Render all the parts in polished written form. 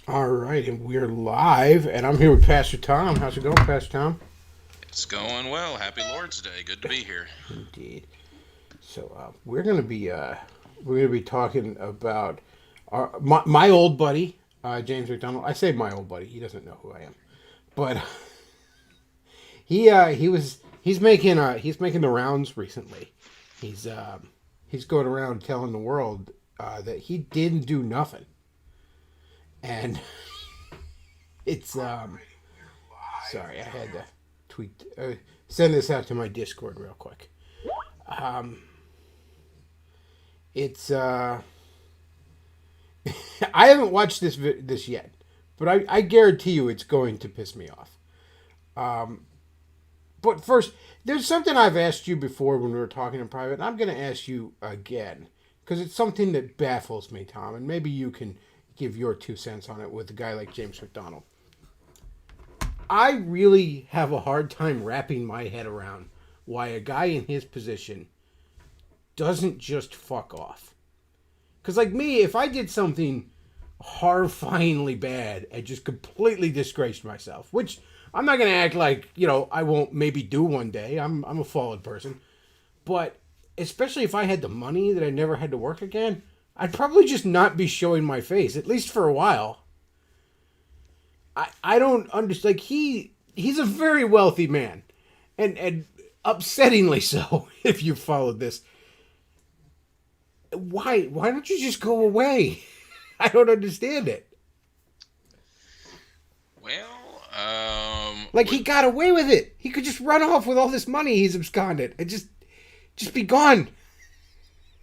All right, and we're live, and I'm here with Pastor Tom. How's it going, Pastor Tom? It's going well. Happy Lord's Day. Good to be here. Indeed. So we're gonna be talking about my old buddy James McDonald. I say my old buddy. He doesn't know who I am, but he's making the rounds recently. He's going around telling the world that he didn't do nothing, and it's sorry, I had to tweet send this out to my Discord real quick. Um, it's I haven't watched this yet, but I guarantee you it's going to piss me off. Um, but first, there's something I've asked you before when we were talking in private, and I'm going to ask you again because it's something that baffles me, Tom, and maybe you can give your 2 cents on it with a guy like James McDonald. I really have a hard time wrapping my head around why a guy in his position doesn't just fuck off. Because, like me, if I did something horrifyingly bad and just completely disgraced myself, which I'm not going to act like, I won't maybe do one day. I'm a fallen person. But especially if I had the money that I never had to work again, I'd probably just not be showing my face, at least for a while. I don't understand. Like, he's a very wealthy man. And upsettingly so, if you followed this. Why don't you just go away? I don't understand it. Well, Like, he got away with it. He could just run off with all this money he's absconded and just be gone.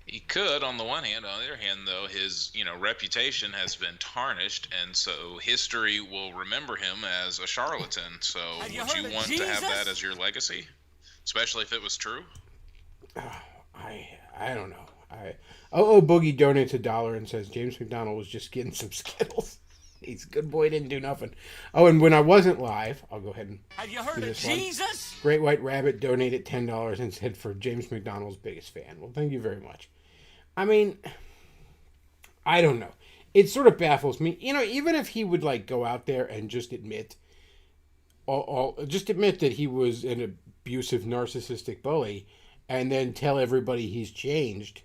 he could on the one hand. On the other hand, though, his reputation has been tarnished, and so history will remember him as a charlatan. So, would you want to have that as your legacy, especially if it was true? I don't know. Oh, Boogie donates $1 and says James McDonald was just getting some Skittles. He's a good boy, didn't do nothing. Oh, and when I wasn't live, I'll go ahead and have you heard do of this Jesus? one. Great White Rabbit donated $10 and said for James McDonald's biggest fan. Well, thank you very much. I mean, I don't know. It sort of baffles me. Even if he would like go out there and just admit, just admit that he was an abusive, narcissistic bully, and then tell everybody he's changed,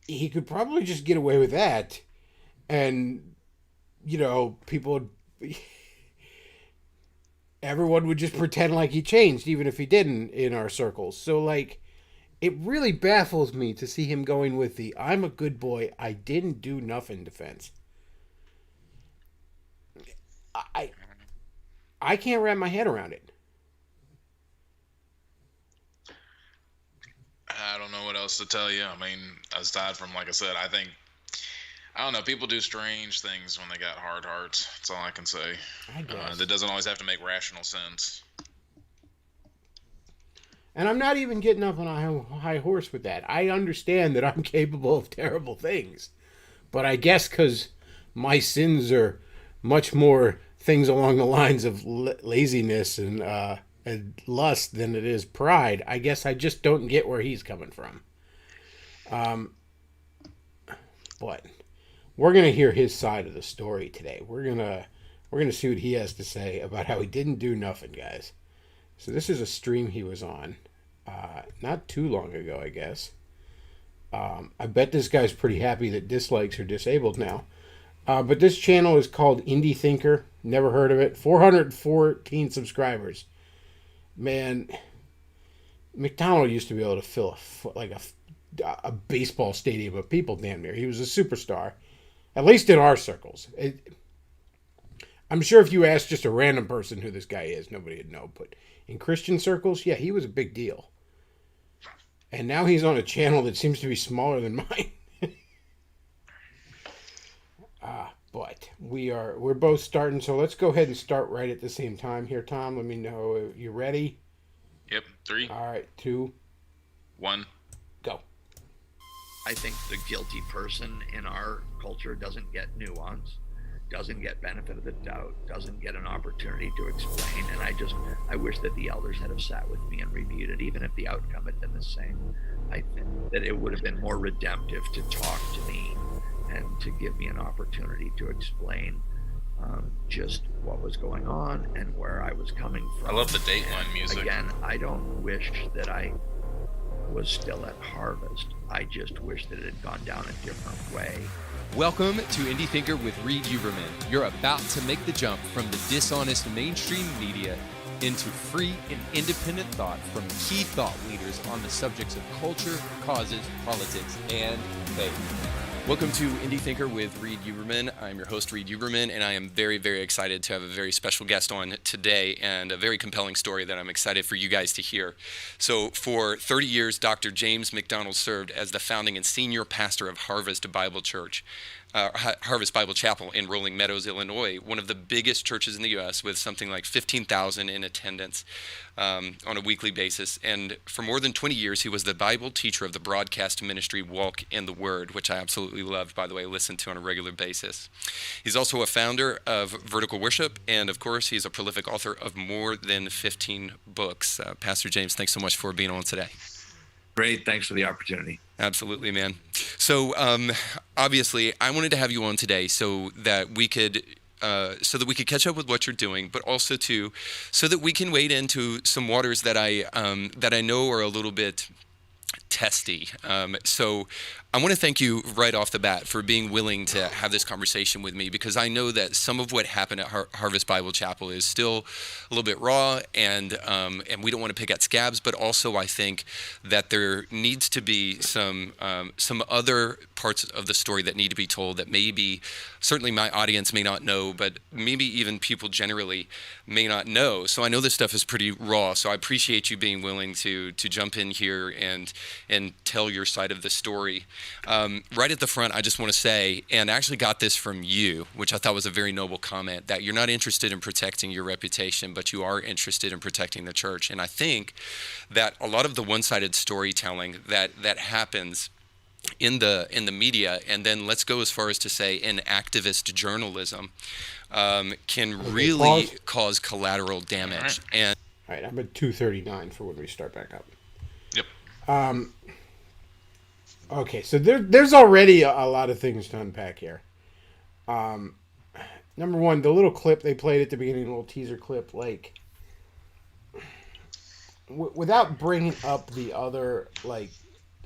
he could probably just get away with that, and people would, everyone would just pretend like he changed, even if he didn't in our circles. So like, it really baffles me to see him going with the "I'm a good boy, I didn't do nothing" defense. I I can't wrap my head around it. I don't know what else to tell you. I mean, aside from, like I said, I don't know. People do strange things when they got hard hearts. That's all I can say. I guess That doesn't always have to make rational sense. And I'm not even getting up on a high horse with that. I understand that I'm capable of terrible things. But I guess because my sins are much more things along the lines of laziness and lust than it is pride, I guess I just don't get where he's coming from. But we're going to hear his side of the story today. We're gonna see what he has to say about how he didn't do nothing, guys. So this is a stream he was on not too long ago, I guess. I bet this guy's pretty happy that dislikes are disabled now. But this channel is called Indie Thinker. Never heard of it. 414 subscribers. Man, McDonald used to be able to fill a baseball stadium of people damn near. He was a superstar, at least in our circles. I'm sure if you asked just a random person who this guy is, nobody would know. But in Christian circles, yeah, he was a big deal. And now he's on a channel that seems to be smaller than mine. But we're both starting, so let's go ahead and start right at the same time here, Tom. Let me know. You ready? Yep. 3, All right, 2, 1. go. I think the guilty person in our culture doesn't get nuance, doesn't get benefit of the doubt, doesn't get an opportunity to explain. And I wish that the elders had have sat with me and reviewed it, even if the outcome had been the same. I think that it would have been more redemptive to talk to me and to give me an opportunity to explain just what was going on and where I was coming from. I love the Dateline music. Again, I don't wish that I was still at Harvest. I just wish that it had gone down a different way. Welcome to Indie Thinker with Reed Uberman. You're about to make the jump from the dishonest mainstream media into free and independent thought from key thought leaders on the subjects of culture, causes, politics, and faith. Welcome to Indie Thinker with Reed Uberman. I'm your host, Reed Uberman, and I am very, very excited to have a very special guest on today and a very compelling story that I'm excited for you guys to hear. So for 30 years, Dr. James McDonald served as the founding and senior pastor of Harvest Bible Chapel in Rolling Meadows, Illinois, one of the biggest churches in the U.S. with something like 15,000 in attendance on a weekly basis. And for more than 20 years, he was the Bible teacher of the broadcast ministry Walk in the Word, which I absolutely loved, by the way, listen to on a regular basis. He's also a founder of Vertical Worship, and of course, he's a prolific author of more than 15 books. Pastor James, thanks so much for being on today. Great. Thanks for the opportunity. Absolutely, man. So obviously, I wanted to have you on today so that we could catch up with what you're doing, but also so that we can wade into some waters that I know are a little bit testy. So I want to thank you right off the bat for being willing to have this conversation with me, because I know that some of what happened at Harvest Bible Chapel is still a little bit raw, and we don't want to pick at scabs, but also I think that there needs to be some other parts of the story that need to be told that maybe certainly my audience may not know, but maybe even people generally may not know. So I know this stuff is pretty raw, so I appreciate you being willing to jump in here and tell your side of the story. Right at the front, I just want to say, and I actually got this from you, which I thought was a very noble comment, that you're not interested in protecting your reputation, but you are interested in protecting the church. And I think that a lot of the one-sided storytelling that happens in the media, and then let's go as far as to say in activist journalism, can really cause collateral damage. All right, I'm at 2:39 for when we start back up. Yep. Okay, so there's already a lot of things to unpack here. Number one, the little clip they played at the beginning, a little teaser clip, like, without bringing up the other, like,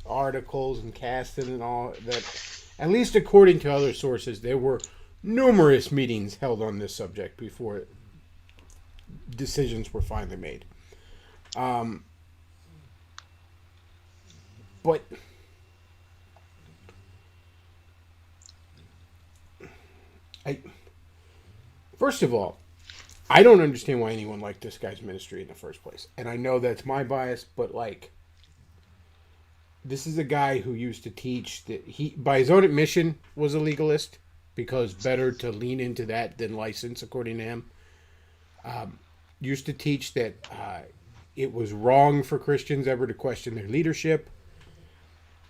articles and casting and all that, at least according to other sources, there were numerous meetings held on this subject before decisions were finally made. But first of all, I don't understand why anyone liked this guy's ministry in the first place. And I know that's my bias, but like, this is a guy who used to teach that he, by his own admission, was a legalist, because better to lean into that than license, according to him. Used to teach that it was wrong for Christians ever to question their leadership.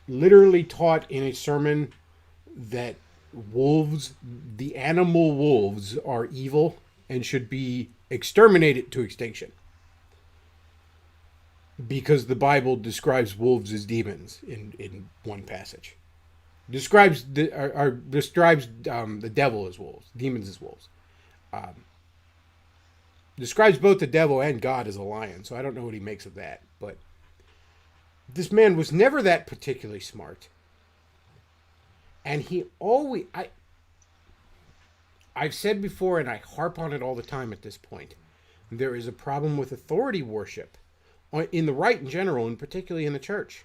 Literally taught in a sermon that wolves, the animal wolves, are evil and should be exterminated to extinction, because the Bible describes wolves as demons in one passage. Describes the devil as wolves, demons as wolves. Describes both the devil and God as a lion. So I don't know what he makes of that, but this man was never that particularly smart. And he always, I've said before, and I harp on it all the time at this point, there is a problem with authority worship in the right in general, and particularly in the church.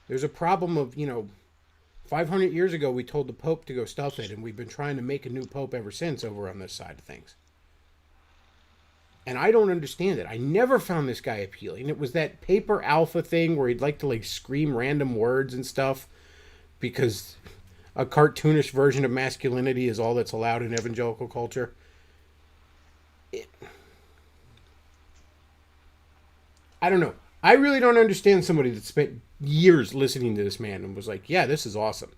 There's a problem of, 500 years ago we told the Pope to go stuff it, and we've been trying to make a new Pope ever since over on this side of things. And I don't understand it. I never found this guy appealing. It was that paper alpha thing where he'd like to scream random words and stuff, because a cartoonish version of masculinity is all that's allowed in evangelical culture. I don't know. I really don't understand somebody that spent years listening to this man and was like, yeah, this is awesome.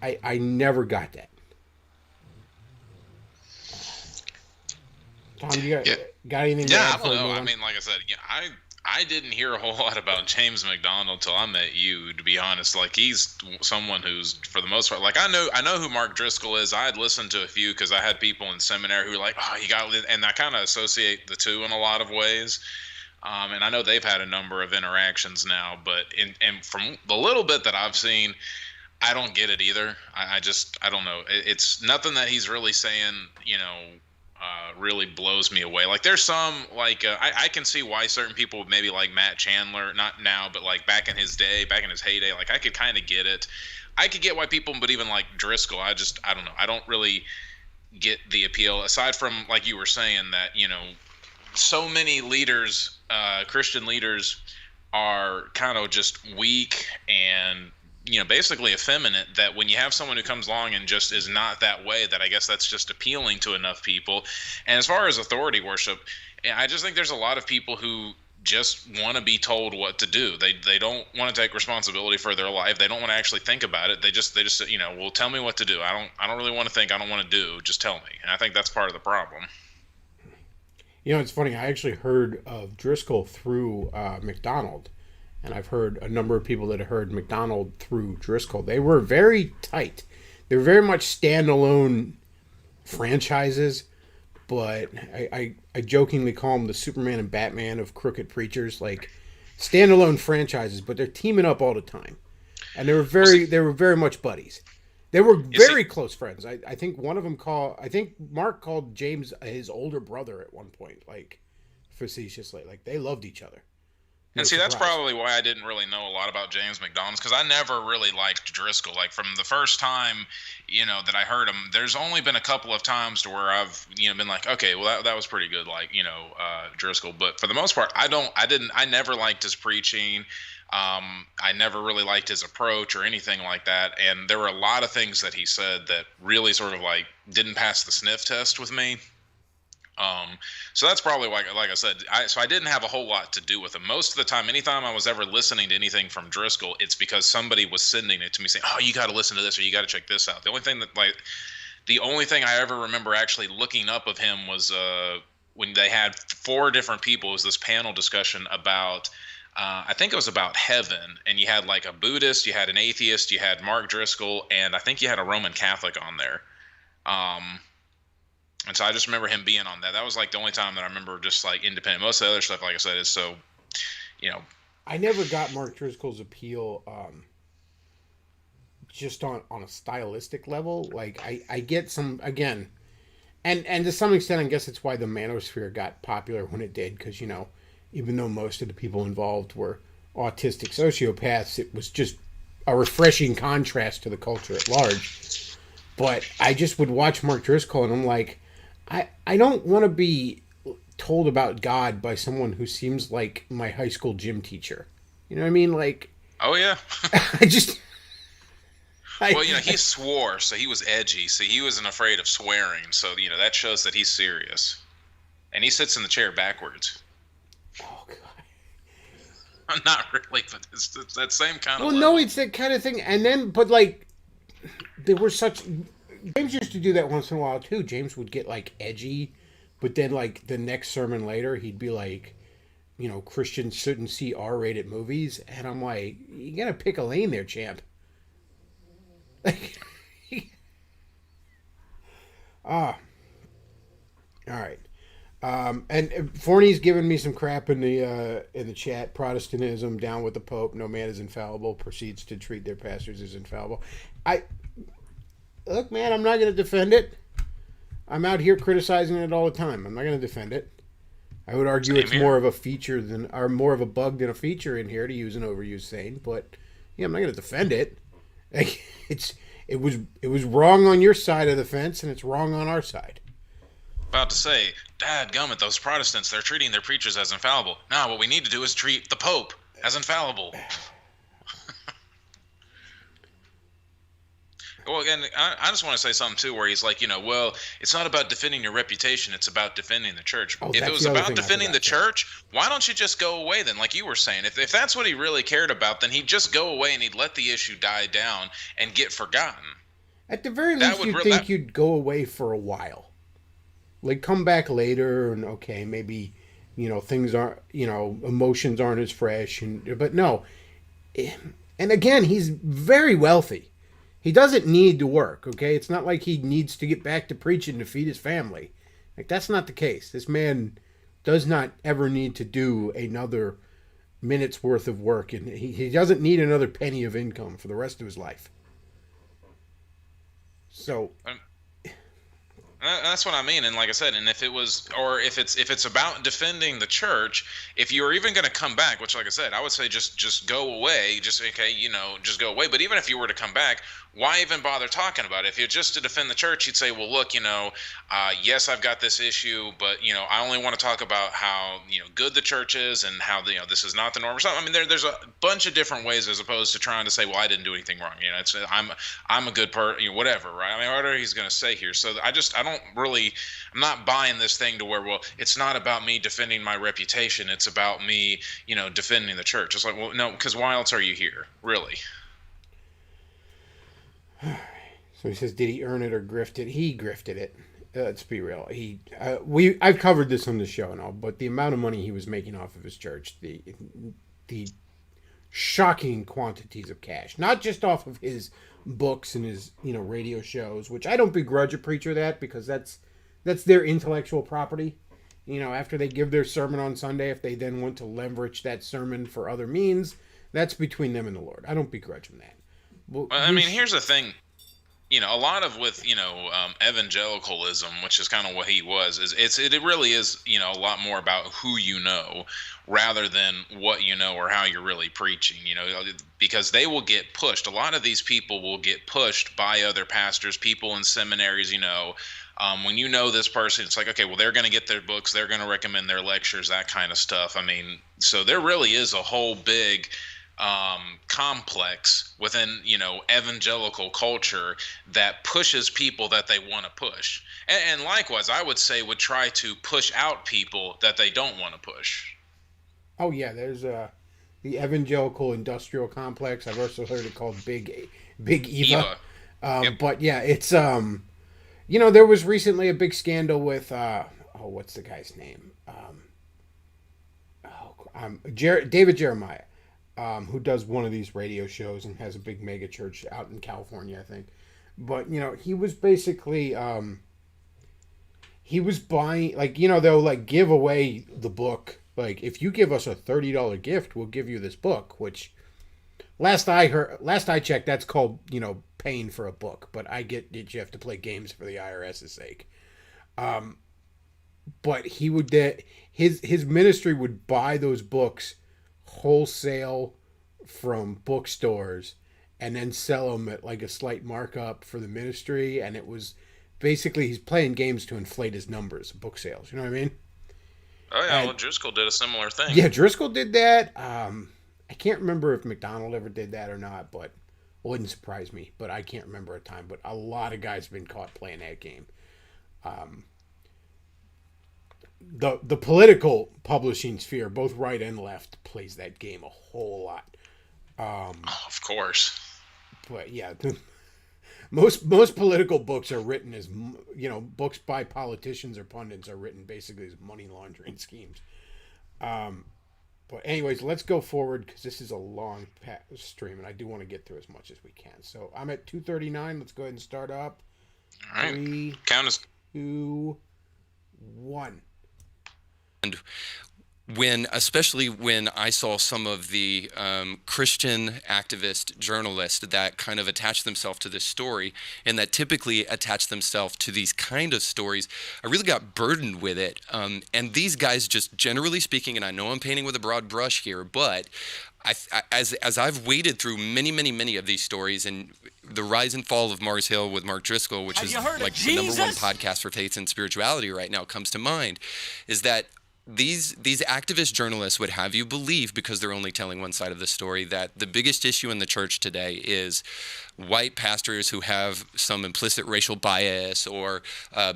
I never got that. Tom, you got anything to add? I don't know. I mean, like I said, I didn't hear a whole lot about James McDonald till I met you, to be honest. Like, he's someone who's, for the most part, like, I know who Mark Driscoll is. I had listened to a few because I had people in seminary who were like, oh, you got, and I kind of associate the two in a lot of ways. And I know they've had a number of interactions now, but and from the little bit that I've seen, I don't get it either. I don't know. It's nothing that he's really saying, really blows me away. Like, there's some, like, I can see why certain people would maybe like Matt Chandler, not now, but like back in his day, back in his heyday, like, I could kind of get it. I could get why people, but even like Driscoll, I don't know. I don't really get the appeal, aside from, like you were saying, that, so many leaders, Christian leaders, are kind of just weak and basically effeminate, that when you have someone who comes along and just is not that way, that I guess that's just appealing to enough people. And as far as authority worship, I just think there's a lot of people who just want to be told what to do. They don't want to take responsibility for their life. They don't want to actually think about it. They just well, tell me what to do. I don't really want to think. I don't want to do. Just tell me. And I think that's part of the problem. It's funny. I actually heard of Driscoll through McDonald. And I've heard a number of people that have heard McDonald through Driscoll. They were very tight. They were very much standalone franchises, but I jokingly call them the Superman and Batman of crooked preachers, like standalone franchises, but they're teaming up all the time. And they were very much buddies. They were very close friends. I think one of them Mark called James his older brother at one point, like facetiously. Like, they loved each other. And see, that's probably why I didn't really know a lot about James McDonald, because I never really liked Driscoll. Like, from the first time, that I heard him, there's only been a couple of times to where I've, been like, okay, well, that was pretty good, like, Driscoll. But for the most part, I never liked his preaching. I never really liked his approach or anything like that. And there were a lot of things that he said that really sort of like didn't pass the sniff test with me. So that's probably why, like I said, I didn't have a whole lot to do with him. Most of the time, anytime I was ever listening to anything from Driscoll, it's because somebody was sending it to me saying, oh, you got to listen to this, or you got to check this out. The only thing I ever remember actually looking up of him was, when they had 4 different people. It was this panel discussion about, I think it was about heaven, and you had like a Buddhist, you had an atheist, you had Mark Driscoll, and I think you had a Roman Catholic on there. And so I just remember him being on that. That was like the only time that I remember just like independent. Most of the other stuff, like I said, is so, I never got Mark Driscoll's appeal just on a stylistic level. Like, I get some, again, and to some extent, I guess it's why the manosphere got popular when it did, because, even though most of the people involved were autistic sociopaths, it was just a refreshing contrast to the culture at large. But I just would watch Mark Driscoll, and I'm like, I don't want to be told about God by someone who seems like my high school gym teacher. You know what I mean? Like, oh yeah. Well, he swore, so he was edgy. So he wasn't afraid of swearing. So that shows that he's serious. And he sits in the chair backwards. Oh God. Not really, but it's that same kind of. Well, no, it's that kind of thing. And then, but like, there were such. James used to do that once in a while too. James would get like edgy, but then like the next sermon later, he'd be like, Christians shouldn't see R-rated movies, and I'm like, you gotta pick a lane there, champ. All right. And Forney's giving me some crap in the chat. Protestantism down with the Pope. No man is infallible. Proceeds to treat their pastors as infallible. Look, man, I'm not going to defend it. I'm out here criticizing it all the time. I'm not going to defend it. I would argue it's more of a feature or more of a bug than a feature in here, to use an overused saying. But yeah, I'm not going to defend it. Like, it was wrong on your side of the fence, and it's wrong on our side. About to say, dadgummit, those Protestants, they're treating their preachers as infallible. Now, what we need to do is treat the Pope as infallible. Well, again, I just want to say something, too, where he's like, well, it's not about defending your reputation. It's about defending the church. Oh, if it was about defending the church, why don't you just go away then, like you were saying? If that's what he really cared about, then he'd just go away and he'd let the issue die down and get forgotten. At the very least, you'd go away for a while. Like, come back later and, okay, maybe things aren't, emotions aren't as fresh. But no, and again, he's very wealthy. He doesn't need to work, okay? It's not like he needs to get back to preaching to feed his family. Like, that's not the case. This man does not ever need to do another minute's worth of work, and he doesn't need another penny of income for the rest of his life. So that's what I mean. And like I said, and if it's about defending the church, if you're even going to come back, which like I said, I would say just go away, just go away. But even if you were to come back, why even bother talking about it? If you're just to defend the church, you'd say, well, look, yes, I've got this issue, but I only want to talk about how good the church is and how this is not the norm or something. I mean, there's a bunch of different ways as opposed to trying to say, well, I didn't do anything wrong. It's I'm a good person, whatever, right? I mean, whatever he's going to say here. So I'm not buying this thing to where, well, it's not about me defending my reputation. It's about me, defending the church. It's like, well, no, because why else are you here, really? So he says, did he earn it or grift it? He grifted it. Let's be real. I've covered this on the show and all, but the amount of money he was making off of his church, the shocking quantities of cash, not just off of his books and his radio shows, which I don't begrudge a preacher that, because that's their intellectual property. After they give their sermon on Sunday, if they then want to leverage that sermon for other means, that's between them and the Lord. I don't begrudge them that. Well, I mean, here's the thing. A lot of with evangelicalism, which is kind of what he was, it really is a lot more about who rather than what or how you're really preaching. Because they will get pushed. A lot of these people will get pushed by other pastors, people in seminaries. When this person, it's like, okay, well, they're going to get their books, they're going to recommend their lectures, that kind of stuff. I mean, so there really is a whole big complex within evangelical culture that pushes people that they want to push, and likewise I would say would try to push out people that they don't want to push. Oh yeah, there's the evangelical industrial complex. I've also heard it called Big Eva. Yep. But yeah, it's there was recently a big scandal with what's the guy's name, David Jeremiah, who does one of these radio shows and has a big mega church out in California, I think. But, he was basically, he was buying, they'll, give away the book. Like, if you give us a $30 gift, we'll give you this book, which, last I checked, that's called, paying for a book. But I get that you have to play games for the IRS's sake. But he would, his ministry would buy those books wholesale from bookstores and then sell them at a slight markup for the ministry, and it was basically he's playing games to inflate his numbers of book sales. You know what I mean? Oh yeah, well, Driscoll did a similar thing. Yeah, Driscoll did that. I can't remember if McDonald ever did that or not, but it wouldn't surprise me. But I can't remember a time. But a lot of guys have been caught playing that game. The political publishing sphere, both right and left, plays that game a whole lot. Of course. But yeah, most political books are written as books by politicians or pundits are written basically as money laundering schemes. But anyways, let's go forward because this is a long stream and I do want to get through as much as we can. So I'm at 2:39. Let's go ahead and start up. All right. 3, Count us. 2, 1. And especially when I saw some of the Christian activist journalists that kind of attach themselves to this story and that typically attach themselves to these kind of stories, I really got burdened with it. And these guys, just generally speaking, and I know I'm painting with a broad brush here, but as I've waded through many of these stories, and the rise and fall of Mars Hill with Mark Driscoll, which is like the number one podcast for faith and spirituality right now, comes to mind, is that these activist journalists would have you believe, because they're only telling one side of the story, that the biggest issue in the church today is white pastors who have some implicit racial bias or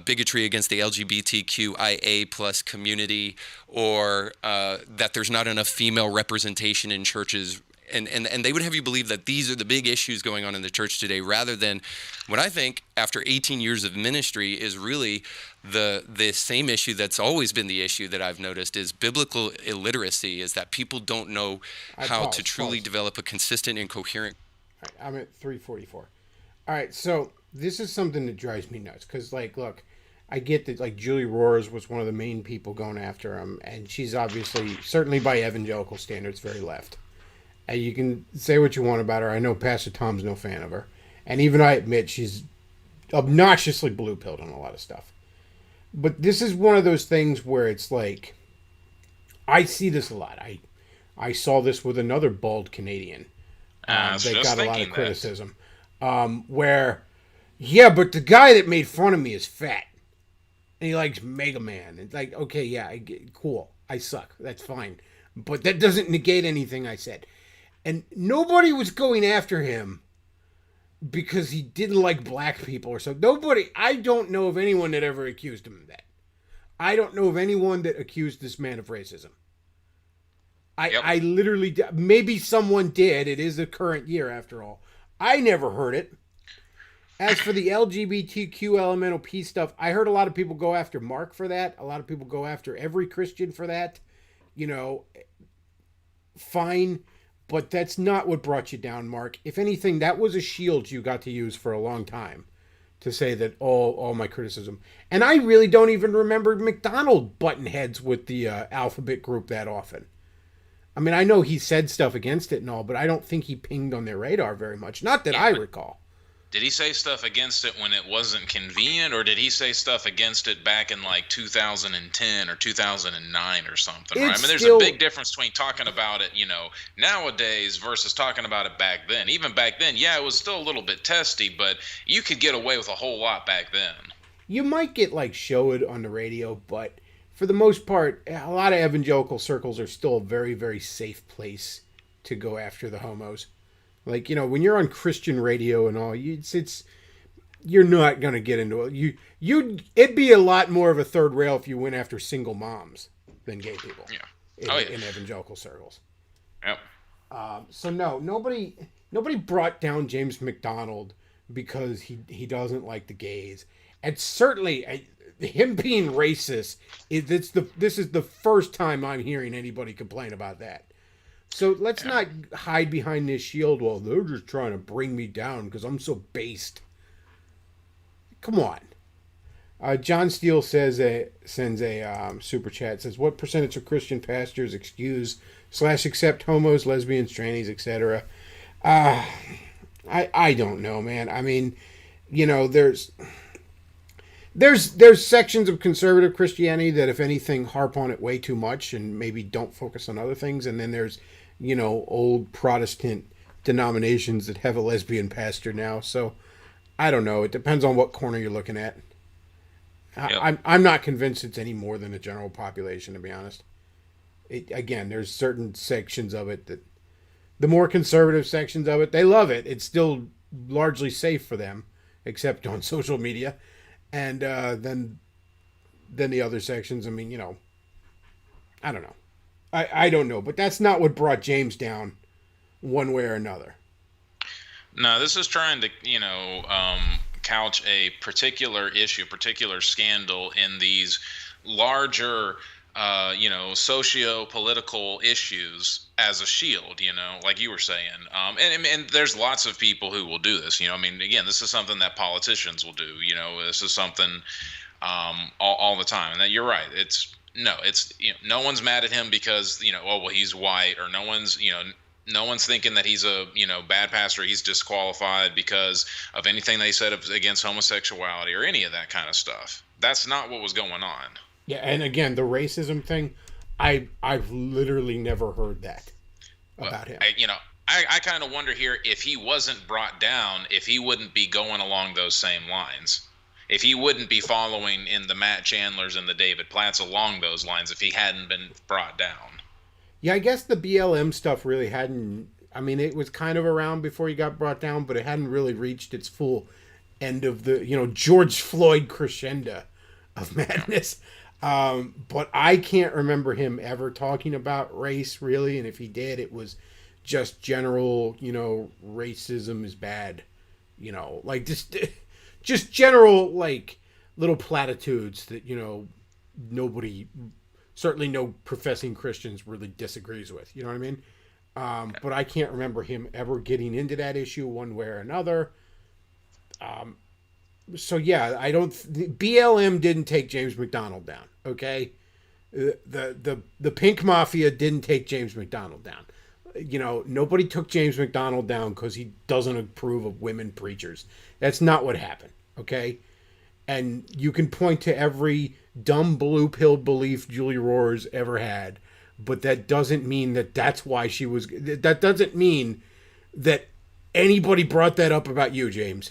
bigotry against the LGBTQIA plus community, or that there's not enough female representation in churches. and they would have you believe that these are the big issues going on in the church today, rather than what I think after 18 years of ministry is really the same issue that's always been the issue that I've noticed is biblical illiteracy, is that people don't know how to truly develop a consistent and coherent. All right, I'm at 344. All right, so this is something that drives me nuts because, like, look, I get that, like, Julie Roars was one of the main people going after him, and she's obviously, certainly by evangelical standards, very left. And you can say what you want about her. I know Pastor Tom's no fan of her. And even I admit she's obnoxiously blue-pilled on a lot of stuff. But this is one of those things where it's like, I see this a lot. I saw this with another bald Canadian that got a lot of criticism. Where, yeah, but the guy that made fun of me is fat. And he likes Mega Man. It's like, okay, yeah, cool. I suck. That's fine. But that doesn't negate anything I said. And nobody was going after him because he didn't like black people or so. Nobody, I don't know of anyone that ever accused him of that. I don't know of anyone that accused this man of racism. I literally, maybe someone did. It is a current year after all. I never heard it. As for the LGBTQ elemental P stuff, I heard a lot of people go after Mark for that. A lot of people go after every Christian for that. You know, fine, but that's not what brought you down, Mark. If anything, that was a shield you got to use for a long time to say that all my criticism. And I really don't even remember McDonald butting heads with the alphabet group that often. I mean, I know he said stuff against it and all, but I don't think he pinged on their radar very much. Not that I recall. Did he say stuff against it when it wasn't convenient, or did he say stuff against it back in like 2010 or 2009 or something? Right? I mean, there's a big difference between talking about it, you know, nowadays versus talking about it back then. Even back then, yeah, it was still a little bit testy, but you could get away with a whole lot back then. You might get like showed on the radio, but for the most part, a lot of evangelical circles are still a very, very safe place to go after the homos. Like, you know, when you're on Christian radio and all, you're not going to get into it. It'd be a lot more of a third rail if you went after single moms than gay people. Yeah. In evangelical circles. Yep. So no, nobody brought down James McDonald because he doesn't like the gays. And certainly him being racist, this is the first time I'm hearing anybody complain about that. So let's not hide behind this shield. Well, they're just trying to bring me down because I'm so based. Come on. John Steele sends a super chat. Says, what percentage of Christian pastors excuse/accept homos, lesbians, trannies, etc.? I don't know, man. I mean, you know, there's sections of conservative Christianity that, if anything, harp on it way too much and maybe don't focus on other things. And then there's, you know, old Protestant denominations that have a lesbian pastor now. So I don't know. It depends on what corner you're looking at. Yep. I'm not convinced it's any more than the general population, to be honest. Again, there's certain sections of it that, the more conservative sections of it, they love it. It's still largely safe for them, except on social media. And then the other sections, I mean, you know, I don't know. I don't know, but that's not what brought James down one way or another. No, this is trying to, you know, couch a particular issue, particular scandal in these larger, you know, socio-political issues as a shield, you know, like you were saying. And there's lots of people who will do this, you know. I mean, again, this is something that politicians will do, you know. This is something all the time. And that you're right. It's, you know, no one's mad at him because, you know, oh, well, he's white, or no one's thinking that he's a, you know, bad pastor. He's disqualified because of anything they said against homosexuality or any of that kind of stuff. That's not what was going on. Yeah, and again, the racism thing, I've literally never heard that about him. I kind of wonder here, if he wasn't brought down, if he wouldn't be going along those same lines. If he wouldn't be following in the Matt Chandlers and the David Platts along those lines, if he hadn't been brought down. Yeah, I guess the BLM stuff really hadn't, I mean, it was kind of around before he got brought down, but it hadn't really reached its full end of the, you know, George Floyd crescendo of madness. But I can't remember him ever talking about race, really, and if he did, it was just general, racism is bad, like just general like little platitudes that nobody, certainly no professing Christians really disagrees with. You know what I mean? But I can't remember him ever getting into that issue one way or another. So yeah, BLM didn't take James McDonald down. Okay, the Pink Mafia didn't take James McDonald down. Nobody took James McDonald down because he doesn't approve of women preachers. That's not what happened. Okay, and you can point to every dumb blue-pilled belief Julie Rohr's ever had, but that doesn't mean that's why she was. That doesn't mean that anybody brought that up about you, James.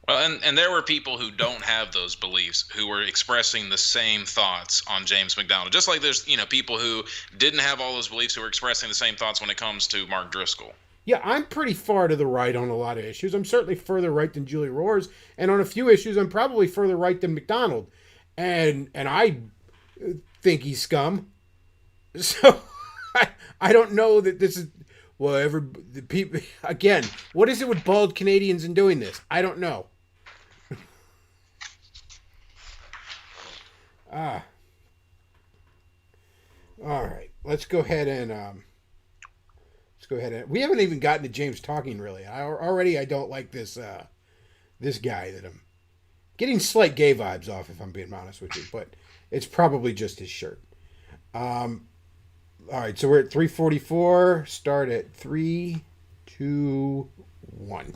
Well, and there were people who don't have those beliefs who were expressing the same thoughts on James McDonald. Just like there's, people who didn't have all those beliefs who were expressing the same thoughts when it comes to Mark Driscoll. Yeah, I'm pretty far to the right on a lot of issues. I'm certainly further right than Julie Rohr's, and on a few issues, I'm probably further right than McDonald. And I think he's scum. So I don't know that this is the people again. What is it with bald Canadians in doing this? I don't know. All right. Let's go ahead and we haven't even gotten to James talking really. I don't like this this guy that I'm getting slight gay vibes off, if I'm being honest with you, but it's probably just his shirt. All right, so we're at 3:44. Start at 3, 2, 1.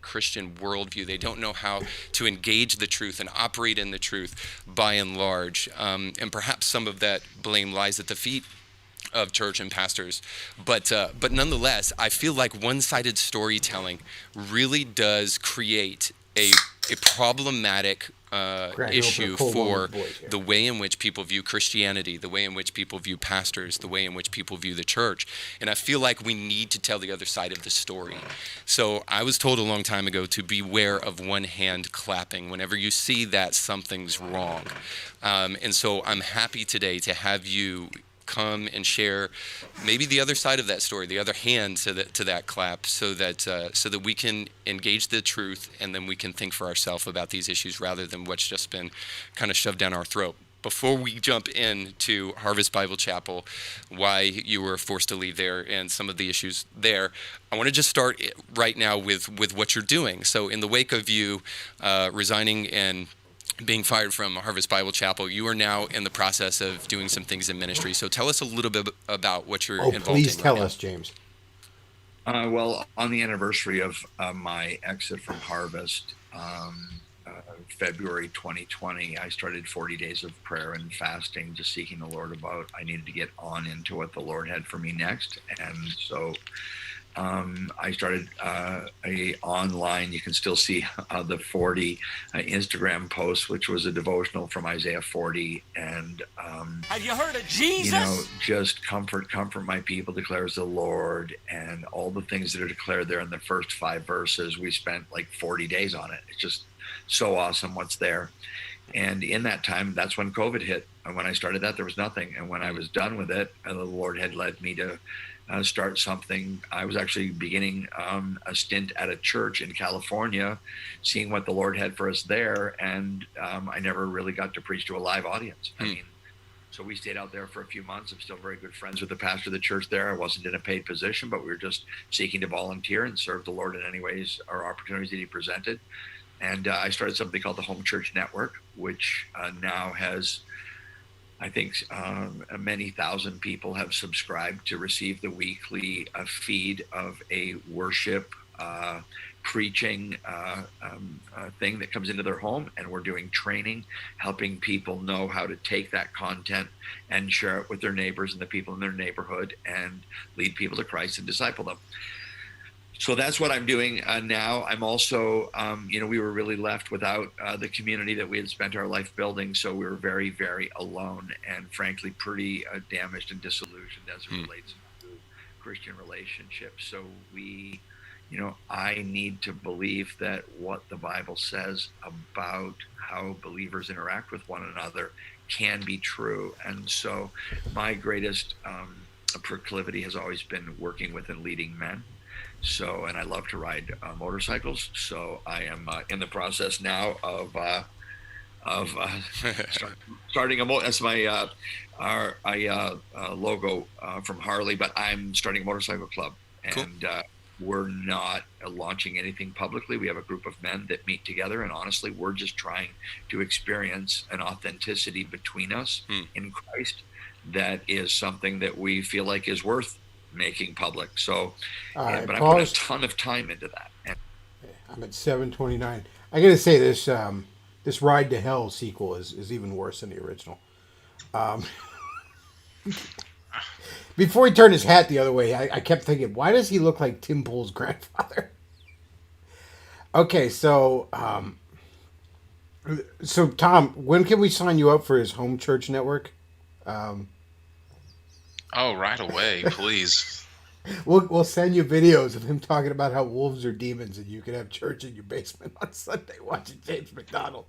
Christian worldview. They don't know how to engage the truth and operate in the truth by and large. And perhaps some of that blame lies at the feet of church and pastors. But nonetheless, I feel like one-sided storytelling really does create a problematic issue for the way in which people view Christianity, the way in which people view pastors, the way in which people view the church. And I feel like we need to tell the other side of the story. So I was told a long time ago to beware of one hand clapping. Whenever you see that, something's wrong. And so I'm happy today to have you come and share maybe the other side of that story, the other hand to that clap, so that we can engage the truth, and then we can think for ourselves about these issues rather than what's just been kind of shoved down our throat. Before we jump into Harvest Bible Chapel, why you were forced to leave there and some of the issues there, I want to just start right now with what you're doing. So in the wake of you resigning and being fired from Harvest Bible Chapel, you are now in the process of doing some things in ministry. So tell us a little bit about what you're involved in. Please tell us, James. Well, on the anniversary of my exit from Harvest, February 2020, I started 40 days of prayer and fasting, just seeking the Lord about I needed to get on into what the Lord had for me next. And so I started a online, you can still see the 40 Instagram posts, which was a devotional from Isaiah 40. And, have you heard of Jesus? Just comfort my people, declares the Lord, and all the things that are declared there in the first 5 verses. We spent like 40 days on it. It's just so awesome what's there. And in that time, that's when COVID hit. And when I started that, there was nothing. And when I was done with it, the Lord had led me to start something. I was actually beginning a stint at a church in California, seeing what the Lord had for us there. And I never really got to preach to a live audience. I mean, so we stayed out there for a few months. I'm still very good friends with the pastor of the church there. I wasn't in a paid position, but we were just seeking to volunteer and serve the Lord in any ways or opportunities that he presented. And I started something called the Home Church Network, which now has, I think, many thousand people have subscribed to receive the weekly feed of a worship preaching thing that comes into their home. And we're doing training, helping people know how to take that content and share it with their neighbors and the people in their neighborhood and lead people to Christ and disciple them. So that's what I'm doing now. I'm also, we were really left without the community that we had spent our life building. So we were very, very alone and frankly, pretty damaged and disillusioned as it relates to Christian relationships. So I need to believe that what the Bible says about how believers interact with one another can be true. And so my greatest proclivity has always been working with and leading men. So, and I love to ride motorcycles. So I am in the process now of starting a that's my our logo from Harley, but I'm starting a motorcycle club, and Cool. we're not launching anything publicly. We have a group of men that meet together, and honestly, we're just trying to experience an authenticity between us in Christ that is something that we feel like is worth making public. So, All right, but I put a pause. ton of time into that. And I'm at 7:29. I gotta say this this Ride to Hell sequel is even worse than the original. Before he turned his hat the other way, I kept thinking, why does he look like Tim Pool's grandfather? Okay, so Tom, when can we sign you up for his home church network? Oh, right away, please. We'll send you videos of him talking about how wolves are demons, and you can have church in your basement on Sunday watching James McDonald.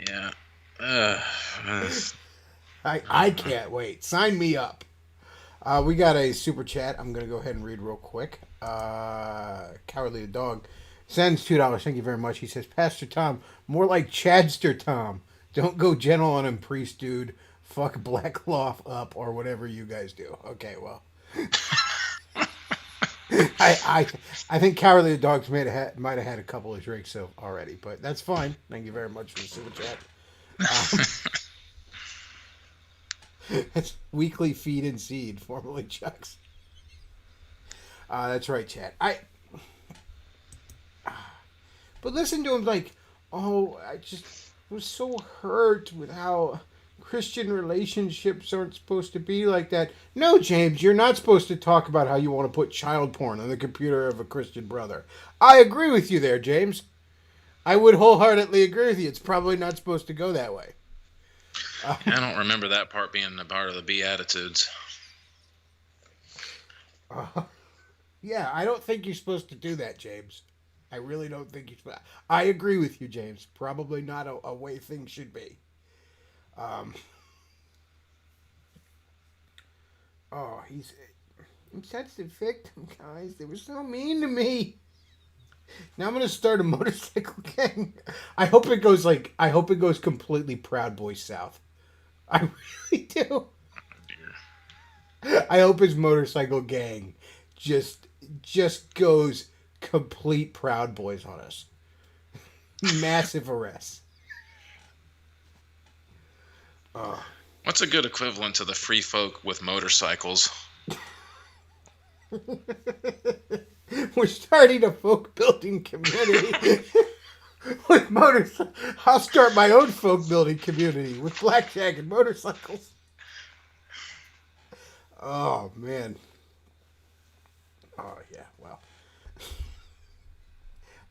Yeah. I can't wait. Sign me up. We got a super chat. I'm gonna go ahead and read real quick. Cowardly the dog sends $2. Thank you very much. He says, Pastor Tom, more like Chadster Tom. Don't go gentle on him, priest dude. Fuck Black Loft up or whatever you guys do. Okay, well. I think Cowardly the Dogs might have had a couple of drinks already, but that's fine. Thank you very much for the super chat. That's Weekly Feed and Seed, formerly Chuck's. That's right, Chad. But listen to him like, oh, I just was so hurt with how Christian relationships aren't supposed to be like that. No, James, you're not supposed to talk about how you want to put child porn on the computer of a Christian brother. I agree with you there, James. I would wholeheartedly agree with you. It's probably not supposed to go that way. I don't remember that part being a part of the Beatitudes. Yeah, I don't think you're supposed to do that, James. I really don't think you're supposed. I agree with you, James. Probably not a way things should be. I'm sensitive victim, guys. They were so mean to me. Now I'm gonna start a motorcycle gang. I hope it goes completely Proud Boys South. I really do. Oh, dear. I hope his motorcycle gang just goes complete Proud Boys on us. Massive arrests. What's a good equivalent to the free folk with motorcycles? We're starting a folk building community with motorcycles. I'll start my own folk building community with blackjack and motorcycles. Oh, man. Oh, yeah, well.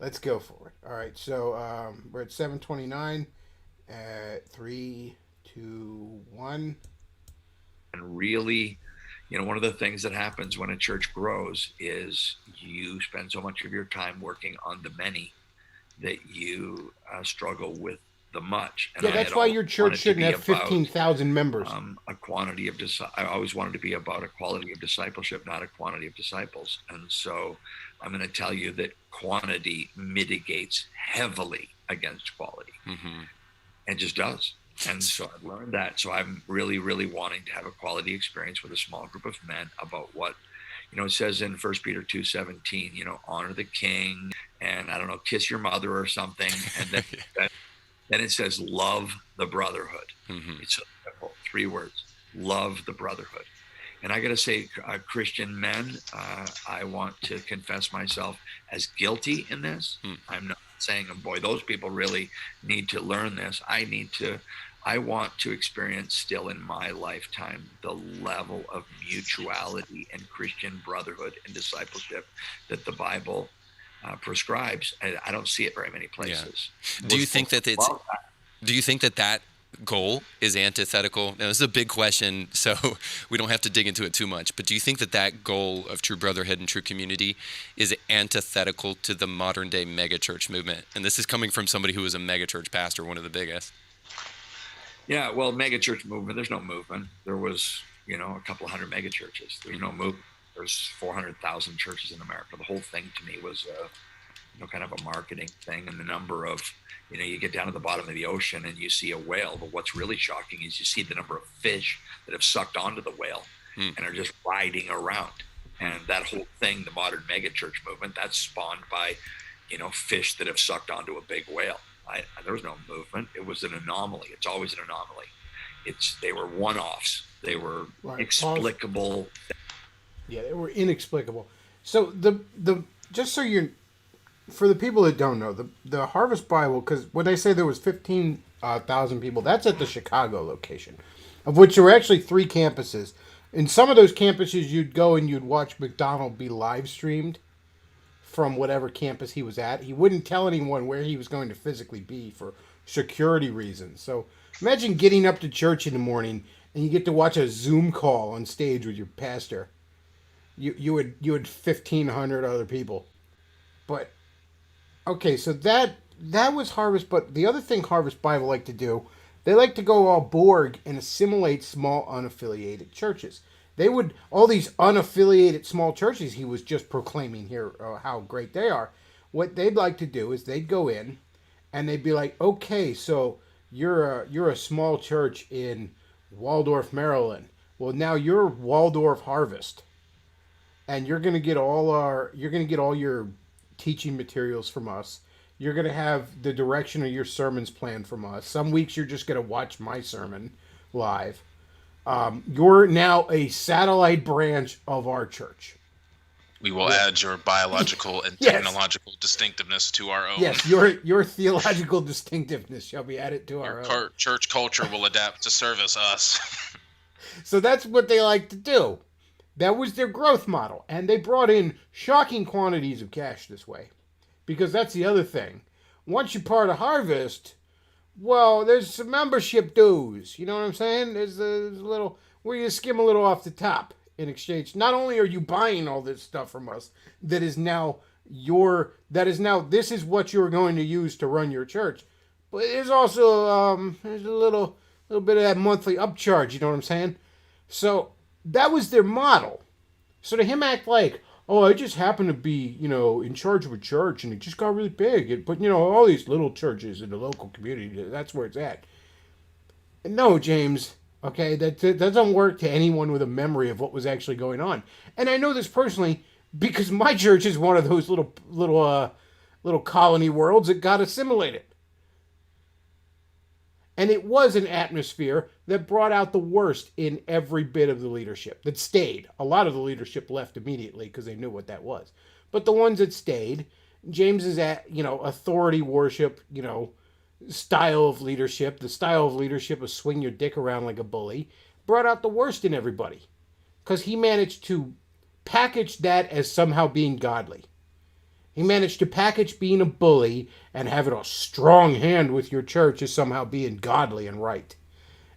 Let's go for it. All right, so we're at 7:29 at 3, 2, 1. And really, one of the things that happens when a church grows is you spend so much of your time working on the many that you struggle with the much. And Yeah, that's why your church shouldn't have 15,000 members. A quantity of I always wanted to be about a quality of discipleship, not a quantity of disciples. And so I'm going to tell you that quantity mitigates heavily against quality, and just does. And so I've learned that. So I'm really, really wanting to have a quality experience with a small group of men about what, it says in 1 Peter 2:17, honor the king, and I don't know, kiss your mother or something. And then it says, love the brotherhood. It's so simple, 3 words, love the brotherhood. And I got to say, Christian men, I want to confess myself as guilty in this. I'm not saying, boy, those people really need to learn this. I want to experience still in my lifetime the level of mutuality and Christian brotherhood and discipleship that the Bible prescribes. I don't see it very many places. Yeah. Do you think that goal is antithetical? Now, this is a big question, so we don't have to dig into it too much, but do you think that goal of true brotherhood and true community is antithetical to the modern day megachurch movement? And this is coming from somebody who was a megachurch pastor, one of the biggest. Yeah, well, megachurch movement, there's no movement. There was a couple of hundred megachurches. There's no movement. There's 400,000 churches in America. The whole thing to me was kind of a marketing thing. And the number of, you get down to the bottom of the ocean and you see a whale, but what's really shocking is you see the number of fish that have sucked onto the whale and are just riding around. And that whole thing, the modern megachurch movement, that's spawned by, fish that have sucked onto a big whale. There was no movement. It was an anomaly. It's always an anomaly. They were one-offs. They were explicable. Yeah, they were inexplicable. So just so you're, for the people that don't know, the Harvest Bible, because when they say there was 15,000 people, that's at the Chicago location, of which there were actually 3 campuses. In some of those campuses, you'd go and you'd watch McDonald be live streamed from whatever campus he was at. He wouldn't tell anyone where he was going to physically be for security reasons. So imagine getting up to church in the morning and you get to watch a Zoom call on stage with your pastor. You had 1,500 other people. But okay, so that was Harvest. But the other thing Harvest Bible like to do, they like to go all Borg and assimilate small unaffiliated churches. They would, all these unaffiliated small churches he was just proclaiming here how great they are. What they'd like to do is they'd go in and they'd be like, okay, so you're a small church in Waldorf, Maryland. Well, now you're Waldorf Harvest. And you're gonna get all your teaching materials from us. You're gonna have the direction of your sermons planned from us. Some weeks you're just gonna watch my sermon live. You're now a satellite branch of our church. We will add your biological and Yes. technological distinctiveness to our own. Yes, your theological distinctiveness shall be added to our own. Church culture will adapt to service us. So that's what they like to do. That was their growth model. And they brought in shocking quantities of cash this way. Because that's the other thing. Once you're part of Harvest, well, there's some membership dues. You know what I'm saying? There's a little, where you skim a little off the top in exchange. Not only are you buying all this stuff from us, this is what you're going to use to run your church. But there's also, there's a little bit of that monthly upcharge. You know what I'm saying? So that was their model. So to him act like, oh, I just happen to be, in charge of a church and it just got really big. But, all these little churches in the local community, that's where it's at. No, James, okay, that doesn't work to anyone with a memory of what was actually going on. And I know this personally because my church is one of those little colony worlds that got assimilated. And it was an atmosphere that brought out the worst in every bit of the leadership that stayed. A lot of the leadership left immediately because they knew what that was. But the ones that stayed, James's authority worship, style of leadership, the style of leadership of swing your dick around like a bully, brought out the worst in everybody. Because he managed to package that as somehow being godly. He managed to package being a bully and having a strong hand with your church as somehow being godly and right.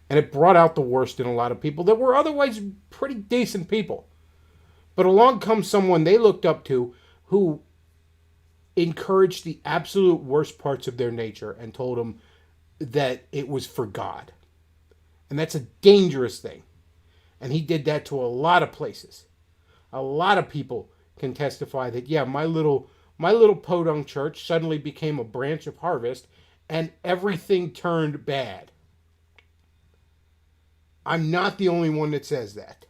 And it brought out the worst in a lot of people that were otherwise pretty decent people. But along comes someone they looked up to who encouraged the absolute worst parts of their nature and told them that it was for God. And that's a dangerous thing. And he did that to a lot of places. A lot of people can testify that, yeah, my little podunk church suddenly became a branch of Harvest and everything turned bad. I'm not the only one that says that.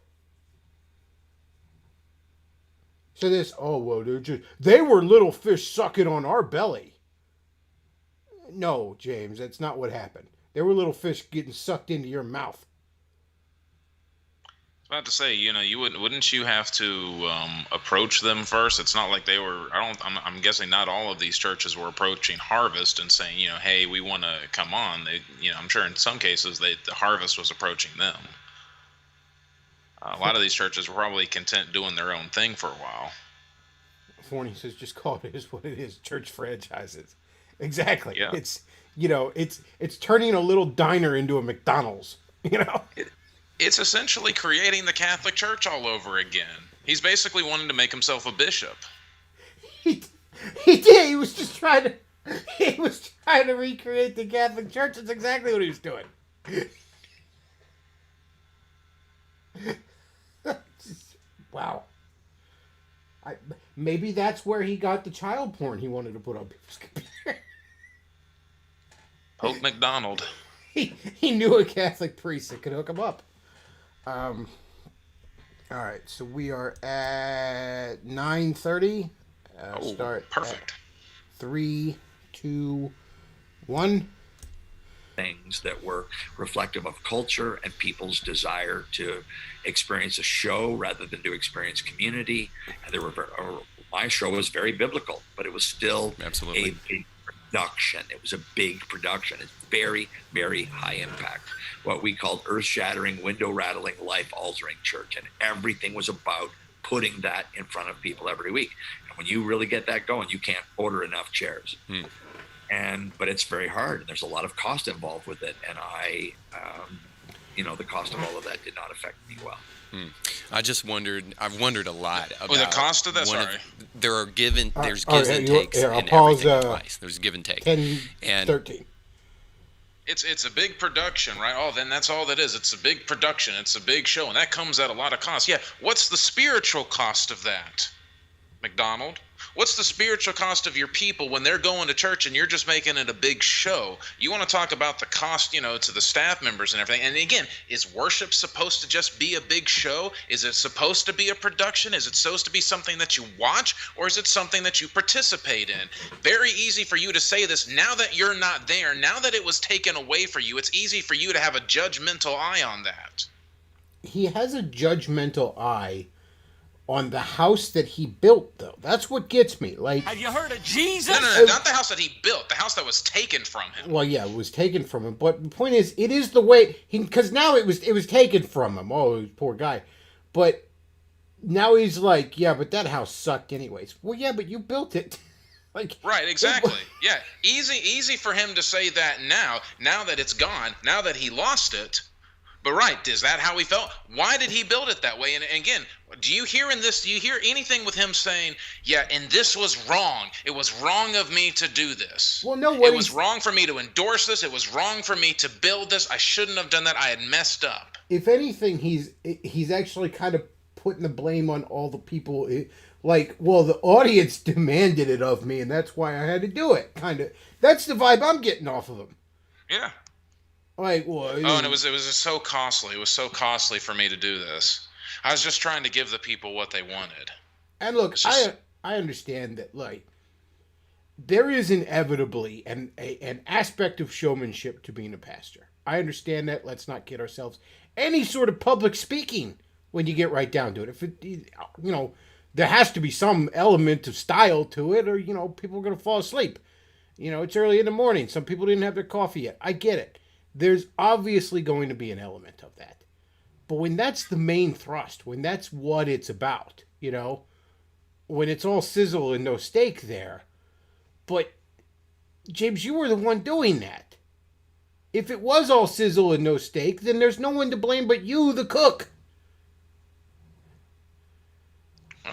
So they were little fish sucking on our belly. No, James, that's not what happened. There were little fish getting sucked into your mouth. I was about to say, you wouldn't you have to approach them first? It's not like they were. I'm guessing not all of these churches were approaching Harvest and saying, hey, we want to come on. They, I'm sure in some cases the Harvest was approaching them. A lot of these churches were probably content doing their own thing for a while. Forney says, just call it is what it is. Church franchises. Exactly. Yeah. It's turning a little diner into a McDonald's. It's essentially creating the Catholic Church all over again. He's basically wanting to make himself a bishop. He did. He was trying to recreate the Catholic Church. That's exactly what he was doing. Wow. Maybe that's where he got the child porn he wanted to put on people's computer. Pope McDonald. He knew a Catholic priest that could hook him up. All right, so we are at 9:30. Start perfect. 3, 2, 1. Things that were reflective of culture and people's desire to experience a show rather than to experience community. And my show was very biblical, but it was still Absolutely. a big production. It was a big production. It's very, very high impact. What we called earth-shattering, window-rattling, life-altering church. And everything was about putting that in front of people every week. And when you really get that going, you can't order enough chairs. But it's very hard, and there's a lot of cost involved with it. And the cost of all of that did not affect me well. I've wondered a lot about the cost of that. There's gives and takes in everything in life. There's give and take. 10, and 13. It's a big production, right? Oh, then that's all that is. It's a big production. It's a big show, and that comes at a lot of cost. Yeah, what's the spiritual cost of that, McDonald? What's the spiritual cost of your people when they're going to church and you're just making it a big show? You want to talk about the cost, to the staff members and everything. And again, is worship supposed to just be a big show? Is it supposed to be a production? Is it supposed to be something that you watch, or is it something that you participate in? Very easy for you to say this now that you're not there. Now that it was taken away for you, it's easy for you to have a judgmental eye on that. He has a judgmental eye on the house that he built, though. That's what gets me. Like, have you heard of Jesus? No, not the house that he built. The house that was taken from him. Well, yeah, it was taken from him. But the point is, it is the way because now it was taken from him. Oh, poor guy. But now he's like, yeah, but that house sucked anyways. Well, yeah, but you built it. Right, exactly. Yeah, easy for him to say that now that it's gone, now that he lost it. But right, is that how he felt? Why did he build it that way? And again, do you hear anything with him saying, yeah, and this was wrong. It was wrong of me to do this. Well, no, it was wrong for me to endorse this. It was wrong for me to build this. I shouldn't have done that. I had messed up. If anything, he's actually kind of putting the blame on all the people. Well, the audience demanded it of me, and that's why I had to do it. Kind of. That's the vibe I'm getting off of him. Yeah. And it was just so costly. It was so costly for me to do this. I was just trying to give the people what they wanted. And look, I understand that, there is inevitably an aspect of showmanship to being a pastor. I understand that. Let's not kid ourselves. Any sort of public speaking, when you get right down to it, if it, there has to be some element of style to it, or people are going to fall asleep. It's early in the morning. Some people didn't have their coffee yet. I get it. There's obviously going to be an element of that. But when that's the main thrust, when that's what it's about, when it's all sizzle and no steak there. But, James, you were the one doing that. If it was all sizzle and no steak, then there's no one to blame but you, the cook.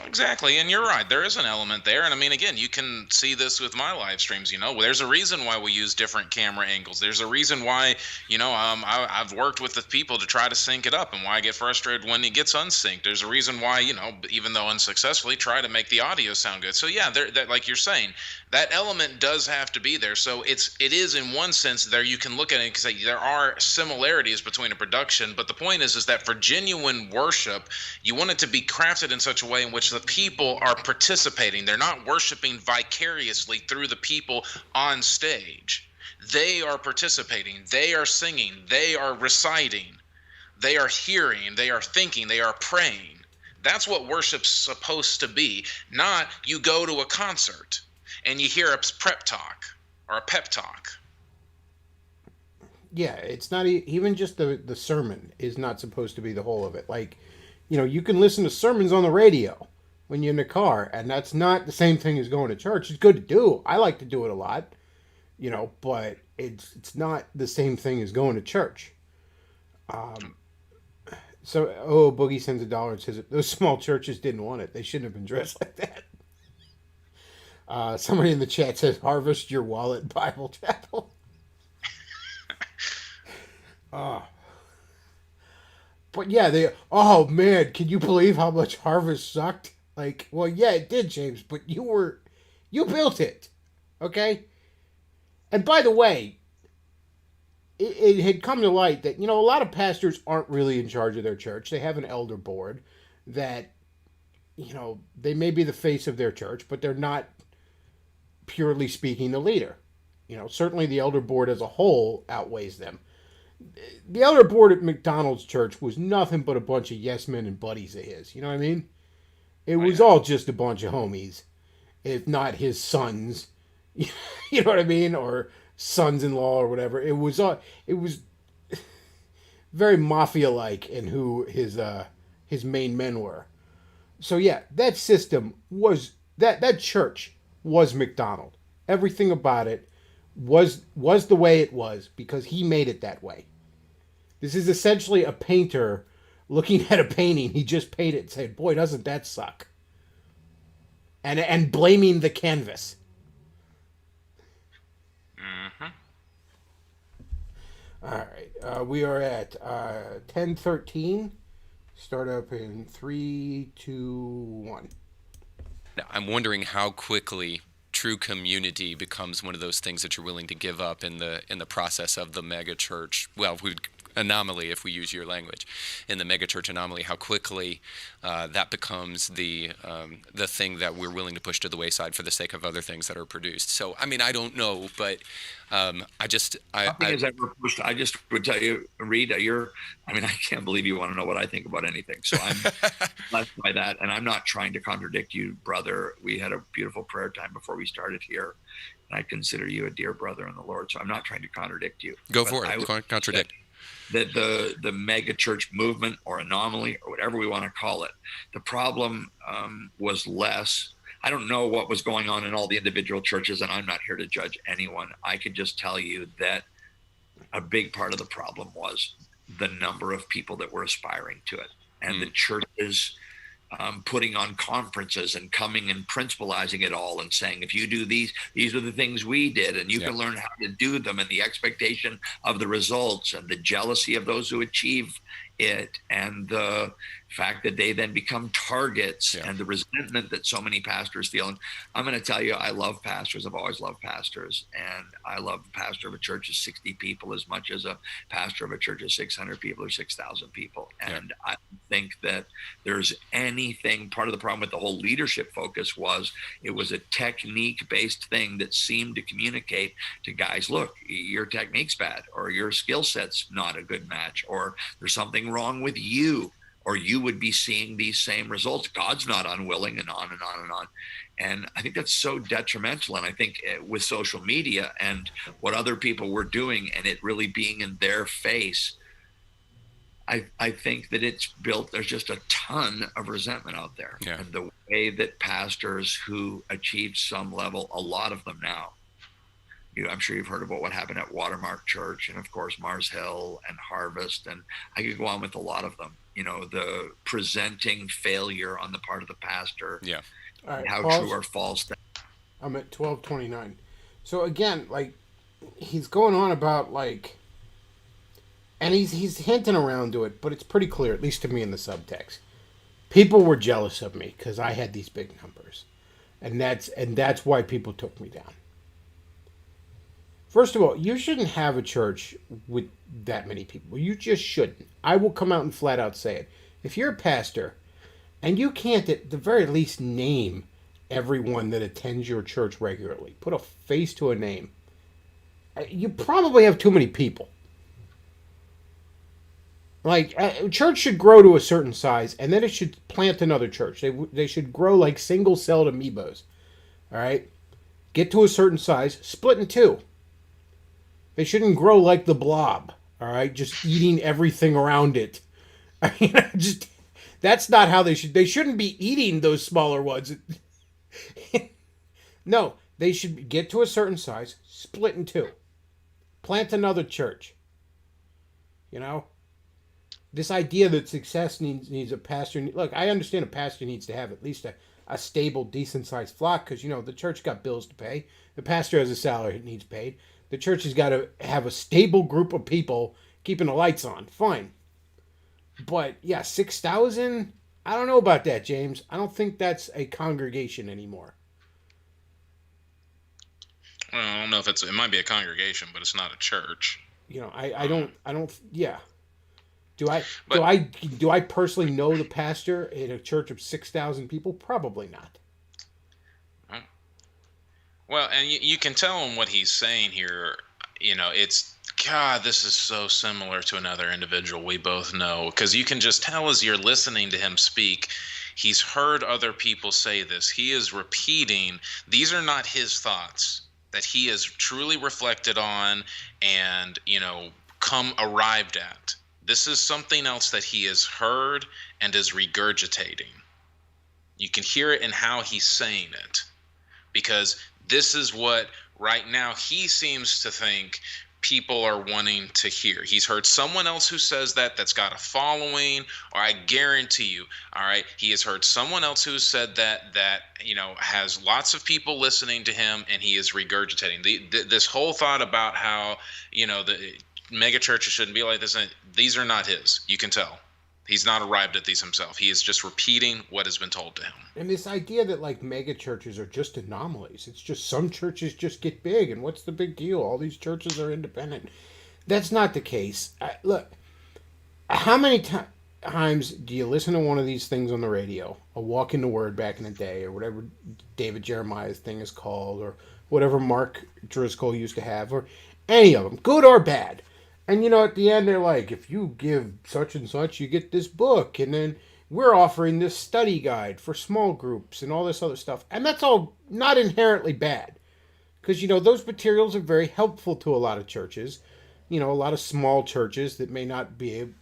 Exactly, and you're right. There is an element there, and I mean, again, you can see this with my live streams. There's a reason why we use different camera angles. There's a reason why, I've worked with the people to try to sync it up, and why I get frustrated when it gets unsynced. There's a reason why, even though unsuccessfully, try to make the audio sound good. So yeah, that like you're saying, that element does have to be there. So it is in one sense there. You can look at it and say there are similarities between a production, but the point is that for genuine worship, you want it to be crafted in such a way in which the people are participating. They're not worshiping vicariously through the people on stage. They are participating. They are singing. They are reciting. They are hearing. They are thinking. They are praying. That's what worship's supposed to be. Not you go to a concert and you hear a prep talk or a pep talk. Yeah, it's not even just the sermon is not supposed to be the whole of it. You can listen to sermons on the radio when you're in the car, and that's not the same thing as going to church. It's good to do. I like to do it a lot, but it's not the same thing as going to church. Boogie sends $1 and says those small churches didn't want it. They shouldn't have been dressed like that. Somebody in the chat says, "Harvest your wallet, Bible Chapel." But yeah, oh man, can you believe how much Harvest sucked? Like, well, yeah, it did, James, but you built it. Okay? And by the way, it had come to light that, a lot of pastors aren't really in charge of their church. They have an elder board that, they may be the face of their church, but they're not purely speaking the leader. Certainly the elder board as a whole outweighs them. The elder board at McDonald's church was nothing but a bunch of yes men and buddies of his. You know what I mean? It was all just a bunch of homies, if not his sons. You know what I mean? Or sons-in-law or whatever. It was very mafia-like in who his main men were. So yeah, that system was that church was McDonald. Everything about it was the way it was because he made it that way. This is essentially a painter looking at a painting he just painted and saying, "Boy, doesn't that suck?" And blaming the canvas. Mm-hmm. All right, we are at 10:13. Start up in 3, 2, 1. Now, I'm wondering how quickly true community becomes one of those things that you're willing to give up in the process of the megachurch. Well, anomaly, if we use your language, in the megachurch anomaly, how quickly that becomes the thing that we're willing to push to the wayside for the sake of other things that are produced. So, I mean, I don't know, but Nothing has ever pushed. I just would tell you, Reed, I can't believe you want to know what I think about anything. So I'm blessed by that. And I'm not trying to contradict you, brother. We had a beautiful prayer time before we started here. And I consider you a dear brother in the Lord. So I'm not trying to contradict you. Go for it. Contradict. That the mega church movement or anomaly or whatever we want to call it, the problem was less. I don't know what was going on in all the individual churches, and I'm not here to judge anyone. I could just tell you that a big part of the problem was the number of people that were aspiring to it, and the churches putting on conferences and coming and principalizing it all and saying, if you do these are the things we did, and you can learn how to do them, and the expectation of the results and the jealousy of those who achieve it, and the fact that they then become targets, and the resentment that so many pastors feel. And I'm going to tell you, I love pastors. I've always loved pastors, and I love the pastor of a church of 60 people as much as a pastor of a church of 600 people or 6,000 people. And I think that there's anything, part of the problem with the whole leadership focus was it was a technique-based thing that seemed to communicate to guys, look, your technique's bad, or your skill set's not a good match, or there's something wrong with you, or you would be seeing these same results. God's not unwilling, and on and on and on. And I think that's so detrimental. And I think with social media and what other people were doing and it really being in their face, I think that it's built, there's just a ton of resentment out there. And the way that pastors who achieved some level, a lot of them now, I'm sure you've heard about what happened at Watermark Church, and of course Mars Hill and Harvest, and I could go on with a lot of them. The presenting failure on the part of the pastor. Yeah. All right, how true or false that. I'm at 12:29. So again, he's going on about and he's hinting around to it, but it's pretty clear, at least to me in the subtext. People were jealous of me because I had these big numbers, and that's why people took me down. First of all, you shouldn't have a church with that many people. You just shouldn't. I will come out and flat out say it. If you're a pastor and you can't at the very least name everyone that attends your church regularly, put a face to a name, you probably have too many people. A church should grow to a certain size, and then it should plant another church. They should grow like single-celled amoebas. All right? Get to a certain size, split in two. They shouldn't grow like the blob, all right? Just eating everything around it. I mean, that's not how they shouldn't be eating those smaller ones. No, they should get to a certain size, split in two. Plant another church. This idea that success needs a pastor. Look, I understand a pastor needs to have at least a stable, decent-sized flock because, the church got bills to pay. The pastor has a salary that needs paid. The church has got to have a stable group of people keeping the lights on. Fine. But yeah, 6,000. I don't know about that, James. I don't think that's a congregation anymore. Well, I don't know if it might be a congregation, but it's not a church. I don't. Yeah. Do I But do I personally know the pastor in a church of 6,000 people? Probably not. well, and you can tell in what he's saying here. It's God. This is so similar to another individual we both know, because you can just tell as you're listening to him speak. He's heard other people say this. He is repeating. These are not his thoughts that he has truly reflected on and arrived at. This is something else that he has heard and is regurgitating. You can hear it in how he's saying it, because this is what right now he seems to think people are wanting to hear. He's heard someone else who says that's got a following, or I guarantee you, all right, he has heard someone else who said that has lots of people listening to him, and he is regurgitating. This whole thought about how, the mega churches shouldn't be like this, and these are not his. You can tell. He's not arrived at these himself. He is just repeating what has been told to him. And this idea that like mega churches are just anomalies. It's just some churches just get big, and what's the big deal? All these churches are independent. That's not the case. Look, how many times do you listen to one of these things on the radio? A Walk in the Word back in the day, or whatever David Jeremiah's thing is called, or whatever Mark Driscoll used to have, or any of them, good or bad. And, at the end, they're like, if you give such and such, you get this book. And then we're offering this study guide for small groups and all this other stuff. And that's all not inherently bad. Because, those materials are very helpful to a lot of churches. A lot of small churches that may not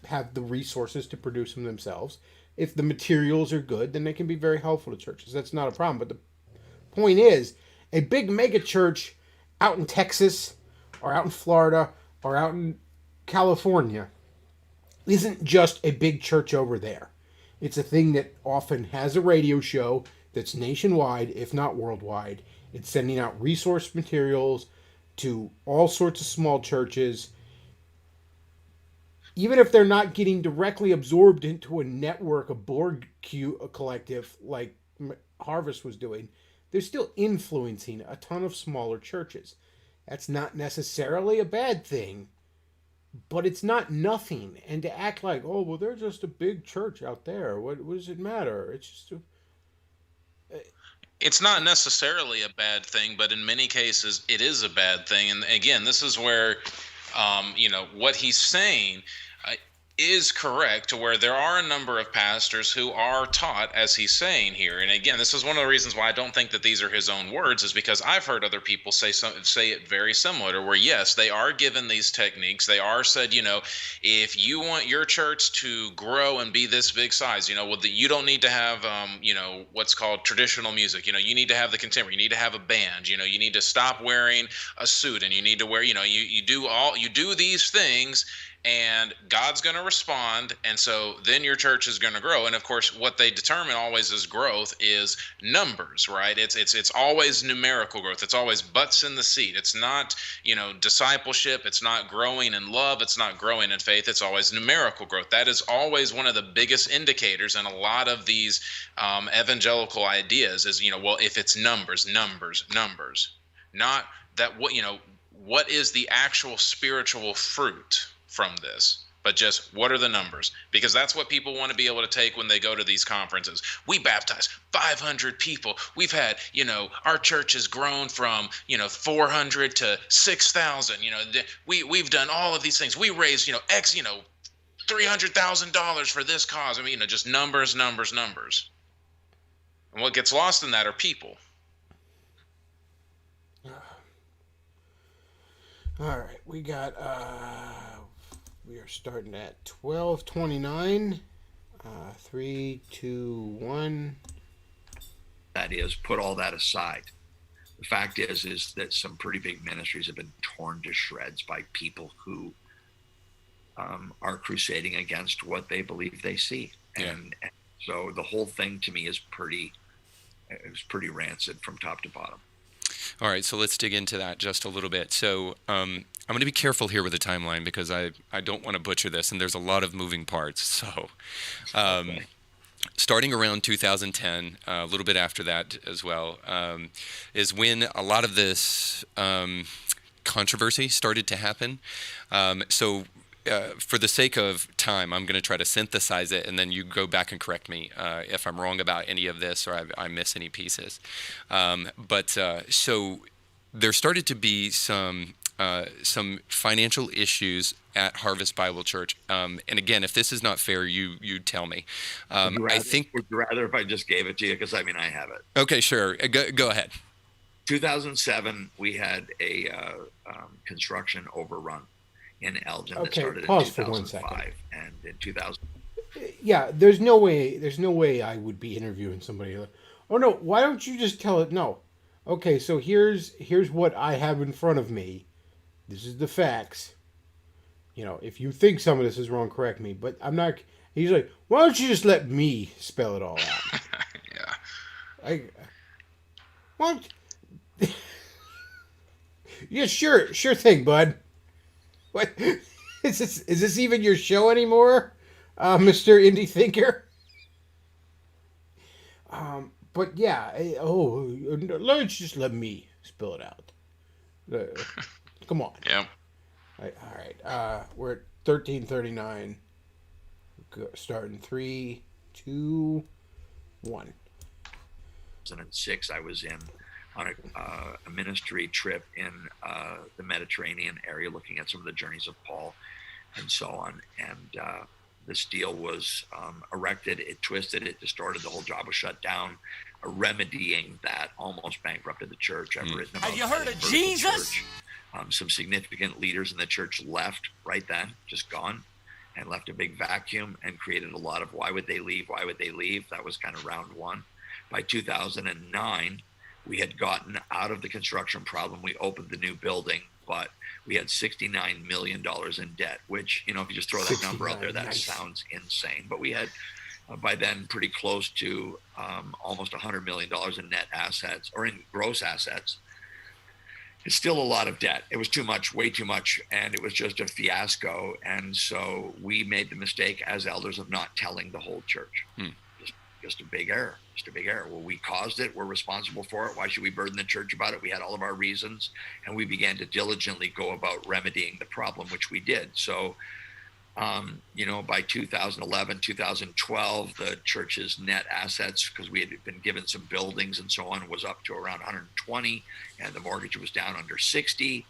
have the resources to produce them themselves. If the materials are good, then they can be very helpful to churches. That's not a problem. But the point is, a big mega church out in Texas or out in Florida or out in California isn't just a big church over there. It's a thing that often has a radio show that's nationwide, if not worldwide. It's sending out resource materials to all sorts of small churches. Even if they're not getting directly absorbed into a network, a board collective like Harvest was doing, they're still influencing a ton of smaller churches. That's not necessarily a bad thing, but it's not nothing. And to act like, oh, well, they're just a big church out there. What does it matter? It's just It's not necessarily a bad thing, but in many cases, it is a bad thing. And again, this is where, what he's saying is correct, to where there are a number of pastors who are taught as he's saying here. And again, this is one of the reasons why I don't think that these are his own words, is because I've heard other people say it very similar, to where yes, they are given these techniques. They are said, if you want your church to grow and be this big size, you don't need to have what's called traditional music. You need to have the contemporary. You need to have a band. You need to stop wearing a suit, and you need to wear, you do these things, and God's going to respond, and so then your church is going to grow. And of course, what they determine always as growth is numbers, right? It's always numerical growth. It's always butts in the seat. It's not, discipleship. It's not growing in love. It's not growing in faith. It's always numerical growth. That is always one of the biggest indicators in a lot of these evangelical ideas is, well, if it's numbers, not that what is the actual spiritual fruit from this, but just what are the numbers? Because that's what people want to be able to take when they go to these conferences. We baptize 500 people. We've had, our church has grown from, 400 to 6,000. We've done all of these things. We raised, X, $300,000 for this cause. I mean, just numbers. And what gets lost in that are people. All right, we are starting at 12:29. 3, 2, 1. That is, put all that aside. The fact is that some pretty big ministries have been torn to shreds by people who are crusading against what they believe they see. Yeah. And so the whole thing to me is pretty rancid from top to bottom. All right, so let's dig into that just a little bit. So I'm going to be careful here with the timeline because I don't want to butcher this, and there's a lot of moving parts. So starting around 2010, a little bit after that as well, is when a lot of this controversy started to happen. For the sake of time, I'm going to try to synthesize it, and then you go back and correct me if I'm wrong about any of this or I miss any pieces. So there started to be some financial issues at Harvest Bible Church. And again, if this is not fair, you tell me. Would you rather if I just gave it to you? Because I have it. Okay, sure. Go ahead. 2007, we had a construction overrun in Elgin that started in pause for 1 second. 2005, and in 2000. Yeah, there's no way I would be interviewing somebody. Oh no, why don't you just tell it? No. Okay, so here's what I have in front of me. This is the facts. If you think some of this is wrong, correct me. But I'm not. He's like, why don't you just let me spell it all out? Yeah. What? Yeah, sure thing, bud. What is this? Is this even your show anymore, Mr. Indie Thinker? But yeah. Let's just let me spell it out. Come on. Yeah. All right. We're at 1339. Starting 3, 2, 1. 2006, I was on a ministry trip in the Mediterranean area, looking at some of the journeys of Paul and so on. And this deal was erected, it twisted, it distorted, the whole job was shut down. Remedying that almost bankrupted the church. I've written about. Have you heard of Jesus? Church. Some significant leaders in the church left right then, just gone, and left a big vacuum and created a lot of why would they leave? Why would they leave? That was kind of round one. By 2009, we had gotten out of the construction problem. We opened the new building, but we had $69 million in debt, which, if you just throw that number out there, that nice. sounds insane. But we had, by then, pretty close to almost $100 million in net assets, or in gross assets. It's still a lot of debt. It was too much, way too much, and it was just a fiasco. And so we made the mistake as elders of not telling the whole church. Just a big error. Well, we caused it. We're responsible for it. Why should we burden the church about it? We had all of our reasons, and we began to diligently go about remedying the problem, which we did. So, by 2011, 2012, the church's net assets, because we had been given some buildings and so on, was up to around 120, and the mortgage was down under 60.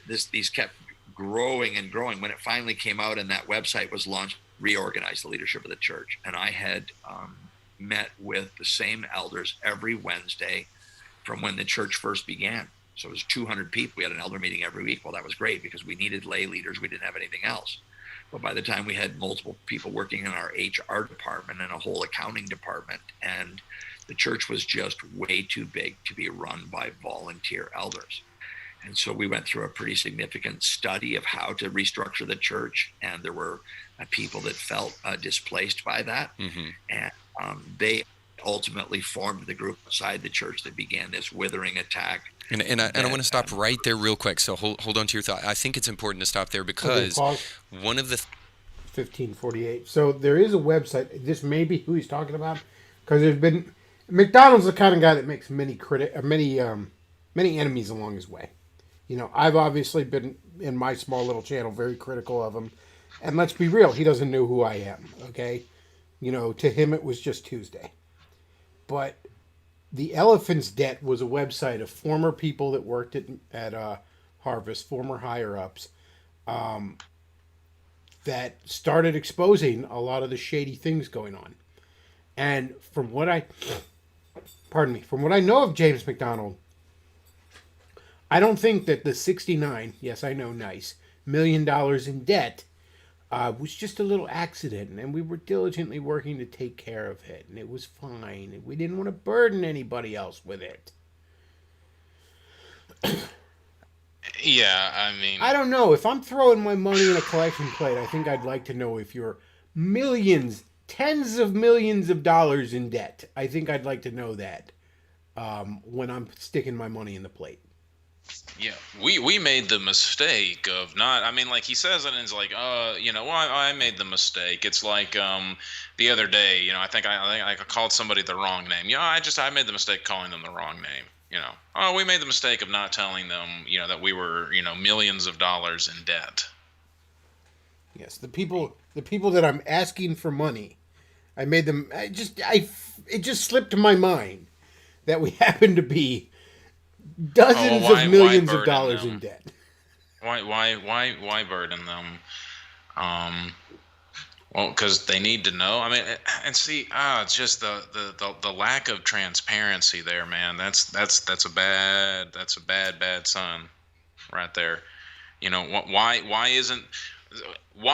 These kept growing and growing. When it finally came out and that website was launched, reorganized the leadership of the church. And I had met with the same elders every Wednesday from when the church first began. So it was 200 people. We had an elder meeting every week. Well, that was great because we needed lay leaders. We didn't have anything else. But by the time we had multiple people working in our HR department and a whole accounting department, and the church was just way too big to be run by volunteer elders. And so we went through a pretty significant study of how to restructure the church. And there were people that felt displaced by that. Mm-hmm. And they ultimately formed the group outside the church that began this withering attack. And I want to stop right there real quick. So hold on to your thought. I think it's important to stop there because one of the 1548. So there is a website. This may be who he's talking about, because there's been McDonald's the kind of guy that makes many enemies along his way. I've obviously been in my small little channel very critical of him, and let's be real, he doesn't know who I am. Okay, to him it was just Tuesday. But the Elephant's Debt was a website of former people that worked at Harvest, former higher-ups, that started exposing a lot of the shady things going on. And from what I know of James McDonald, I don't think that the $69, yes, I know, nice, $1 million in debt was just a little accident, and we were diligently working to take care of it, and it was fine, and we didn't want to burden anybody else with it. Yeah, I mean, I don't know. If I'm throwing my money in a collection plate, I think I'd like to know if you're millions, tens of millions of dollars in debt. I think I'd like to know that. when I'm sticking my money in the plate. Yeah, we made the mistake of not. I mean, like he says it, and it's like, well, I made the mistake. It's like the other day, I called somebody the wrong name. I made the mistake calling them the wrong name. We made the mistake of not telling them, that we were, millions of dollars in debt. Yes, the people that I'm asking for money, I made them. It just slipped my mind that we happen to be dozens of millions of dollars in debt. Why burden them? Well, because they need to know. I mean, and see, it's just the lack of transparency there, man. That's a bad son, right there. Why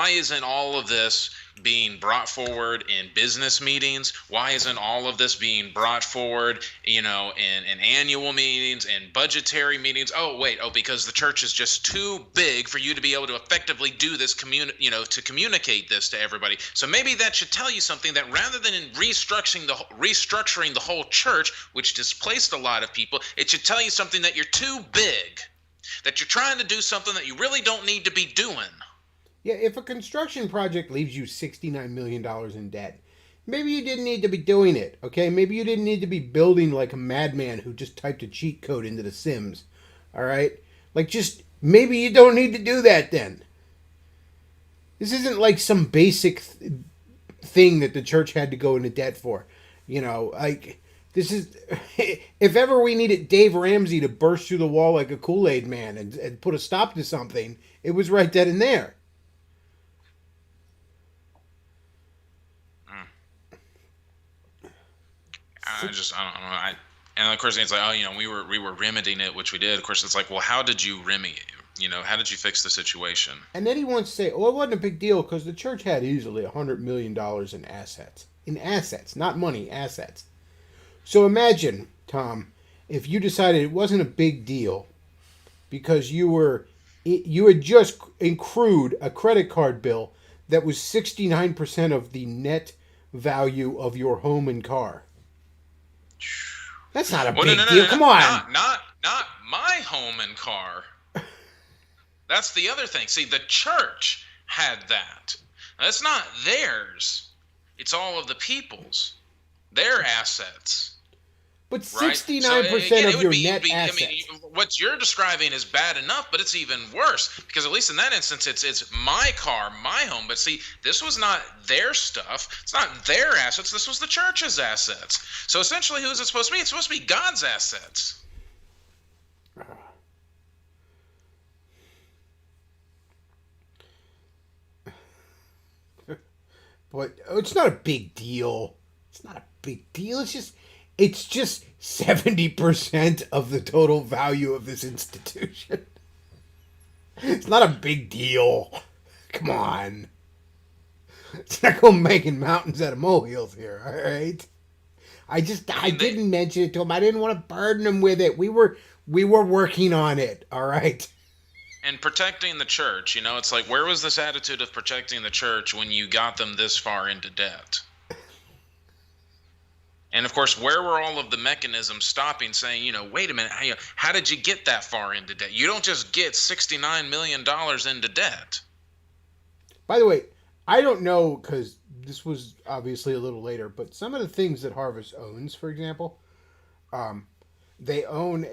isn't all of this being brought forward in business meetings? Why isn't all of this being brought forward, in annual meetings and budgetary meetings? Because the church is just too big for you to be able to effectively do this, to communicate this to everybody. So maybe that should tell you something, that rather than restructuring the whole church, which displaced a lot of people, it should tell you something that you're too big, that you're trying to do something that you really don't need to be doing. Yeah, if a construction project leaves you $69 million in debt, maybe you didn't need to be doing it, okay? Maybe you didn't need to be building like a madman who just typed a cheat code into The Sims, all right? Maybe you don't need to do that then. This isn't like some basic thing that the church had to go into debt for. This is... If ever we needed Dave Ramsey to burst through the wall like a Kool-Aid man and put a stop to something, it was right then and there. I don't know. And of course it's like, we were remedying it, which we did. Of course, it's like, well, how did you remedy it? How did you fix the situation? And then he wants to say, it wasn't a big deal because the church had easily $100 million in assets. In assets, not money, assets. So imagine, Tom, if you decided it wasn't a big deal because you had just accrued a credit card bill that was 69% of the net value of your home and car. That's not a big deal. Come on. Not my home and car. That's the other thing. See, the church had that. That's not theirs. It's all of the people's. Their assets. But 69% of your net assets. I mean, what you're describing is bad enough, but it's even worse because at least in that instance, it's my car, my home. But see, this was not their stuff. It's not their assets. This was the church's assets. So essentially, who is it supposed to be? It's supposed to be God's assets. But it's not a big deal. It's not a big deal. It's just 70% of the total value of this institution. It's not a big deal. Come on. It's not going making mountains out of molehills here, all right? I didn't mention it to him. I didn't want to burden him with it. We were working on it, all right? And protecting the church, it's like, where was this attitude of protecting the church when you got them this far into debt? And of course, where were all of the mechanisms stopping, saying, wait a minute, how did you get that far into debt? You don't just get $69 million into debt. By the way, I don't know, because this was obviously a little later, but some of the things that Harvest owns, for example, they own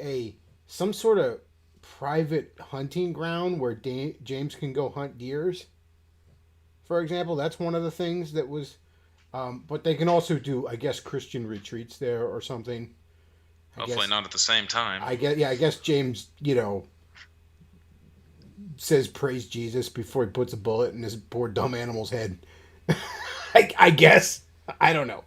some sort of private hunting ground where James can go hunt deers. For example, that's one of the things that was... but they can also do, I guess, Christian retreats there or something. Hopefully not at the same time. I guess James, says praise Jesus before he puts a bullet in this poor dumb animal's head. I guess. I don't know.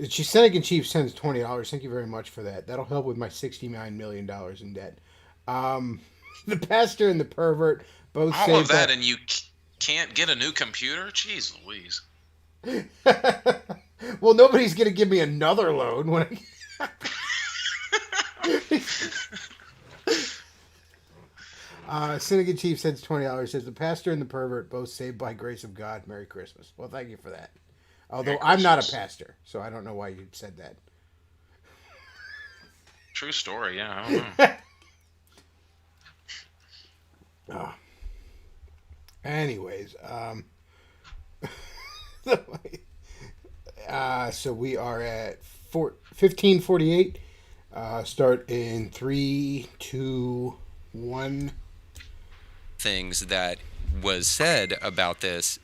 Senate in Chief sends $20. Thank you very much for that. That'll help with my $69 million in debt. The pastor and the pervert both all of that, and you can't get a new computer? Jeez Louise. Well, nobody's going to give me another loan when Synagogue Chief sends $20. Says the pastor and the pervert both saved by grace of God. Merry Christmas. Well, thank you for that. Although I'm not a pastor, so I don't know why you said that. True story, yeah. I don't know. Anyways, so we are at 15:48. Start in 3, 2, 1. Things that was said about this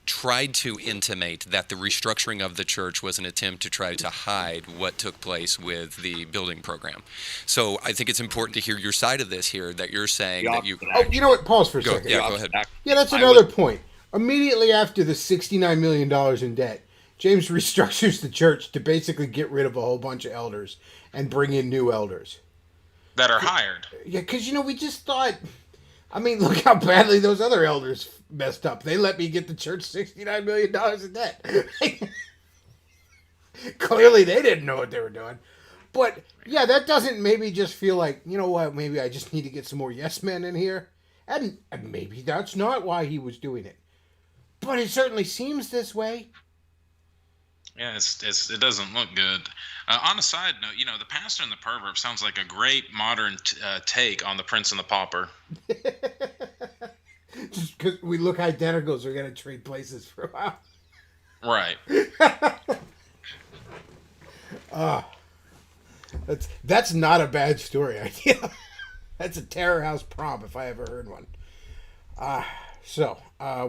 tried to intimate that the restructuring of the church was an attempt to try to hide what took place with the building program. So I think it's important to hear your side of this here, that you're saying that you... Oh, you know what? Pause for a second. Yeah, go ahead. Yeah, that's another point. Immediately after the $69 million in debt, James restructures the church to basically get rid of a whole bunch of elders and bring in new elders. That are hired. Yeah, because, we just thought... I mean, look how badly those other elders messed up. They let me get the church $69 million in debt. Clearly, they didn't know what they were doing. But, yeah, that doesn't maybe just feel like, you know what, maybe I just need to get some more yes men in here. And maybe that's not why he was doing it. But it certainly seems this way. Yeah, it doesn't look good. On a side note, the pastor and the pervert sounds like a great modern take on the Prince and the Pauper. Just because we look identical, so we're going to trade places for a while. Right. That's not a bad story idea. That's a terror house prom if I ever heard one. So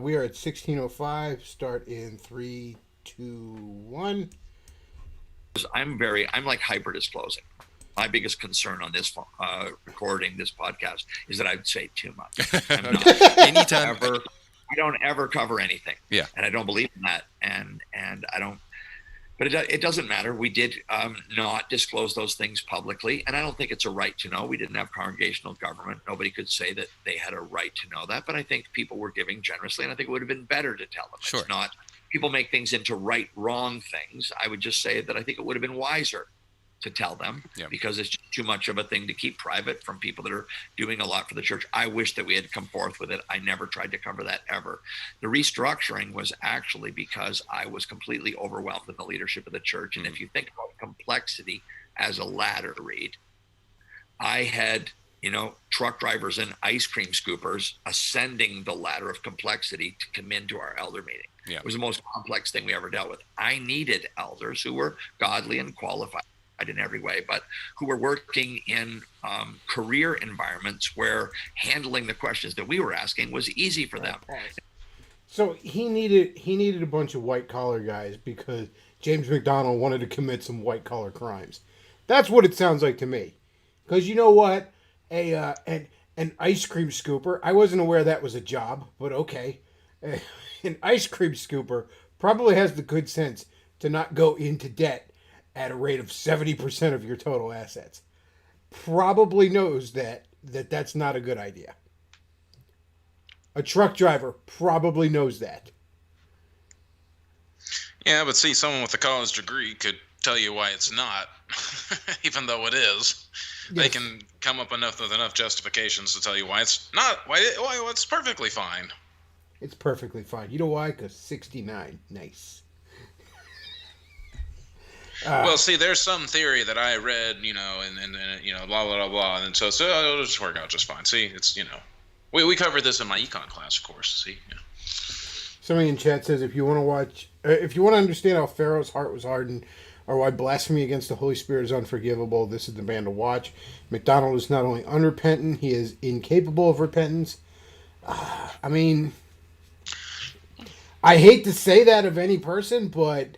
we are at 16:05. Start in 3, 2, 1. I'm like hyper disclosing. My biggest concern on this recording this podcast is that I would say too much. I'm not Anytime. I don't ever cover anything. Yeah. And I don't believe in that. And I don't. But it doesn't matter. We did not disclose those things publicly, and I don't think it's a right to know. We didn't have congregational government. Nobody could say that they had a right to know that. But I think people were giving generously, and I think it would have been better to tell them. Sure. It's not people make things into right, wrong things. I would just say that I think it would have been wiser to tell them because it's just too much of a thing to keep private from people that are doing a lot for the church. I wish that we had come forth with it. I never tried to cover that ever. The restructuring was actually because I was completely overwhelmed with the leadership of the church. And if you think about complexity as a ladder, Reed, I had, truck drivers and ice cream scoopers ascending the ladder of complexity to come into our elder meeting. Yeah. It was the most complex thing we ever dealt with. I needed elders who were godly and qualified in every way, but who were working in career environments where handling the questions that we were asking was easy for them. So he needed a bunch of white collar guys because James McDonald wanted to commit some white collar crimes. That's what it sounds like to me. Because you know what, an ice cream scooper. I wasn't aware that was a job, but okay, an ice cream scooper probably has the good sense to not go into debt at a rate of 70% of your total assets. Probably knows that's not a good idea. A truck driver probably knows that. Yeah, but see, someone with a college degree could tell you why it's not, even though it is. Yes. They can come up with enough justifications to tell you why it's not. Why it's perfectly fine. It's perfectly fine. You know why? Because 69. Nice. Well, see, there's some theory that I read, and blah, blah, blah, blah. And so it'll just work out just fine. See, it's, we covered this in my econ class, of course. See, yeah. Somebody in chat says, if you want to understand how Pharaoh's heart was hardened or why blasphemy against the Holy Spirit is unforgivable, this is the man to watch. McDonald is not only unrepentant, he is incapable of repentance. I mean, I hate to say that of any person, but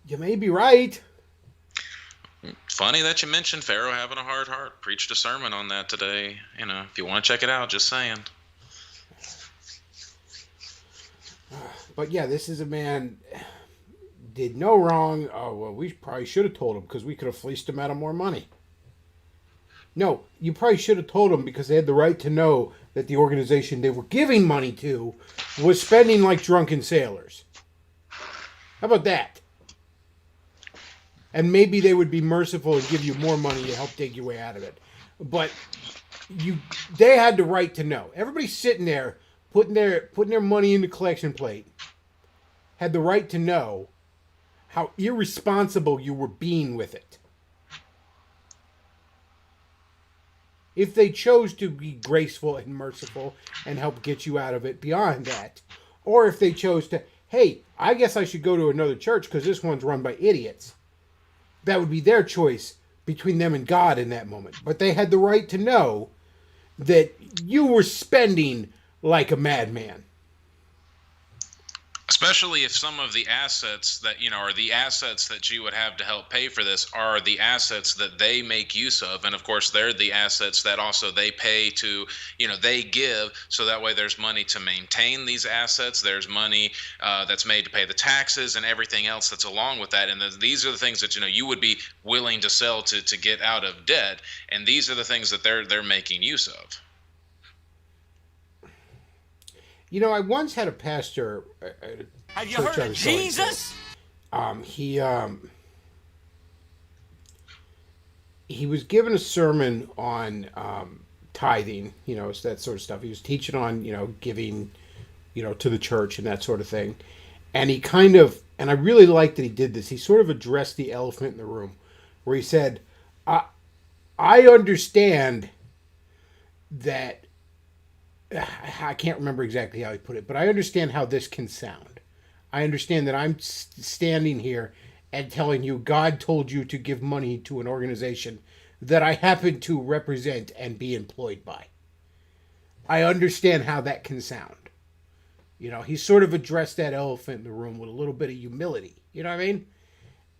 you may be right. Funny that you mentioned Pharaoh having a hard heart. Preached a sermon on that today. If you want to check it out, just saying. But yeah, this is a man did no wrong. Oh, well, we probably should have told him because we could have fleeced him out of more money. No, you probably should have told him because they had the right to know that the organization they were giving money to was spending like drunken sailors. How about that? And maybe they would be merciful and give you more money to help dig your way out of it. But they had the right to know. Everybody sitting there putting their money in the collection plate had the right to know how irresponsible you were being with it. If they chose to be graceful and merciful and help get you out of it beyond that, or if they chose to, hey, I guess I should go to another church because this one's run by idiots, that would be their choice between them and God in that moment. But they had the right to know that you were spending like a madman. Especially if some of the assets that, are the assets that you would have to help pay for this are the assets that they make use of. And of course, they're the assets that also they pay to, they give. So that way there's money to maintain these assets. There's money that's made to pay the taxes and everything else that's along with that. And these are the things that, you would be willing to sell to get out of debt. And these are the things that they're making use of. I once had a pastor. Have you heard of Jesus? He was given a sermon on tithing, it's that sort of stuff. He was teaching on, giving, to the church and that sort of thing. And he and I really liked that he did this. He sort of addressed the elephant in the room, where he said, I understand that. I can't remember exactly how he put it, but I understand how this can sound. I understand that I'm standing here and telling you God told you to give money to an organization that I happen to represent and be employed by. I understand how that can sound. He sort of addressed that elephant in the room with a little bit of humility. You know what I mean?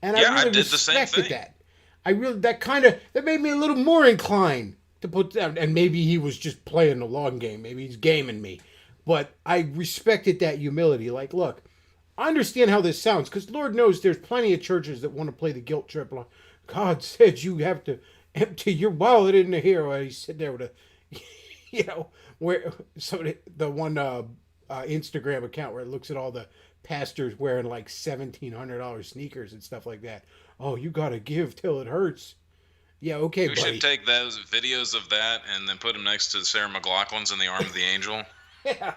And yeah, I really did the same thing. that. That made me a little more inclined to put down, and maybe he was just playing the long game. Maybe he's gaming me. But I respected that humility. Like, look, I understand how this sounds, because Lord knows there's plenty of churches that want to play the guilt trip. Like, God said you have to empty your wallet in the here. While he's sitting there with a, the one Instagram account where it looks at all the pastors wearing like $1,700 sneakers and stuff like that. Oh, you got to give till it hurts. Yeah, okay, we buddy. should take those videos of that and then put them next to Sarah McLachlan's in the Arm of the Angel. Yeah,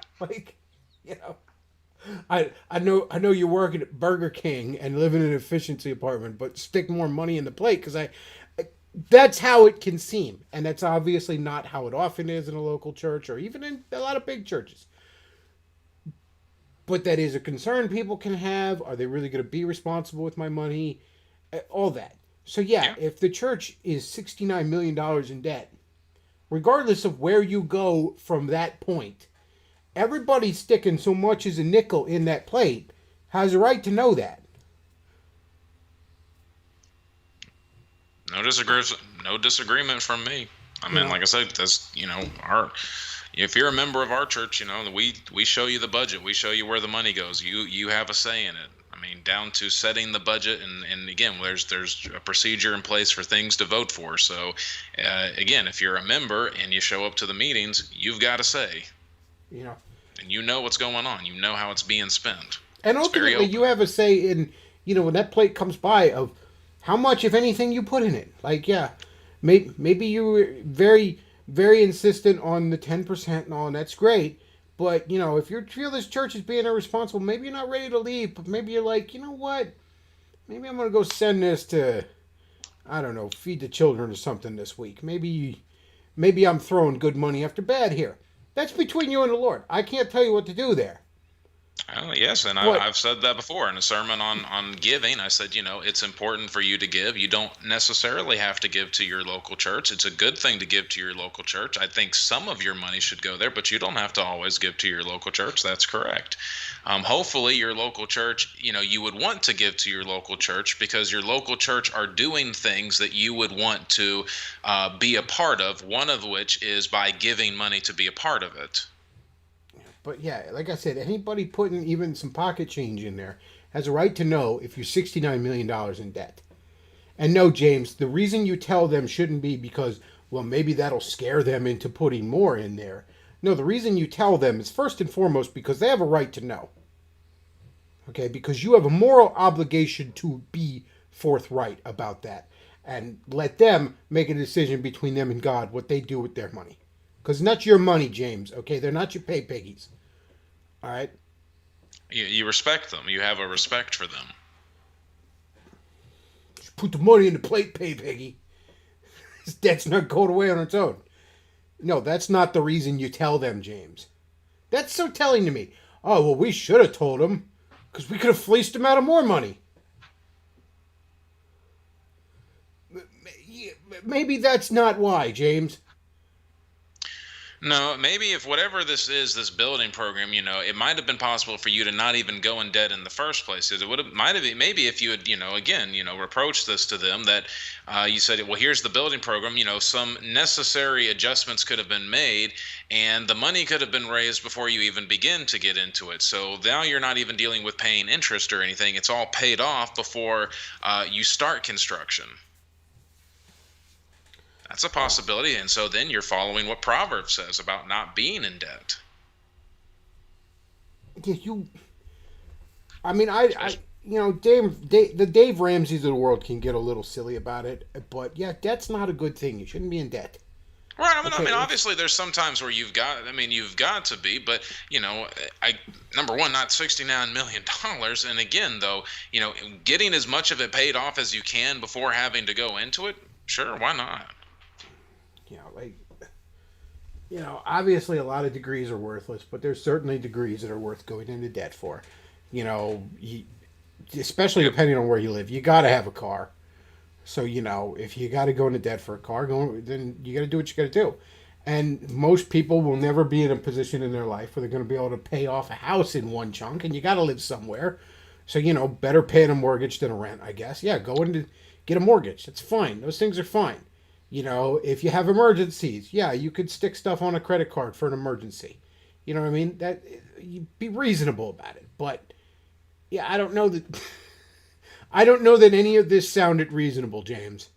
I know you're working at Burger King and living in an efficiency apartment, but stick more money in the plate, because that's how it can seem, and that's obviously not how it often is in a local church or even in a lot of big churches. But that is a concern people can have. Are they really going to be responsible with my money? All that. So yeah, if the church is $69 million in debt, regardless of where you go from that point, everybody sticking so much as a nickel in that plate has a right to know that. No disagreement from me. I mean, like I said, that's, if you're a member of our church, we show you the budget. We show you where the money goes. You have a say in it. I mean, down to setting the budget, and again, there's a procedure in place for things to vote for. So, again, if you're a member and you show up to the meetings, you've got a say. And you know what's going on. You know how it's being spent. And ultimately, you have a say in, when that plate comes by, of how much, if anything, you put in it. Like, yeah, maybe you were very, very insistent on the 10% and all, and that's great. But, if you feel this church is being irresponsible, maybe you're not ready to leave, but maybe you're like, you know what? Maybe I'm going to go send this to, I don't know, feed the children or something this week. Maybe I'm throwing good money after bad here. That's between you and the Lord. I can't tell you what to do there. Oh, yes, and I've said that before in a sermon on giving. I said, it's important for you to give. You don't necessarily have to give to your local church. It's a good thing to give to your local church. I think some of your money should go there, but you don't have to always give to your local church. That's correct. Hopefully, your local church, you would want to give to your local church because your local church are doing things that you would want to be a part of, one of which is by giving money to be a part of it. But yeah, like I said, anybody putting even some pocket change in there has a right to know if you're $69 million in debt. And no, James, the reason you tell them shouldn't be because, well, maybe that'll scare them into putting more in there. No, the reason you tell them is first and foremost because they have a right to know. Okay, because you have a moral obligation to be forthright about that and let them make a decision between them and God what they do with their money. Because it's not your money, James, okay? They're not your pay piggies. All right? You respect them. You have a respect for them. put the money in the plate, pay Peggy. His debt's not going away on its own. No, that's not the reason you tell them, James. That's so telling to me. Oh, well, we should have told him, because we could have fleeced him out of more money. Maybe that's not why, James. No, maybe if whatever this is, this building program, it might have been possible for you to not even go in debt in the first place. It might have been, maybe if you had, again, reproached this to them that you said, well, here's the building program, some necessary adjustments could have been made and the money could have been raised before you even begin to get into it. So now you're not even dealing with paying interest or anything. It's all paid off before you start construction. That's a possibility, and so then you're following what Proverbs says about not being in debt. Yeah, the Dave Ramseys of the world can get a little silly about it, but yeah, debt's not a good thing. You shouldn't be in debt. Right. I mean, obviously, there's some times where you've got to be, but number one, not $69 million, and again, though, getting as much of it paid off as you can before having to go into it. Sure, why not? Obviously a lot of degrees are worthless, but there's certainly degrees that are worth going into debt for. Especially depending on where you live. You got to have a car. So, if you got to go into debt for a car, then you got to do what you got to do. And most people will never be in a position in their life where they're going to be able to pay off a house in one chunk, and you got to live somewhere. So, better paying a mortgage than a rent, I guess. Yeah, go into get a mortgage. That's fine. Those things are fine. If you have emergencies, yeah, you could stick stuff on a credit card for an emergency. You know what I mean? That you be reasonable about it. But yeah, I don't know that any of this sounded reasonable, James.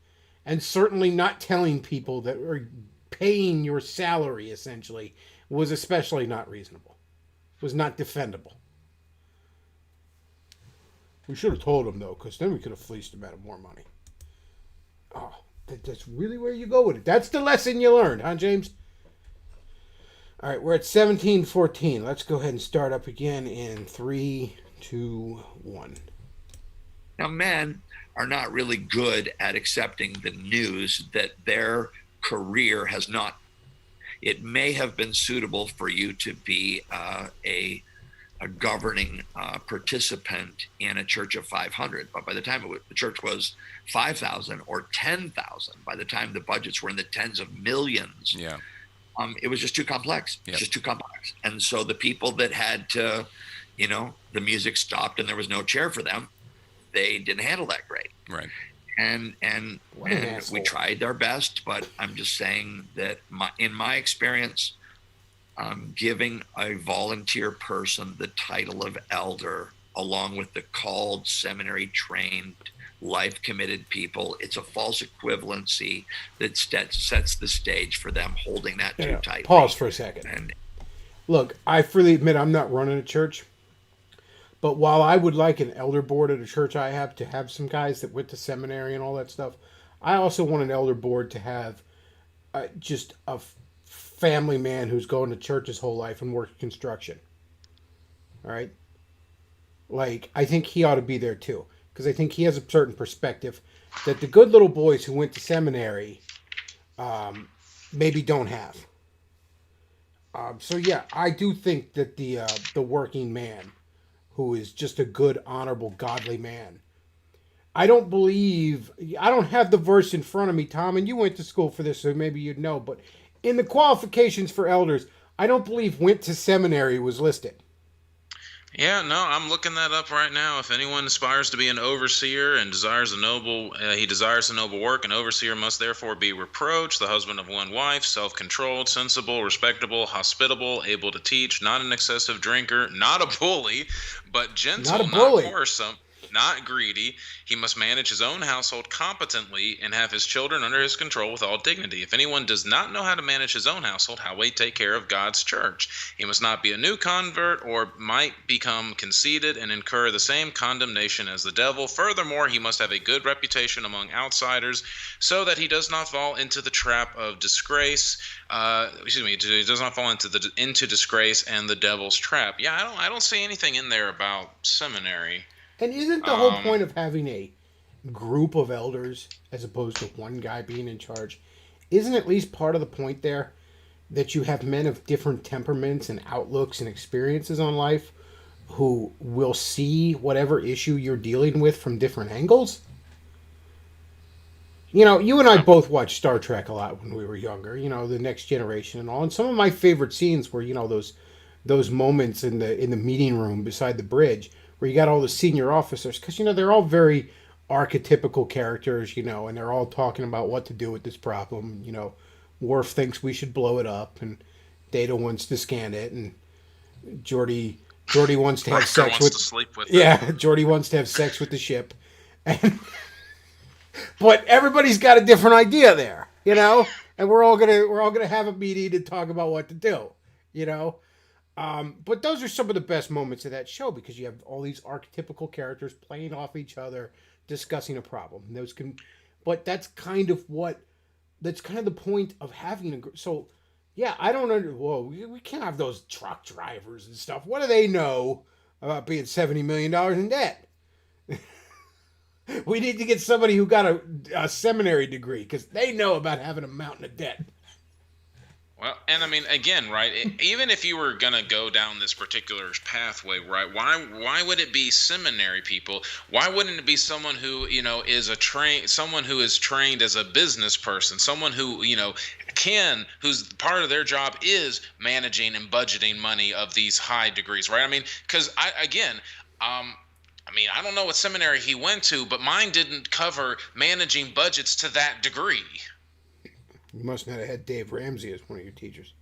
And certainly not telling people that are paying your salary essentially was especially not reasonable. Was not defendable. We should have told them though, because then we could have fleeced them out of more money. Oh. That's really where you go with it. That's the lesson you learned, huh, James? All right, we're at 17:14. Let's go ahead and start up again in 3, 2, 1. Now, men are not really good at accepting the news that their career has not. It may have been suitable for you to be a governing participant in a church of 500, but by the time the church was 5,000 or 10,000, by the time the budgets were in the tens of millions, it was just too complex. Yep. It's just too complex. And so the people that had to, the music stopped and there was no chair for them, they didn't handle that great. Right. And we tried our best, but I'm just saying that in my experience, giving a volunteer person the title of elder, along with the called, seminary-trained, life-committed people, it's a false equivalency that sets the stage for them holding that too tightly. Pause for a second. Look, I freely admit I'm not running a church, but while I would like an elder board at a church I have to have some guys that went to seminary and all that stuff, I also want an elder board to have just a family man who's going to church his whole life and worked construction. All right? I think he ought to be there too, because I think he has a certain perspective that the good little boys who went to seminary maybe don't have. So yeah, I do think that the working man who is just a good, honorable, godly man. I don't have the verse in front of me, Tom, and you went to school for this, so maybe you'd know, but in the qualifications for elders, I don't believe went to seminary was listed. Yeah, no, I'm looking that up right now. If anyone aspires to be an overseer and desires a noble work, an overseer must therefore be reproached, the husband of one wife, self-controlled, sensible, respectable, hospitable, able to teach, not an excessive drinker, not a bully, but gentle, not quarrelsome, not greedy. He must manage his own household competently and have his children under his control with all dignity. If anyone does not know how to manage his own household, how will he take care of God's church? He must not be a new convert or might become conceited and incur the same condemnation as the devil. Furthermore, he must have a good reputation among outsiders so that he does not fall into the trap of disgrace. He does not fall into disgrace and the devil's trap. Yeah, I don't see anything in there about seminary. And isn't the whole point of having group of elders as opposed to one guy being in charge, isn't at least part of the point there that you have men of different temperaments and outlooks and experiences on life who will see whatever issue you're dealing with from different angles? You know, you and I both watched Star Trek a lot when we were younger, you know, The Next Generation and all. And some of my favorite scenes were, you know, those moments in the meeting room beside the bridge where you got all the senior officers, because, you know, they're all very archetypical characters, you know, and they're all talking about what to do with this problem. You know, Worf thinks we should blow it up, and Data wants to scan it, and Geordi wants to have sex with. To sleep with Geordi wants to have sex with the ship, and but everybody's got a different idea there, you know, and we're all gonna have a meeting and talk about what to do, you know. But those are some of the best moments of that show because you have all these archetypical characters playing off each other, discussing a problem. But that's kind of the point of having a group. So, yeah, I don't know. Whoa, we can't have those truck drivers and stuff. What do they know about being $70 million in debt? We need to get somebody who got a seminary degree because they know about having a mountain of debt. Well, and I mean, again, right, even if you were going to go down this particular pathway, right, why would it be seminary people? Why wouldn't it be someone who, you know, is someone who is trained as a business person, someone who, you know, whose part of their job is managing and budgeting money of these high degrees, right? I mean, because I don't know what seminary he went to, but mine didn't cover managing budgets to that degree. You must not have had Dave Ramsey as one of your teachers.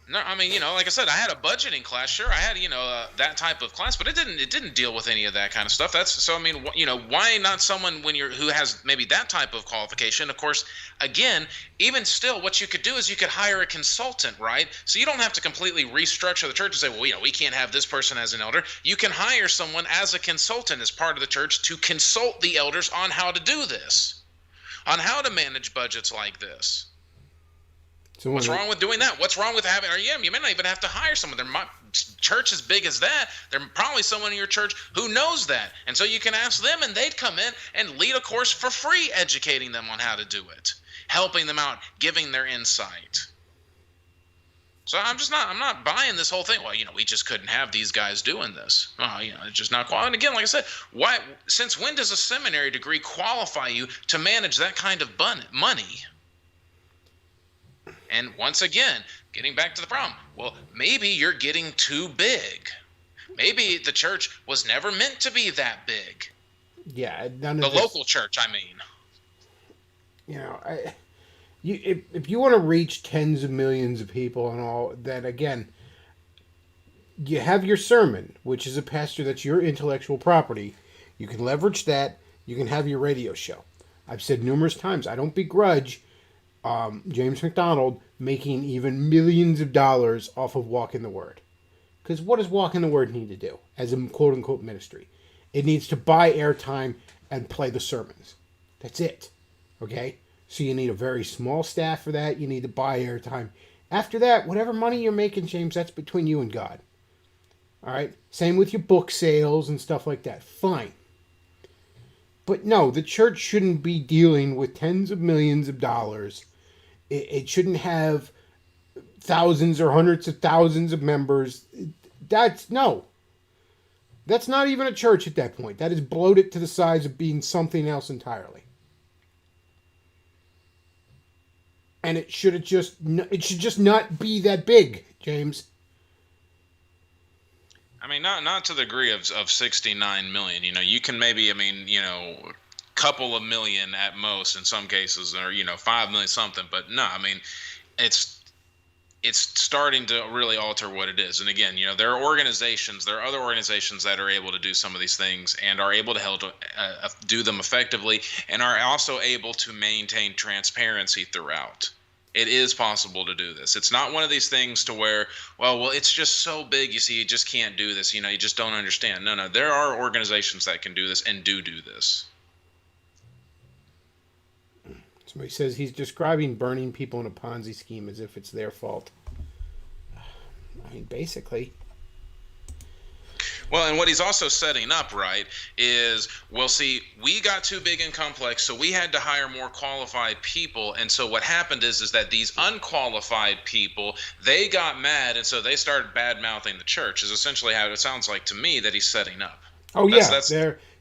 No, I mean, you know, like I said, I had a budgeting class. Sure, I had, you know, that type of class, but it didn't deal with any of that kind of stuff. So. I mean, you know, why not someone who has maybe that type of qualification? Of course, again, even still, what you could do is you could hire a consultant, right? So you don't have to completely restructure the church and say, well, you know, we can't have this person as an elder. You can hire someone as a consultant as part of the church to consult the elders on how to do this, on how to manage budgets like this. So what's wrong with doing that? What's wrong with having, or you may not even have to hire someone. Church as big as that, there's probably someone in your church who knows that. And so you can ask them and they'd come in and lead a course for free, educating them on how to do it, helping them out, giving their insight. So I'm not buying this whole thing. Well, you know, we just couldn't have these guys doing this. Well, you know, it's just not qualified. And again, like I said, since when does a seminary degree qualify you to manage that kind of money? And once again, getting back to the problem, well, maybe you're getting too big. Maybe the church was never meant to be that big. Yeah, local church, I mean. You know, if you want to reach tens of millions of people and all, then again, you have your sermon, which is a pastor that's your intellectual property. You can leverage that. You can have your radio show. I've said numerous times, I don't begrudge James McDonald making even millions of dollars off of Walking the Word. Because what does Walking the Word need to do as a quote-unquote ministry? It needs to buy airtime and play the sermons. That's it. Okay? So you need a very small staff for that. You need to buy airtime. After that, whatever money you're making, James, that's between you and God. All right? Same with your book sales and stuff like that. Fine. But no, the church shouldn't be dealing with tens of millions of dollars. It shouldn't have thousands or hundreds of thousands of members. That's not even a church at that point. That is bloated to the size of being something else entirely. And it should just not be that big, James. I mean, not to the degree of 69 million. You know, you can maybe, I mean, you know, couple of million at most in some cases, or, you know, 5 million something. But no, I mean, it's starting to really alter what it is. And again, you know, there are other organizations that are able to do some of these things and are able to help do them effectively, and are also able to maintain transparency throughout. It is possible to do this. It's not one of these things to where, well, it's just so big, you see, you just can't do this. You know, you just don't understand. No, there are organizations that can do this and do this. Somebody says he's describing burning people in a Ponzi scheme as if it's their fault. I mean, basically. Well, and what he's also setting up, right, is, well, see, we got too big and complex, so we had to hire more qualified people. And so what happened is that these unqualified people, they got mad, and so they started bad-mouthing the church, is essentially how it sounds like to me that he's setting up. Oh, yeah.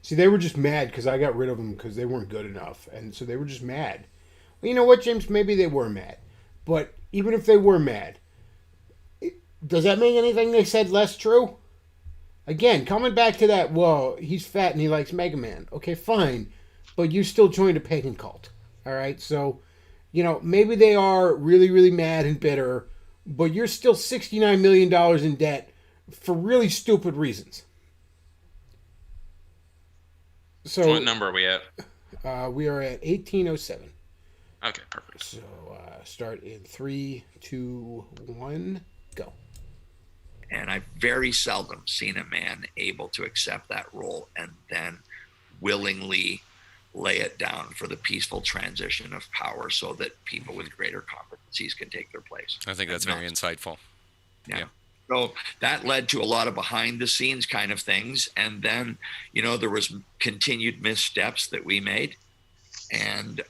They were just mad because I got rid of them because they weren't good enough. And so they were just mad. Well, you know what, James? Maybe they were mad. But even if they were mad, does that make anything they said less true? Again, coming back to that, well, he's fat and he likes Mega Man. Okay, fine. But you still joined a pagan cult. All right? So, maybe they are really, really mad and bitter, but you're still $69 million in debt for really stupid reasons. So, what number are we at? We are at 1807. Okay, perfect. So, start in 3, 2, 1, go. And I've very seldom seen a man able to accept that role and then willingly lay it down for the peaceful transition of power so that people with greater competencies can take their place. I think that's very insightful. Yeah. So that led to a lot of behind the scenes kind of things. And then, there was continued missteps that we made. And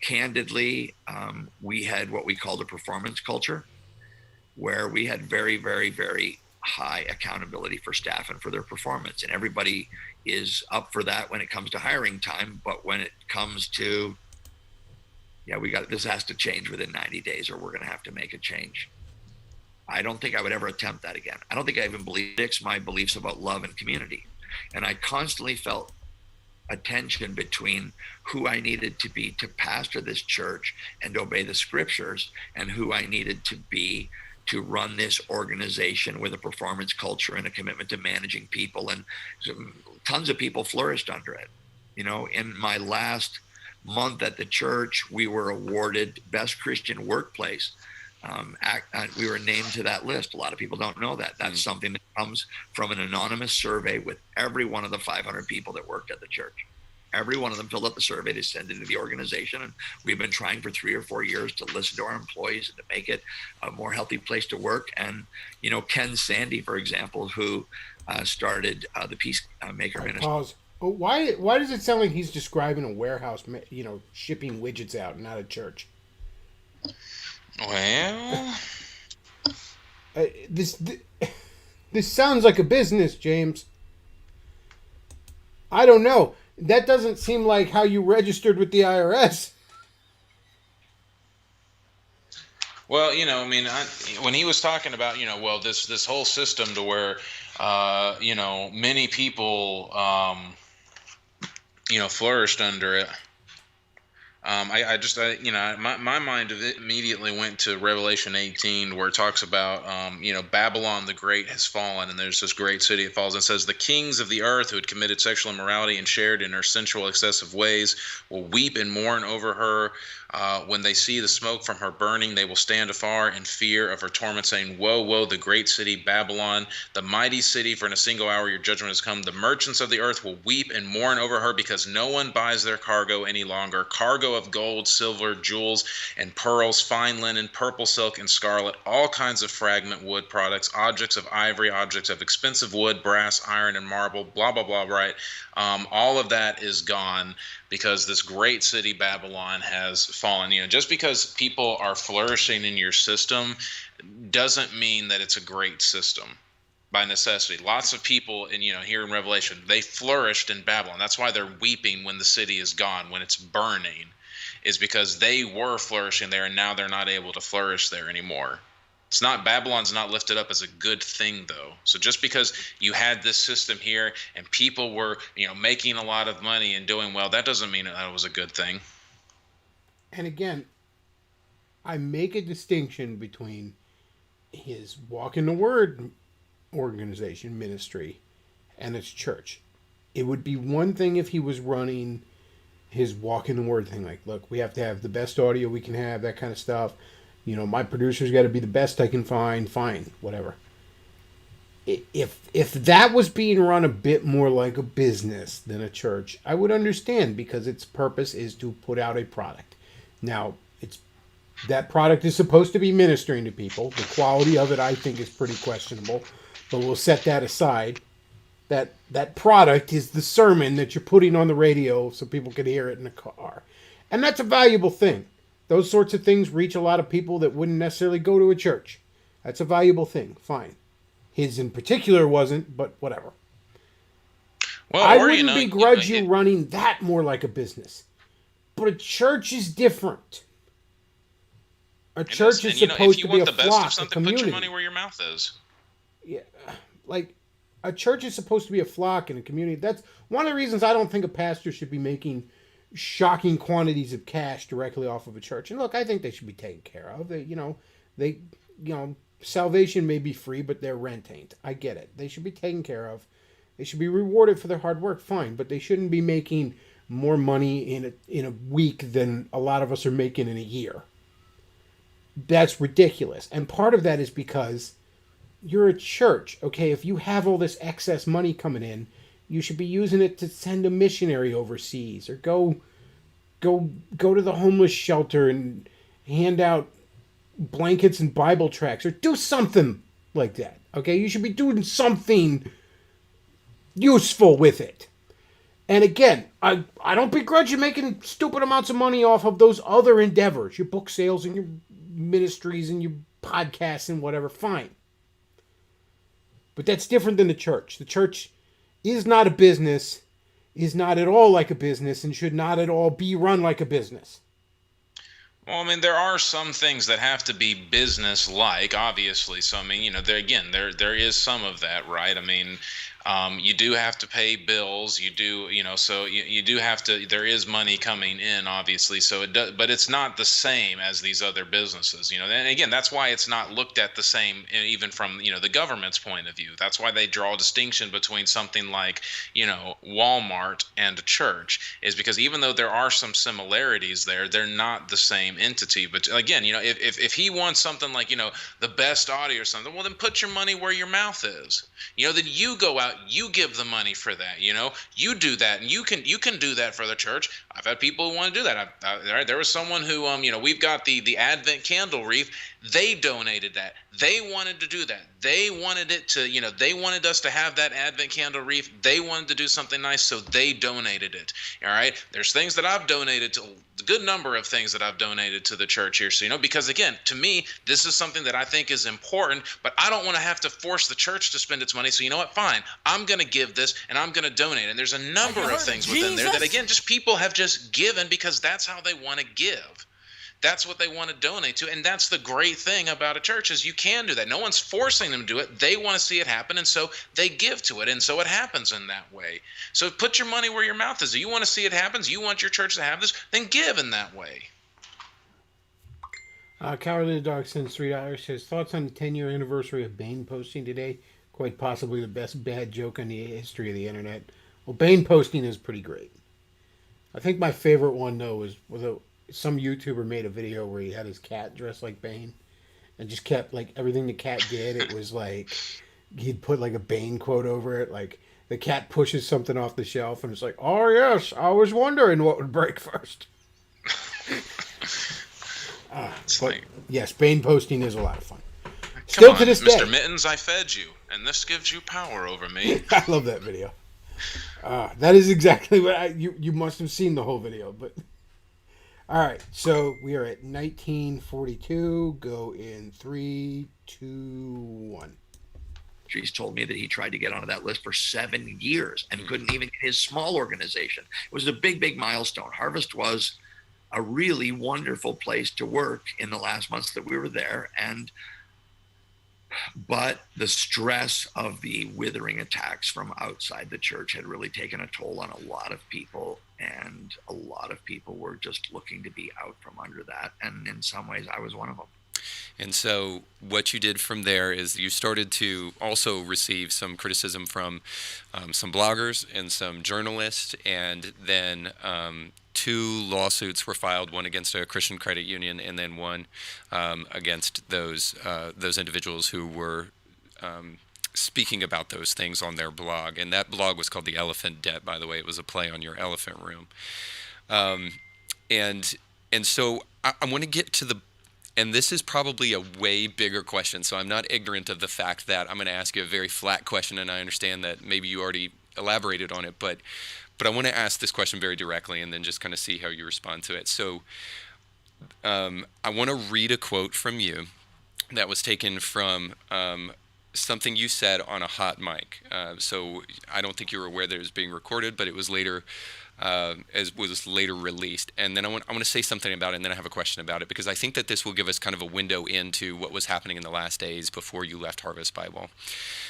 candidly, we had what we called a performance culture, where we had very, very, very high accountability for staff and for their performance. And everybody is up for that when it comes to hiring time. But when it comes to, this has to change within 90 days or we're going to have to make a change. I don't think I would ever attempt that again. I don't think I even believe my beliefs about love and community. And I constantly felt a tension between who I needed to be to pastor this church and obey the scriptures and who I needed to be to run this organization with a performance culture and a commitment to managing people. And tons of people flourished under it. In my last month at the church, we were awarded Best Christian Workplace. We were named to that list. A lot of people don't know that. That's something that comes from an anonymous survey with every one of the 500 people that worked at the church. Every one of them filled out the survey to send it to the organization. And we've been trying for 3 or 4 years to listen to our employees and to make it a more healthy place to work. And, Ken Sandy, for example, who started the Peacemaker Ministry. Pause. Why does it sound like he's describing a warehouse, shipping widgets out, not a church? Well, this sounds like a business, James. I don't know. That doesn't seem like how you registered with the IRS. Well, when he was talking about, this whole system to where, many people, flourished under it. My mind immediately went to Revelation 18, where it talks about, Babylon the Great has fallen, and there's this great city that falls. And it says, the kings of the earth who had committed sexual immorality and shared in her sensual, excessive ways will weep and mourn over her. When they see the smoke from her burning, they will stand afar in fear of her torment, saying, woe, woe, the great city Babylon, the mighty city, for in a single hour your judgment has come. The merchants of the earth will weep and mourn over her, because no one buys their cargo any longer. Cargo of gold, silver, jewels, and pearls, fine linen, purple silk, and scarlet, all kinds of fragment wood products, objects of ivory, objects of expensive wood, brass, iron, and marble, blah, blah, blah, right? All of that is gone because this great city Babylon has fallen. Just because people are flourishing in your system doesn't mean that it's a great system by necessity. Lots of people here in Revelation, they flourished in Babylon. That's why they're weeping when the city is gone, when it's burning, is because they were flourishing there and now they're not able to flourish there anymore. Babylon's not lifted up as a good thing, though. So just because you had this system here and people were, making a lot of money and doing well, that doesn't mean that was a good thing. And again, I make a distinction between his Walk in the Word organization, ministry, and its church. It would be one thing if he was running his Walk in the Word thing, like, look, we have to have the best audio we can have, that kind of stuff. My producer's got to be the best I can find. Fine, whatever. If that was being run a bit more like a business than a church, I would understand, because its purpose is to put out a product. Now, that product is supposed to be ministering to people. The quality of it, I think, is pretty questionable. But we'll set that aside. That product is the sermon that you're putting on the radio so people can hear it in the car. And that's a valuable thing. Those sorts of things reach a lot of people that wouldn't necessarily go to a church. That's a valuable thing. Fine. His in particular wasn't, but whatever. Well, I wouldn't begrudge you running that more like a business. But a church is different. A church is supposed to be a flock, a community. Put your money where your mouth is. Yeah, like a church is supposed to be a flock and a community. That's one of the reasons I don't think a pastor should be making shocking quantities of cash directly off of a church. And look, I think they should be taken care of. Salvation may be free, but their rent ain't. I get it. They should be taken care of. They should be rewarded for their hard work. Fine, but they shouldn't be making more money in a week than a lot of us are making in a year. That's ridiculous. And part of that is because you're a church. Okay, if you have all this excess money coming in, you should be using it to send a missionary overseas, or go to the homeless shelter and hand out blankets and Bible tracts, or do something like that. Okay, you should be doing something useful with it. And again, I don't begrudge you making stupid amounts of money off of those other endeavors, your book sales and your ministries and your podcasts and whatever. Fine. But that's different than the church. The church is not a business, is not at all like a business, and should not at all be run like a business. Well, I mean, there are some things that have to be business-like, obviously. So, I mean, there is some of that, right? I mean, you do have to pay bills. You do, so you do have to. There is money coming in, obviously. So it does, but it's not the same as these other businesses. And again, that's why it's not looked at the same, even from the government's point of view. That's why they draw a distinction between something like Walmart and a church, is because even though there are some similarities there, they're not the same entity. But again, if he wants something like the best audio or something, well, then put your money where your mouth is. Then you go out, you give the money for that. You do that, and you can do that for the church. I've had people who want to do that. There was someone who we've got the Advent candle wreath. They donated that. They wanted to do that. They wanted it to, they wanted us to have that Advent candle wreath. They wanted to do something nice, so they donated it. All right. There's things that I've donated to, a good number of things that I've donated to the church here. So, because again, to me, this is something that I think is important, but I don't want to have to force the church to spend its money. So, you know what? Fine. I'm going to give this and I'm going to donate. And there's a number of things within there that, again, just people have just given because that's how they want to give. That's what they want to donate to. And that's the great thing about a church, is you can do that. No one's forcing them to do it. They want to see it happen, and so they give to it. And so it happens in that way. So put your money where your mouth is. If you want to see it happen, you want your church to have this, then give in that way. Cowardly Dog sends $3. Says, thoughts on the 10-year anniversary of Bane posting today? Quite possibly the best bad joke in the history of the internet. Well, Bane posting is pretty great. I think my favorite one, though, was some YouTuber made a video where he had his cat dressed like Bane and just kept, like, everything the cat did. It was like he'd put, like, a Bane quote over it. Like, the cat pushes something off the shelf and it's like, oh, yes, I was wondering what would break first. Yes, Bane posting is a lot of fun. Still to this day. Mr. Mittens, I fed you, and this gives you power over me. I love that video. That is exactly what you must have seen the whole video, but... All right, so we are at 1942. Go in 3, 2, 1. He's told me that he tried to get onto that list for 7 years and couldn't even get his small organization. It was a big, big milestone. Harvest was a really wonderful place to work in the last months that we were there. But the stress of the withering attacks from outside the church had really taken a toll on a lot of people, and a lot of people were just looking to be out from under that. And in some ways, I was one of them. And so what you did from there is you started to also receive some criticism from some bloggers and some journalists, and then 2 lawsuits were filed, one against a Christian credit union and then one against those individuals who were speaking about those things on their blog. And that blog was called The Elephant Debt, by the way. It was a play on your elephant room. And so I want to get to and this is probably a way bigger question, so I'm not ignorant of the fact that I'm going to ask you a very flat question, and I understand that maybe you already elaborated on it, but I want to ask this question very directly and then just kind of see how you respond to it. So I want to read a quote from you that was taken from something you said on a hot mic. So I don't think you were aware that it was being recorded, but it was later released. And then I want to say something about it, and then I have a question about it, because I think that this will give us kind of a window into what was happening in the last days before you left Harvest Bible.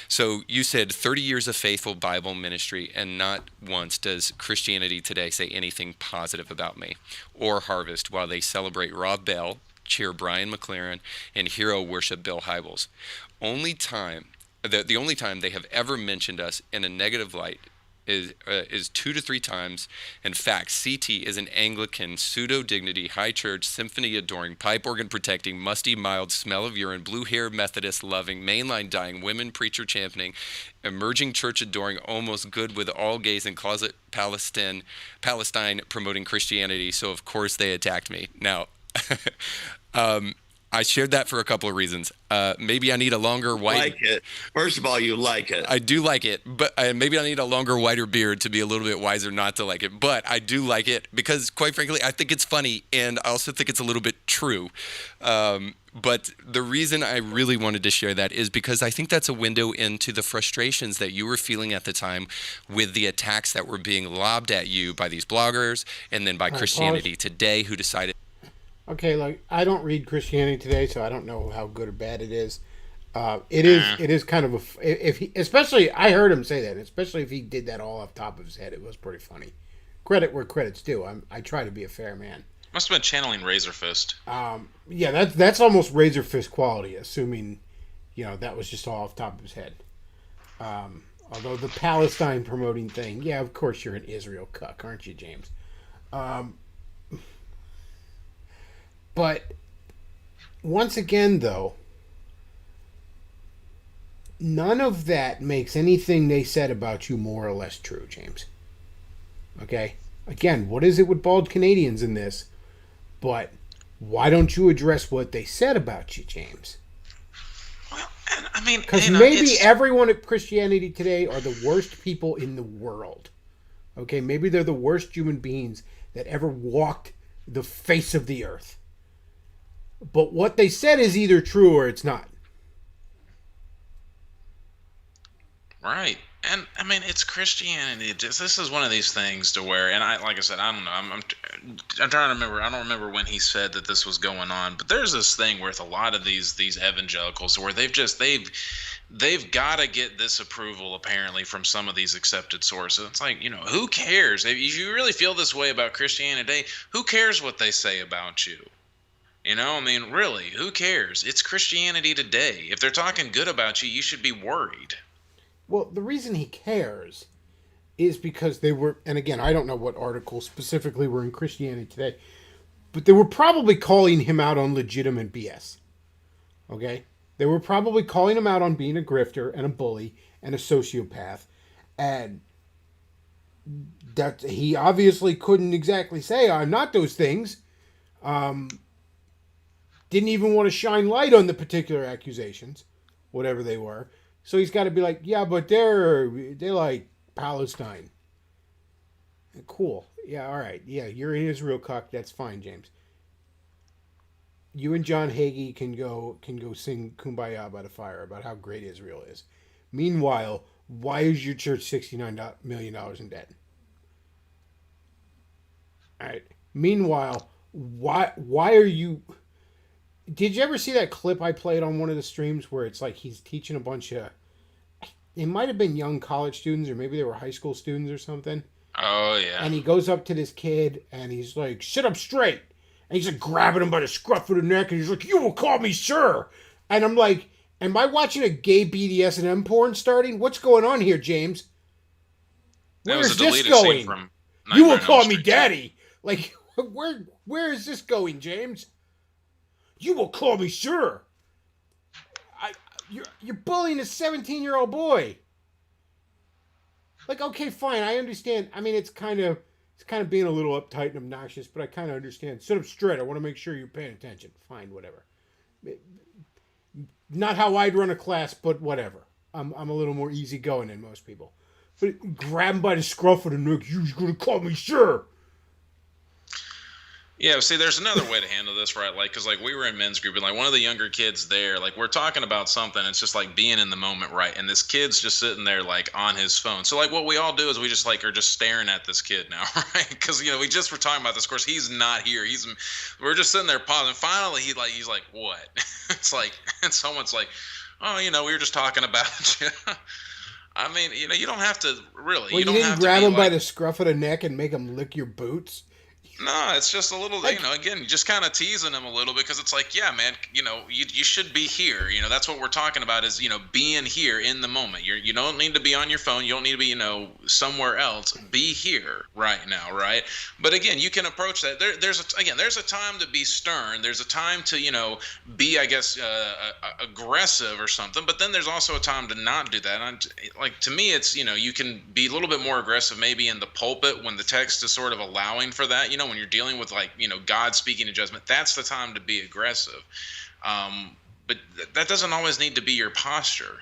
So you said 30 years of faithful Bible ministry, and not once does Christianity Today say anything positive about me or Harvest, while they celebrate Rob Bell, cheer Brian McLaren, and hero worship Bill Hybels. The only time they have ever mentioned us in a negative light is 2 to 3 times. In fact, CT is an Anglican, pseudo-dignity, high church, symphony-adoring, pipe organ-protecting, musty, mild, smell of urine, blue-hair, Methodist-loving, mainline-dying, women preacher-championing, emerging church-adoring, almost good with all gays and closet Palestine promoting Christianity. So, of course, they attacked me. Now, I shared that for a couple of reasons. Maybe I need a longer white... Like it. First of all, you like it. I do like it, but maybe I need a longer, whiter beard to be a little bit wiser not to like it. But I do like it because, quite frankly, I think it's funny, and I also think it's a little bit true. But the reason I really wanted to share that is because I think that's a window into the frustrations that you were feeling at the time with the attacks that were being lobbed at you by these bloggers and then by Christianity Today, who decided... Okay, like, I don't read Christianity Today, so I don't know how good or bad it is. It is kind of especially, I heard him say that, especially if he did that all off the top of his head, it was pretty funny. Credit where credit's due. I try to be a fair man. Must have been channeling Razor Fist. Yeah, that's almost Razor Fist quality, assuming, that was just all off the top of his head. Although the Palestine promoting thing, yeah, of course you're an Israel cuck, aren't you, James? But once again, though, none of that makes anything they said about you more or less true, James. Okay? Again, what is it with bald Canadians in this? But why don't you address what they said about you, James? Well, and I mean... Because maybe everyone at Christianity Today are the worst people in the world. Okay? Maybe they're the worst human beings that ever walked the face of the earth. But what they said is either true or it's not. Right. And I mean, it's Christianity. This is one of these things to where, and like I said, I don't know. I'm trying to remember. I don't remember when he said that this was going on. But there's this thing with a lot of these evangelicals where they've got to get this approval apparently from some of these accepted sources. It's like, who cares? If you really feel this way about Christianity Today, who cares what they say about you? I mean, really, who cares? It's Christianity Today. If they're talking good about you, you should be worried. Well, the reason he cares is because they were, and again, I don't know what articles specifically were in Christianity Today, but they were probably calling him out on legitimate BS. Okay? They were probably calling him out on being a grifter and a bully and a sociopath. And that he obviously couldn't exactly say, I'm not those things. Didn't even want to shine light on the particular accusations, whatever they were. So he's got to be like, yeah, but they're like Palestine. Cool. Yeah, all right. Yeah, you're an Israel cuck. That's fine, James. You and John Hagee can go sing Kumbaya by the fire about how great Israel is. Meanwhile, why is your church $69 million in debt? All right. Meanwhile, why are you... Did you ever see that clip I played on one of the streams where it's like he's teaching a bunch of... It might have been young college students, or maybe they were high school students or something. Oh, yeah. And he goes up to this kid, and he's like, sit up straight. And he's like grabbing him by the scruff of the neck, and he's like, you will call me sir. And I'm like, am I watching a gay BDSM porn starting? What's going on here, James? Where is this going? You will call me daddy. Like, where is this going, James? You will call me sir. You're bullying a 17-year-old boy. Like, okay, fine, I understand. I mean, it's kind of being a little uptight and obnoxious, but I kind of understand. Sit up straight. I want to make sure you're paying attention. Fine, whatever. Not how I'd run a class, but whatever. I'm a little more easygoing than most people. But grab him by the scruff of the neck. You're gonna call me sir. Yeah, see, there's another way to handle this, right? Like, because, like, we were in men's group, and, like, one of the younger kids there, like, we're talking about something, it's just, like, being in the moment, right? And this kid's just sitting there, like, on his phone. So, like, what we all do is we just, like, are just staring at this kid now, right? Because, you know, we just were talking about this. Of course, he's not here. We're just sitting there pausing. Finally, he's like, what? It's like, and someone's like, oh, you know, we were just talking about you. I mean, you know, you don't have to, really. Well, you don't didn't have grab to him by like, the scruff of the neck and make him lick your boots? No, it's just a little, you know, again, just kind of teasing him a little, because it's like, yeah, man, you know, you should be here. You know, that's what we're talking about is, you know, being here in the moment. You don't need to be on your phone. You don't need to be, you know, somewhere else. Be here right now, right? But again, you can approach that. There's a time to be stern. There's a time to, you know, be, I guess, aggressive or something. But then there's also a time to not do that. And like, to me, it's, you know, you can be a little bit more aggressive maybe in the pulpit when the text is sort of allowing for that, you know, when you're dealing with, like, you know, God speaking in judgment, that's the time to be aggressive. But that doesn't always need to be your posture.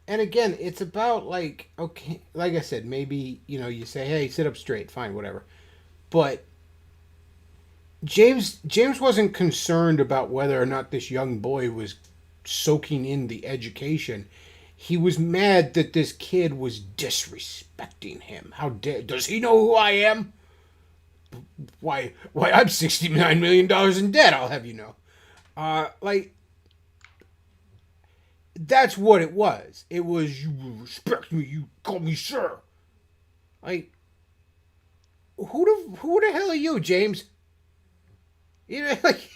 And again, it's about, like, okay, like I said, maybe, you know, you say, hey, sit up straight, fine, whatever. But James wasn't concerned about whether or not this young boy was soaking in the education. He was mad that this kid was disrespecting him. How dare, does he know who I am? Why, I'm $69 million in debt, I'll have you know. Like, that's what it was. It was, you will respect me, you call me sir. Like, who the hell are you, James? You know, like,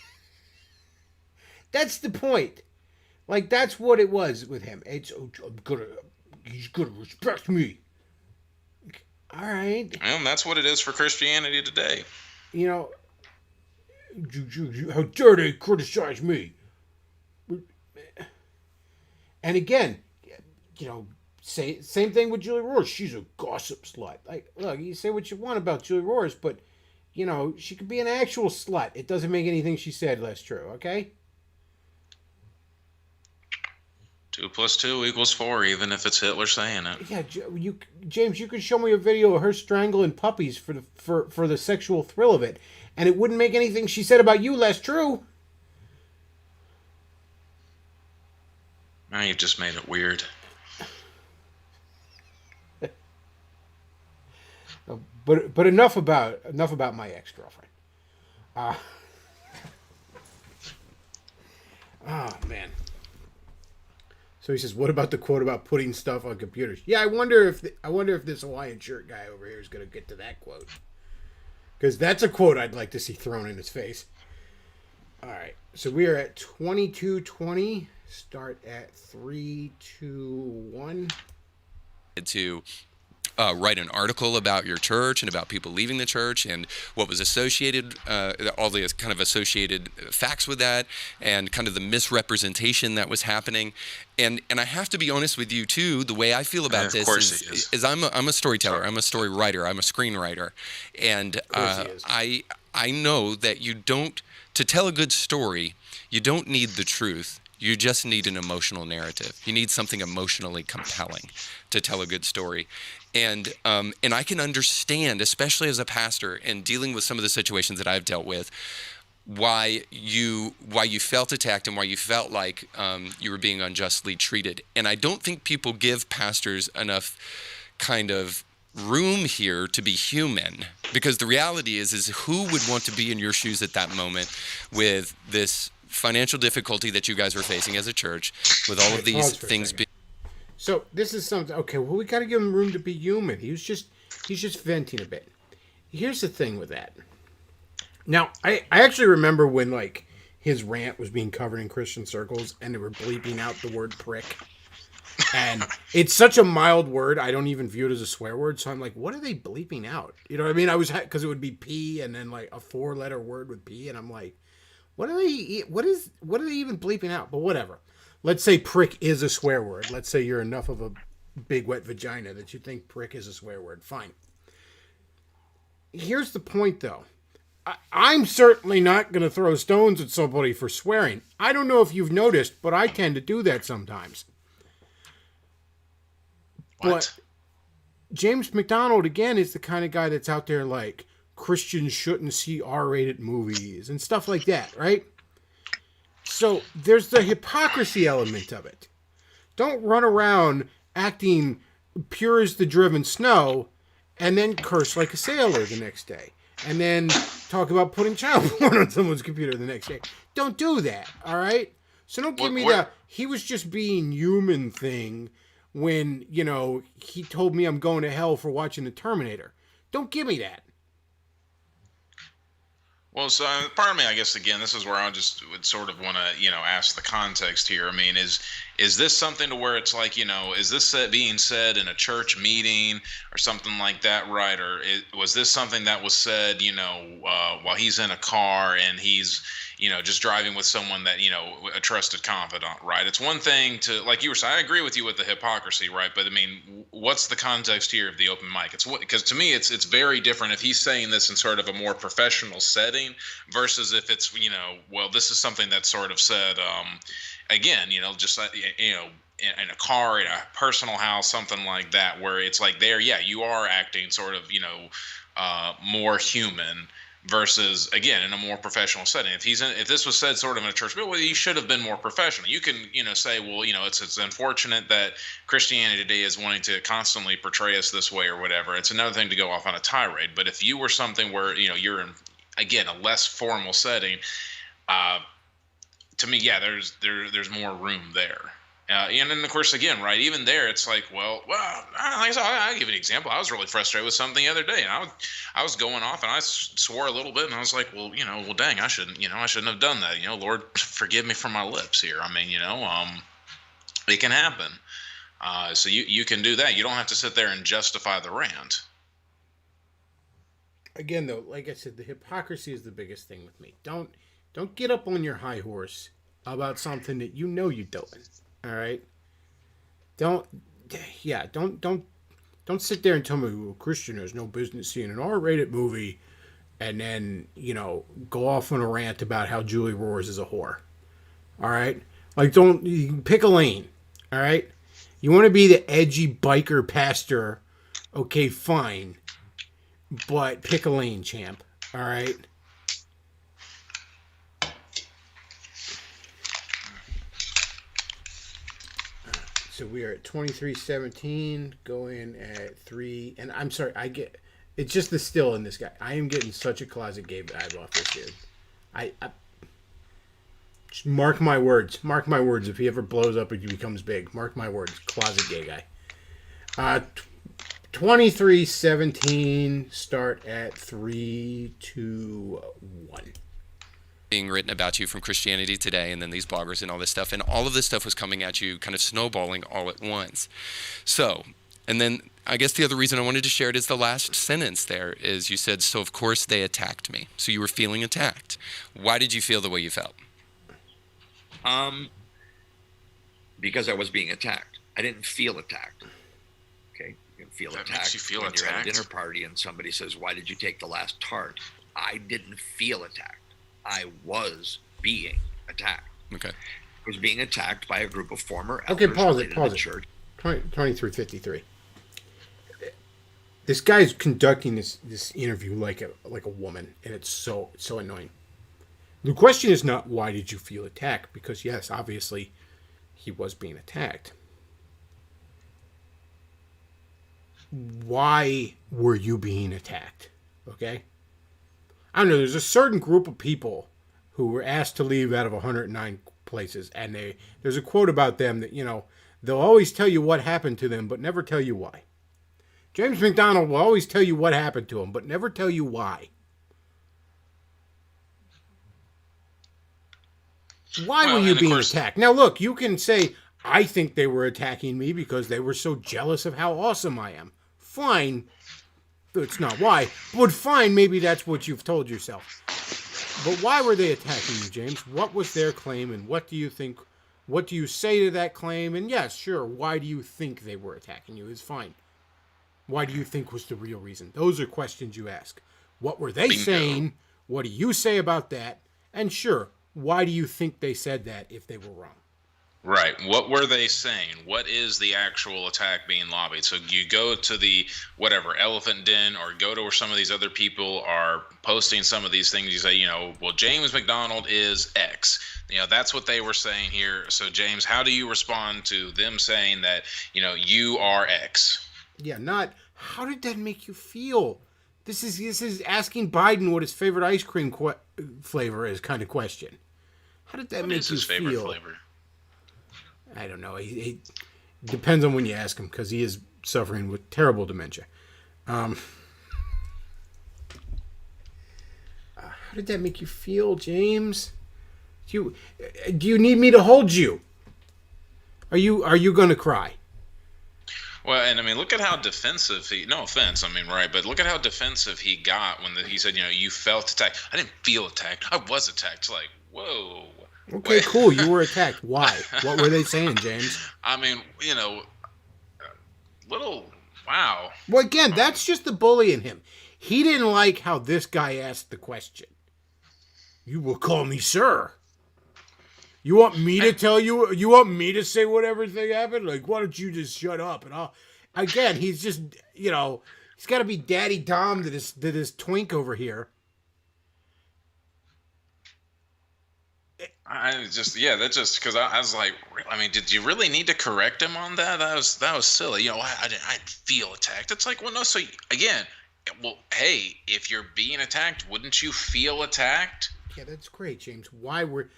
that's the point. Like, that's what it was with him. It's, he's gonna respect me. All right. And that's what it is for Christianity today. You know, how dare they criticize me? And again, you know, same thing with Julie Roars. She's a gossip slut. Like, look, you say what you want about Julie Roars, but, you know, she could be an actual slut. It doesn't make anything she said less true, okay? 2 + 2 = 4, even if it's Hitler saying it. Yeah, James, you could show me a video of her strangling puppies for the sexual thrill of it, and it wouldn't make anything she said about you less true. Now you've just made it weird. But enough about my ex-girlfriend. Oh man. So he says, "What about the quote about putting stuff on computers?" Yeah, I wonder if this Hawaiian shirt guy over here is going to get to that quote, because that's a quote I'd like to see thrown in his face. All right, so we are at 22:20. Start at 3, 2, 1. To write an article about your church and about people leaving the church and what was associated, all the kind of associated facts with that, and kind of the misrepresentation that was happening. And I have to be honest with you too. The way I feel about this is I'm a storyteller. I'm a story writer. I'm a screenwriter, and I know that to tell a good story, you don't need the truth. You just need an emotional narrative. You need something emotionally compelling to tell a good story. And I can understand, especially as a pastor and dealing with some of the situations that I've dealt with, why you felt attacked and why you felt like you were being unjustly treated. And I don't think people give pastors enough kind of room here to be human, because the reality is who would want to be in your shoes at that moment with this financial difficulty that you guys were facing as a church, with all of these things being... So this is something. Okay, well, we got to give him room to be human. He's just venting a bit. Here's the thing with that. Now, I actually remember when, like, his rant was being covered in Christian circles, and they were bleeping out the word prick. And it's such a mild word, I don't even view it as a swear word. So I'm like, what are they bleeping out? You know what I mean? Because it would be P and then like a 4-letter word with P, and I'm like, what are they even bleeping out? But whatever. Let's say prick is a swear word. Let's say you're enough of a big wet vagina that you think prick is a swear word. Fine. Here's the point, though. I'm certainly not going to throw stones at somebody for swearing. I don't know if you've noticed, but I tend to do that sometimes. What? But James McDonald, again, is the kind of guy that's out there like, Christians shouldn't see R-rated movies and stuff like that, right? So there's the hypocrisy element of it. Don't run around acting pure as the driven snow and then curse like a sailor the next day. And then talk about putting child porn on someone's computer the next day. Don't do that, all right? So don't give me the, he was just being human thing when, you know, he told me I'm going to hell for watching The Terminator. Don't give me that. Well, so part of me, I guess, again, this is where I just would sort of want to, you know, ask the context here. I mean, is this something to where it's like, you know, is this being said in a church meeting or something like that, right? Or was this something that was said, you know, while he's in a car and he's, you know, just driving with someone that, you know, a trusted confidant, right? It's one thing to, like you were saying, I agree with you with the hypocrisy, right? But I mean, what's the context here of the open mic? It's what, because to me, it's very different if he's saying this in sort of a more professional setting versus if it's, you know, well, this is something that's sort of said, again, you know, just like, you know, in a car, in a personal house, something like that, where it's like there, yeah, you are acting sort of, you know, more human. Versus, again, in a more professional setting. If this was said sort of in a church, well, you should have been more professional. You can, you know, say, well, you know, it's unfortunate that Christianity today is wanting to constantly portray us this way or whatever. It's another thing to go off on a tirade. But if you were something where, you know, you're in, again, a less formal setting, to me, yeah, there's more room there. And then, of course, again, right, even there, it's like, well, I'll give you an example. I was really frustrated with something the other day, and I was going off, and I swore a little bit, and I was like, well, dang, I shouldn't have done that. You know, Lord, forgive me from my lips here. I mean, you know, it can happen. So you can do that. You don't have to sit there and justify the rant. Again, though, like I said, the hypocrisy is the biggest thing with me. Don't get up on your high horse about something that you know you're doing. All right. Don't sit there and tell me, well, Christian has no business seeing an R-rated movie, and then, you know, go off on a rant about how Julie Roars is a whore. All right. Like, you pick a lane. All right. You want to be the edgy biker pastor. Okay, fine. But pick a lane, champ. All right. So we are at 23:17, going at 3. And I'm sorry, it's just the still in this guy. I am getting such a closet gay vibe off this dude. I just mark my words. Mark my words. If he ever blows up and he becomes big, mark my words. Closet gay guy. 23:17. Start at 3, 2, 1. Being written about you from Christianity Today and then these bloggers and all this stuff, and all of this stuff was coming at you kind of snowballing all at once. So, and then I guess the other reason I wanted to share it is the last sentence there is you said, so of course they attacked me. So you were feeling attacked. Why did you feel the way you felt? Because I was being attacked. I didn't feel attacked. Okay, you can feel attacked makes you feel when attacked. You're at a dinner party and somebody says, why did you take the last tart? I didn't feel attacked. I was being attacked. Okay. I was being attacked by a group of former Okay, elders pause related it. to Pause the it. church. 23:53. This guy's conducting this interview like a woman, and it's so annoying. The question is not why did you feel attacked, because yes, obviously, he was being attacked. Why were you being attacked? Okay? I don't know, there's a certain group of people who were asked to leave out of 109 places, and there's a quote about them that, you know, they'll always tell you what happened to them, but never tell you why. James McDonald will always tell you what happened to him, but never tell you why. Why were you being attacked? Now, look, you can say, I think they were attacking me because they were so jealous of how awesome I am. Fine. It's not why, but fine, maybe that's what you've told yourself. But why were they attacking you, James? What was their claim, and what do you think? What do you say to that claim? And yes, sure, why do you think they were attacking you is fine. Why do you think was the real reason? Those are questions you ask. What were they saying? What do you say about that? And sure, why do you think they said that if they were wrong? Right. What were they saying? What is the actual attack being lobbied? So you go to the whatever elephant den, or go to where some of these other people are posting some of these things. You say, well, James McDonald is X. That's what they were saying here. So James, how do you respond to them saying that, you are X? Yeah, not how did that make you feel? This is asking Biden what his favorite ice cream flavor is, kind of question. How did that make you feel? What is his favorite flavor? I don't know. He depends on when you ask him, because he is suffering with terrible dementia. How did that make you feel, James? Do you need me to hold you? Are you going to cry? Well, and I mean, look at how defensive no offense, right, but look at how defensive he got when he said, you felt attacked. I didn't feel attacked. I was attacked. Like, whoa. Okay, cool. You were attacked. Why? What were they saying, James? Wow. Well, again, that's just the bully in him. He didn't like how this guy asked the question. You will call me sir. You want me to tell you? You want me to say whatever thing happened? Like, why don't you just shut up? And again, he's just, he's got to be Daddy Dom to this twink over here. That's just because I was like, did you really need to correct him on that? That was silly. I didn't feel attacked. It's like, well, no. So again, hey, if you're being attacked, wouldn't you feel attacked? Yeah, that's great, James. Why were,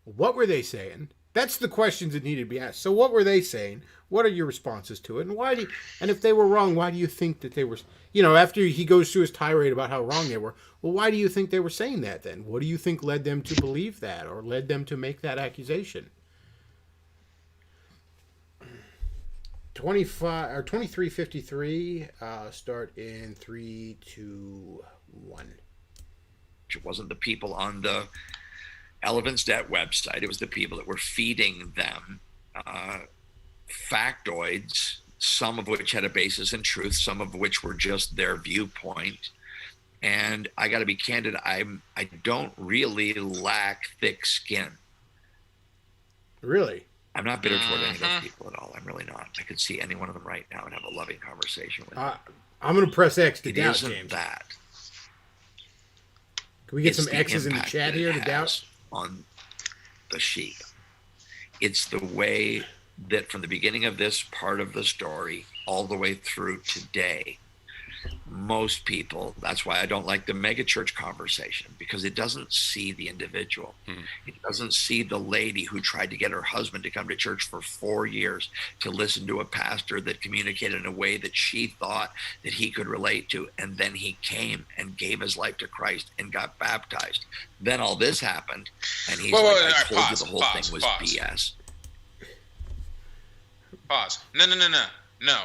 what were they saying? That's the questions that needed to be asked. So what were they saying? What are your responses to it? And if they were wrong, why do you think that they were, after he goes through his tirade about how wrong they were, well, why do you think they were saying that then? What do you think led them to believe that, or led them to make that accusation? 2353, start in 3, 2, 1. It wasn't the people on the Elephant's Debt website. It was the people that were feeding them factoids, some of which had a basis in truth, some of which were just their viewpoint. And I got to be candid, I don't really lack thick skin. Really? I'm not bitter toward any of those people at all. I'm really not. I could see any one of them right now and have a loving conversation with them. I'm going to press X to doubt, James. James. That. Can we get some X's in the chat here to doubt? On the sheep. It's the way that from the beginning of this part of the story all the way through today, most people, that's why I don't like the megachurch conversation, because it doesn't see the individual. It doesn't see the lady who tried to get her husband to come to church for 4 years to listen to a pastor that communicated in a way that she thought that he could relate to, and then he came and gave his life to Christ and got baptized. Then all this happened, and he's I told you the whole thing was BS. Pause. No.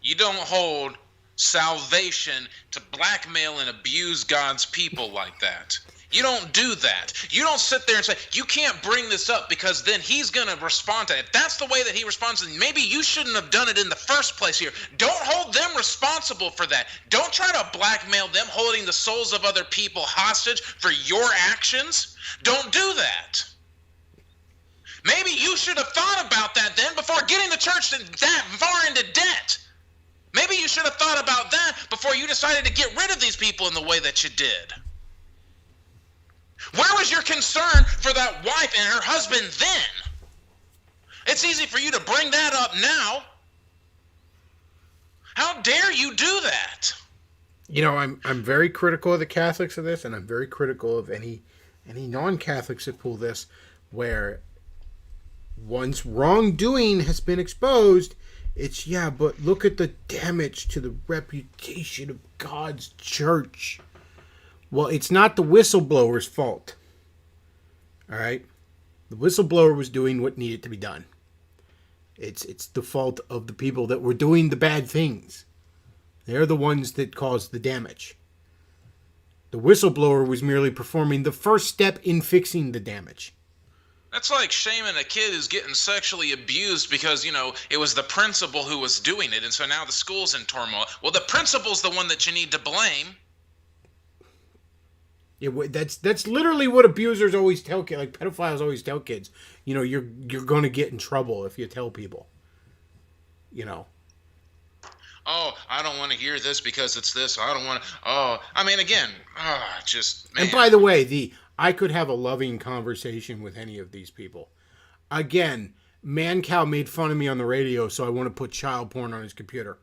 You don't hold salvation to blackmail and abuse God's people like that. You don't do that. You don't sit there and say, you can't bring this up because then he's going to respond to it. If that's the way that he responds, then maybe you shouldn't have done it in the first place here. Don't hold them responsible for that. Don't try to blackmail them holding the souls of other people hostage for your actions. Don't do that. Maybe you should have thought about that then before getting the church that far into debt. Maybe you should have thought about that before you decided to get rid of these people in the way that you did. Where was your concern for that wife and her husband then? It's easy for you to bring that up now. How dare you do that? I'm very critical of the Catholics of this, and I'm very critical of any non-Catholics that pull this, where once wrongdoing has been exposed, it's, but look at the damage to the reputation of God's church. Well, it's not the whistleblower's fault. All right? The whistleblower was doing what needed to be done. It's the fault of the people that were doing the bad things. They're the ones that caused the damage. The whistleblower was merely performing the first step in fixing the damage. That's like shaming a kid who's getting sexually abused because, it was the principal who was doing it, and so now the school's in turmoil. Well, the principal's the one that you need to blame. That's literally what abusers always tell kids, like pedophiles always tell kids. You know, you're going to get in trouble if you tell people. You know. Oh, I don't want to hear this because it's this. I don't want to. Oh, I mean, again, just. Man. And by the way, I could have a loving conversation with any of these people. Again, Mancow made fun of me on the radio, so I want to put child porn on his computer.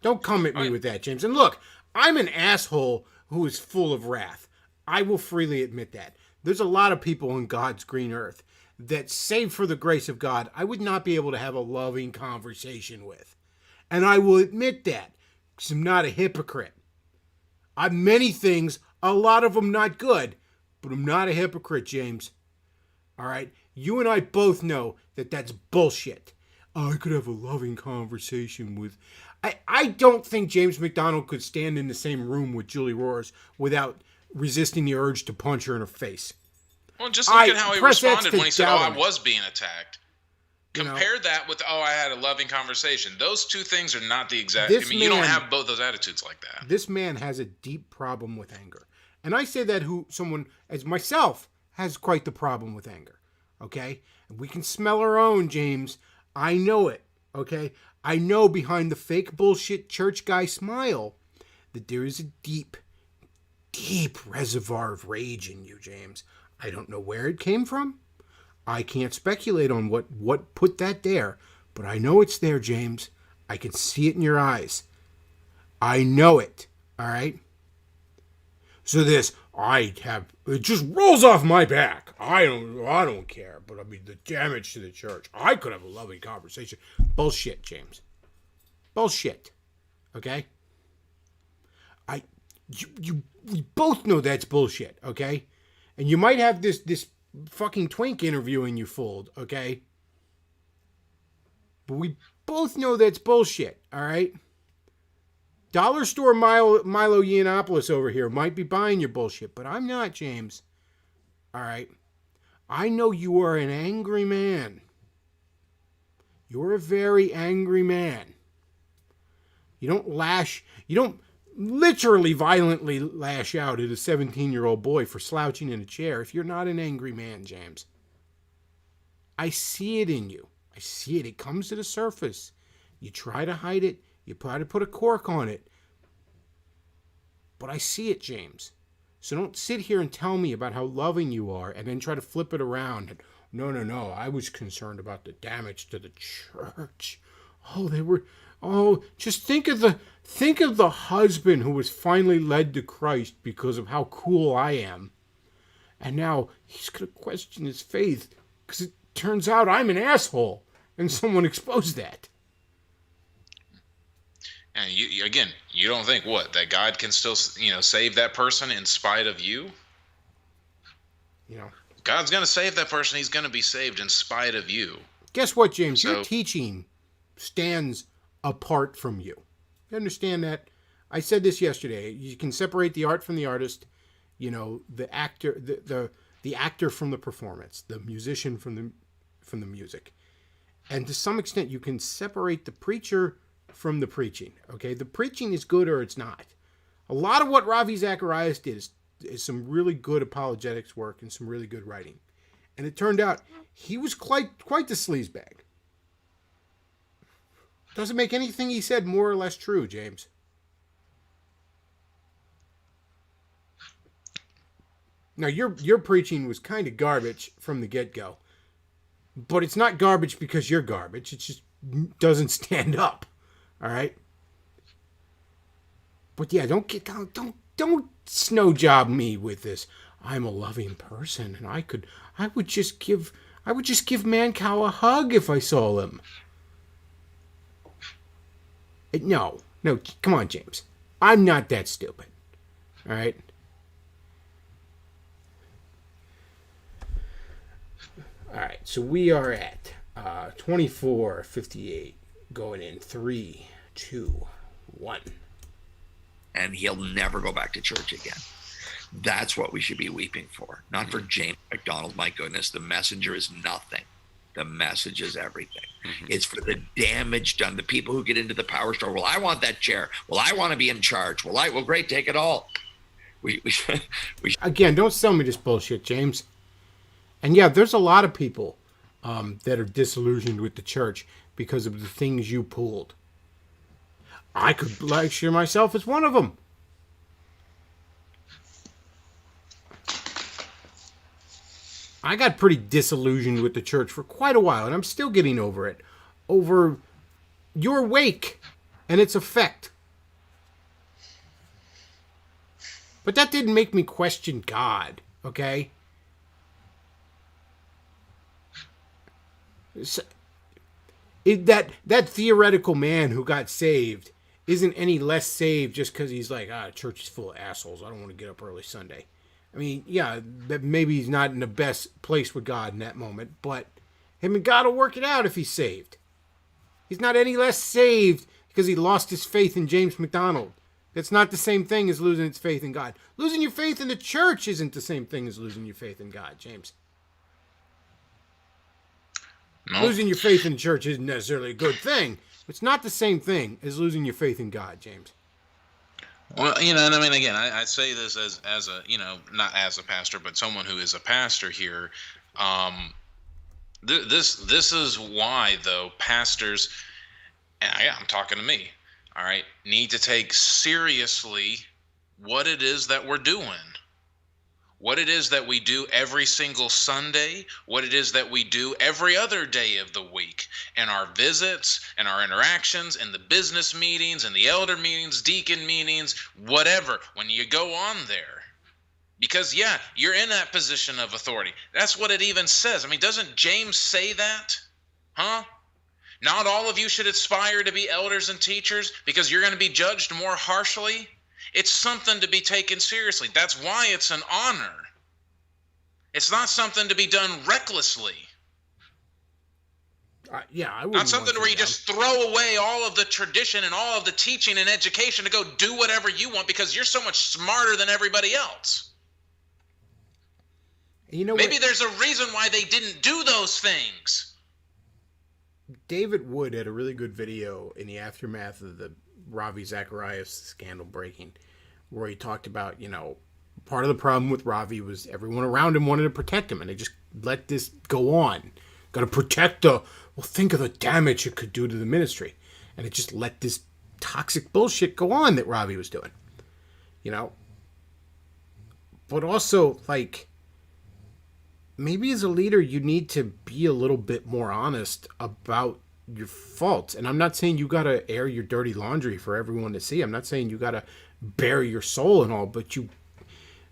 Don't come at me with that, James. And look, I'm an asshole who is full of wrath. I will freely admit that. There's a lot of people on God's green earth that, save for the grace of God, I would not be able to have a loving conversation with. And I will admit that, because I'm not a hypocrite. I'm many things, a lot of them not good, but I'm not a hypocrite, James. All right? You and I both know that that's bullshit. I could have a loving conversation with... I don't think James McDonald could stand in the same room with Julie Roars without resisting the urge to punch her in her face. Well, just look at how he responded when he said, I was being attacked. Compare that with, I had a loving conversation. Those two things are not the exact... you don't have both those attitudes like that. This man has a deep problem with anger. And I say that someone as myself has quite the problem with anger. Okay? And we can smell our own, James. I know it. Okay? I know behind the fake bullshit church guy smile that there is a deep, deep reservoir of rage in you, James. I don't know where it came from. I can't speculate on what put that there, but I know it's there, James. I can see it in your eyes. I know it, all right? So it just rolls off my back. I don't care, but I mean the damage to the church. I could have a loving conversation. Bullshit, James. Bullshit. Okay? We both know that's bullshit, okay? And you might have this fucking twink interviewing you fooled, okay? But we both know that's bullshit, all right? Dollar store Milo Yiannopoulos over here might be buying your bullshit, but I'm not, James. All right? I know you are an angry man. You're a very angry man. You don't literally violently lash out at a 17-year-old boy for slouching in a chair if you're not an angry man, James. I see it in you. I see it. It comes to the surface. You try to hide it. You try to put a cork on it. But I see it, James. So don't sit here and tell me about how loving you are and then try to flip it around. And, no. I was concerned about the damage to the church. Just think of the husband who was finally led to Christ because of how cool I am. And now he's going to question his faith because it turns out I'm an asshole. And someone exposed that. And you don't think that God can still, save that person in spite of you? God's going to save that person. He's going to be saved in spite of you. Guess what, James? Your teaching stands apart from you. You understand that? I said this yesterday. You can separate the art from the artist, the actor, the actor from the performance, the musician from the music. And to some extent, you can separate the preacher from the preaching. Okay, the preaching is good or it's not. A lot of what Ravi Zacharias did is some really good apologetics work and some really good writing. And it turned out he was quite the sleazebag. Doesn't make anything he said more or less true, James. Now your preaching was kind of garbage from the get-go. But it's not garbage because you're garbage. It just doesn't stand up. All right? But yeah, don't snow job me with this. I'm a loving person and I would just give Mancow a hug if I saw him. No, come on, James. I'm not that stupid. All right? All right, so we are at 24:58, going in 3, 2, 1. And he'll never go back to church again. That's what we should be weeping for. Not for James McDonald. My goodness, the messenger is nothing. The message is everything. Mm-hmm. It's for the damage done. The people who get into the power store. Well, I want that chair. Well, I want to be in charge. Well, great, take it all. we Again, don't sell me this bullshit, James. And yeah, there's a lot of people that are disillusioned with the church because of the things you pulled. I could lecture myself as one of them. I got pretty disillusioned with the church for quite a while, and I'm still getting over it. Over your wake and its effect. But that didn't make me question God, okay? So, that theoretical man who got saved isn't any less saved just because he's like, church is full of assholes. I don't want to get up early Sunday. I mean, yeah, that maybe he's not in the best place with God in that moment, but him and God will work it out if he's saved. He's not any less saved because he lost his faith in James MacDonald. That's not the same thing as losing its faith in God. Losing your faith in the church isn't the same thing as losing your faith in God, James. No. Losing your faith in the church isn't necessarily a good thing. It's not the same thing as losing your faith in God, James. Well, and I mean, again, I say this as a, not as a pastor, but someone who is a pastor here. This is why, though, pastors, and I'm talking to me, all right, need to take seriously what it is that we're doing. What it is that we do every single Sunday, what it is that we do every other day of the week, and our visits and our interactions and the business meetings and the elder meetings, deacon meetings, whatever, when you go on there. Because, yeah, you're in that position of authority. That's what it even says. I mean, doesn't James say that? Huh? Not all of you should aspire to be elders and teachers because you're going to be judged more harshly. It's something to be taken seriously. That's why it's an honor. It's not something to be done recklessly. I wouldn't. Not something where you just throw away all of the tradition and all of the teaching and education to go do whatever you want because you're so much smarter than everybody else. Maybe there's a reason why they didn't do those things. David Wood had a really good video in the aftermath of the Ravi Zacharias scandal breaking, where he talked about, part of the problem with Ravi was everyone around him wanted to protect him, and they just let this go on. Got to protect think of the damage it could do to the ministry. And it just let this toxic bullshit go on that Ravi was doing. But also, maybe as a leader, you need to be a little bit more honest about your faults. And I'm not saying you got to air your dirty laundry for everyone to see. I'm not saying you got to bare your soul and all, but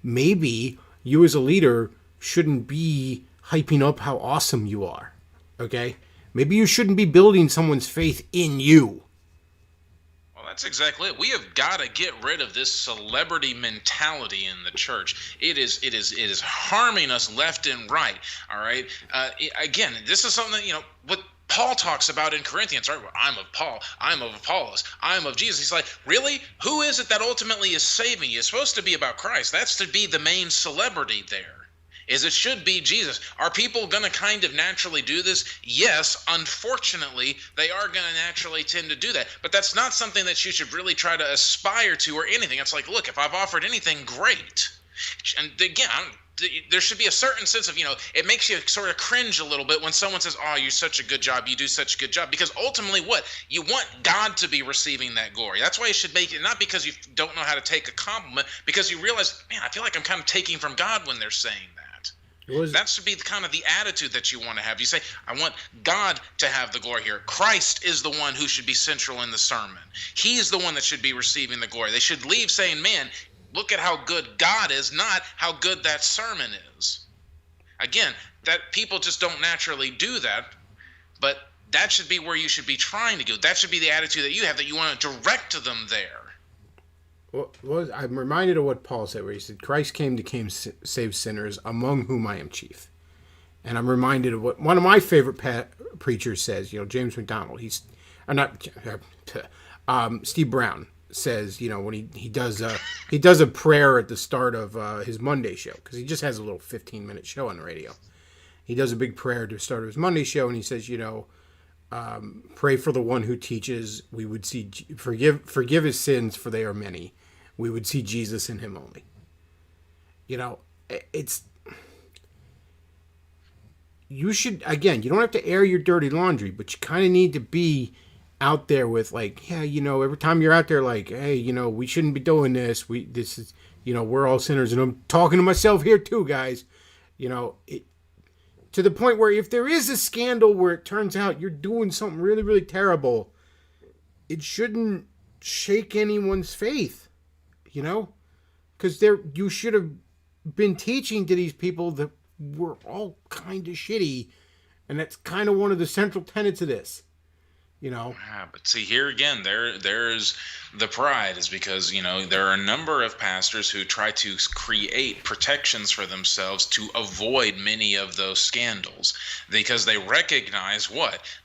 maybe you as a leader shouldn't be hyping up how awesome you are. Okay? Maybe you shouldn't be building someone's faith in you. Well, that's exactly it. We have got to get rid of this celebrity mentality in the church. It is harming us left and right. All right. Again, this is something that, what Paul talks about in Corinthians, right? Well, I'm of Paul, I'm of Apollos, I'm of Jesus. He's like, really? Who is it that ultimately is saving you? It's supposed to be about Christ. That's to be the main celebrity there. It should be Jesus. Are people going to kind of naturally do this? Yes, unfortunately, they are going to naturally tend to do that. But that's not something that you should really try to aspire to or anything. It's like, look, if I've offered anything, great. And again, there should be a certain sense of, it makes you sort of cringe a little bit when someone says, oh, you're such a good job, you do such a good job. Because ultimately what? You want God to be receiving that glory. That's why you should make it, not because you don't know how to take a compliment, because you realize, man, I feel like I'm kind of taking from God when they're saying that. That should be kind of the attitude that you want to have. You say, I want God to have the glory here. Christ is the one who should be central in the sermon. He's the one that should be receiving the glory. They should leave saying, man, look at how good God is, not how good that sermon is. Again, that people just don't naturally do that, but that should be where you should be trying to go. That should be the attitude that you have, that you want to direct to them there. Well, I'm reminded of what Paul said, where he said, Christ came to save sinners, among whom I am chief. And I'm reminded of what one of my favorite preachers says, James McDonald. Steve Brown says, when he does a prayer at the start of his Monday show, because he just has a little 15-minute show on the radio. He does a big prayer to start his Monday show, and he says, pray for the one who teaches. We would see forgive his sins, for they are many. We would see Jesus in him only. You know, it's... You should, again, you don't have to air your dirty laundry, but you kind of need to be out there with, like, yeah, you know, every time you're out there, like, hey, you know, we shouldn't be doing this. This is, you know, we're all sinners. And I'm talking to myself here too, guys. You know, to the point where if there is a scandal where it turns out you're doing something really, really terrible, it shouldn't shake anyone's faith, you know? Because you should have been teaching to these people that we're all kind of shitty, and that's kind of one of the central tenets of this. You know, but see, here again, there's the pride, is because, you know, there are a number of pastors who try to create protections for themselves to avoid many of those scandals, because they recognize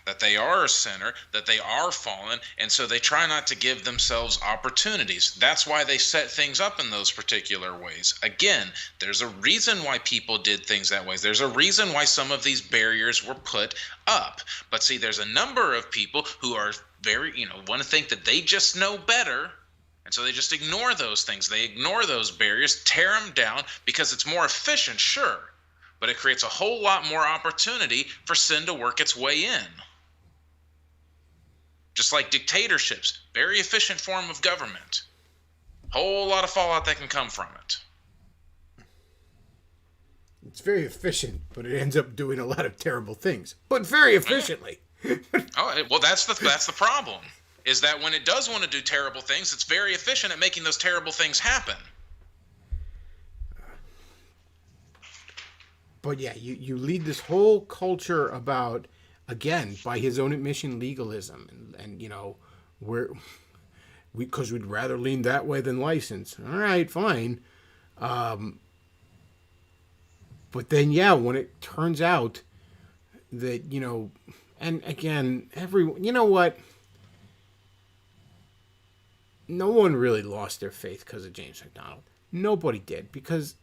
that they are a sinner, that they are fallen, and so they try not to give themselves opportunities. That's why they set things up in those particular ways. Again, there's a reason why people did things that way. There's a reason why some of these barriers were put up. But see, there's a number of people who are very, you know, want to think that they just know better. And so they just ignore those things. They ignore those barriers, tear them down, because it's more efficient, sure. But it creates a whole lot more opportunity for sin to work its way in. Just like dictatorships, very efficient form of government. Whole lot of fallout that can come from it. It's very efficient, but it ends up doing a lot of terrible things, but very efficiently. Oh, well, that's the problem, is that when it does want to do terrible things, it's very efficient at making those terrible things happen. But yeah, you lead this whole culture about, again, by his own admission, legalism, and you know, because we'd rather lean that way than license. All right, fine. But then, yeah, when it turns out that, you know, and again, you know what? No one really lost their faith because of James MacDonald. Nobody did, because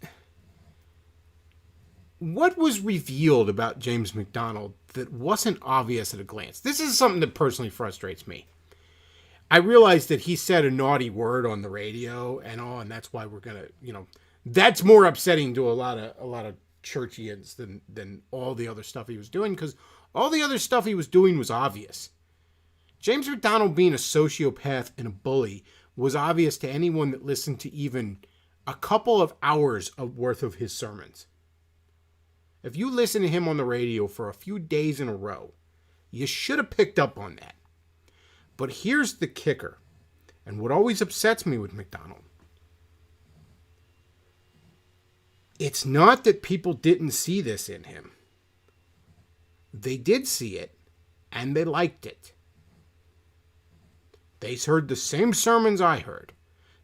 what was revealed about James MacDonald that wasn't obvious at a glance? This is something that personally frustrates me. I realized that he said a naughty word on the radio and that's why we're going to, you know, that's more upsetting to a lot of churchians than all the other stuff he was doing, because all the other stuff he was doing was obvious. James MacDonald being a sociopath and a bully was obvious to anyone that listened to even a couple of hours worth of his sermons. If you listen to him on the radio for a few days in a row, you should have picked up on that. But here's the kicker, and what always upsets me with MacDonald. It's not that people didn't see this in him. They did see it, and they liked it. They heard the same sermons I heard.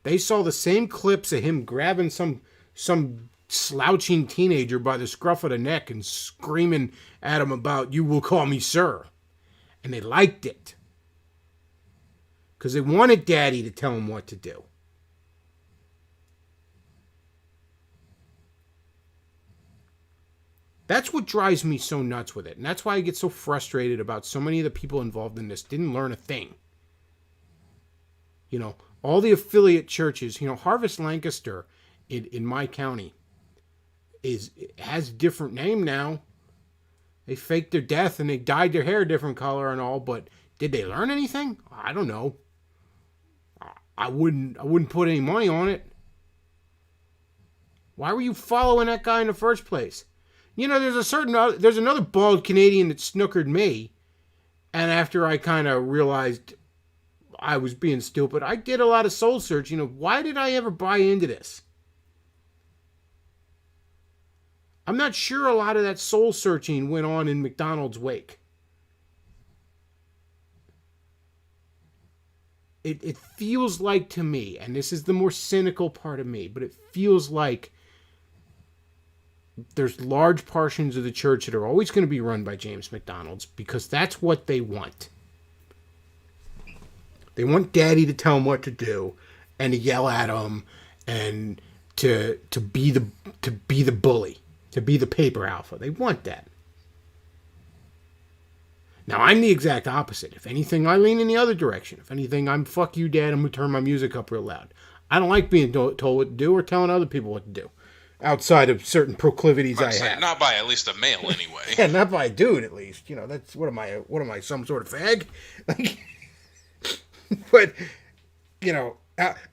They saw the same clips of him grabbing some slouching teenager by the scruff of the neck and screaming at him about, "You will call me sir." And they liked it. Because they wanted Daddy to tell them what to do. That's what drives me so nuts with it. And that's why I get so frustrated about so many of the people involved in this didn't learn a thing. You know, all the affiliate churches, you know, Harvest Lancaster in my county has a different name now. They faked their death and they dyed their hair a different color and all, but did they learn anything? I don't know. I wouldn't put any money on it. Why were you following that guy in the first place? You know, there's another bald Canadian that snookered me, and after I kind of realized I was being stupid, I did a lot of soul searching of why did I ever buy into this? I'm not sure a lot of that soul searching went on in McDonald's wake. It feels like to me, and this is the more cynical part of me, but it feels like there's large portions of the church that are always going to be run by James MacDonald's because that's what they want. They want Daddy to tell them what to do and to yell at them and to be the bully, to be the paper alpha. They want that. Now, I'm the exact opposite. If anything, I lean in the other direction. If anything, I'm fuck you, Dad. I'm going to turn my music up real loud. I don't like being told what to do or telling other people what to do. outside of certain proclivities I have. Not by at least a male, anyway. Yeah, not by a dude, at least. You know, that's what am I, some sort of fag? Like, but you know,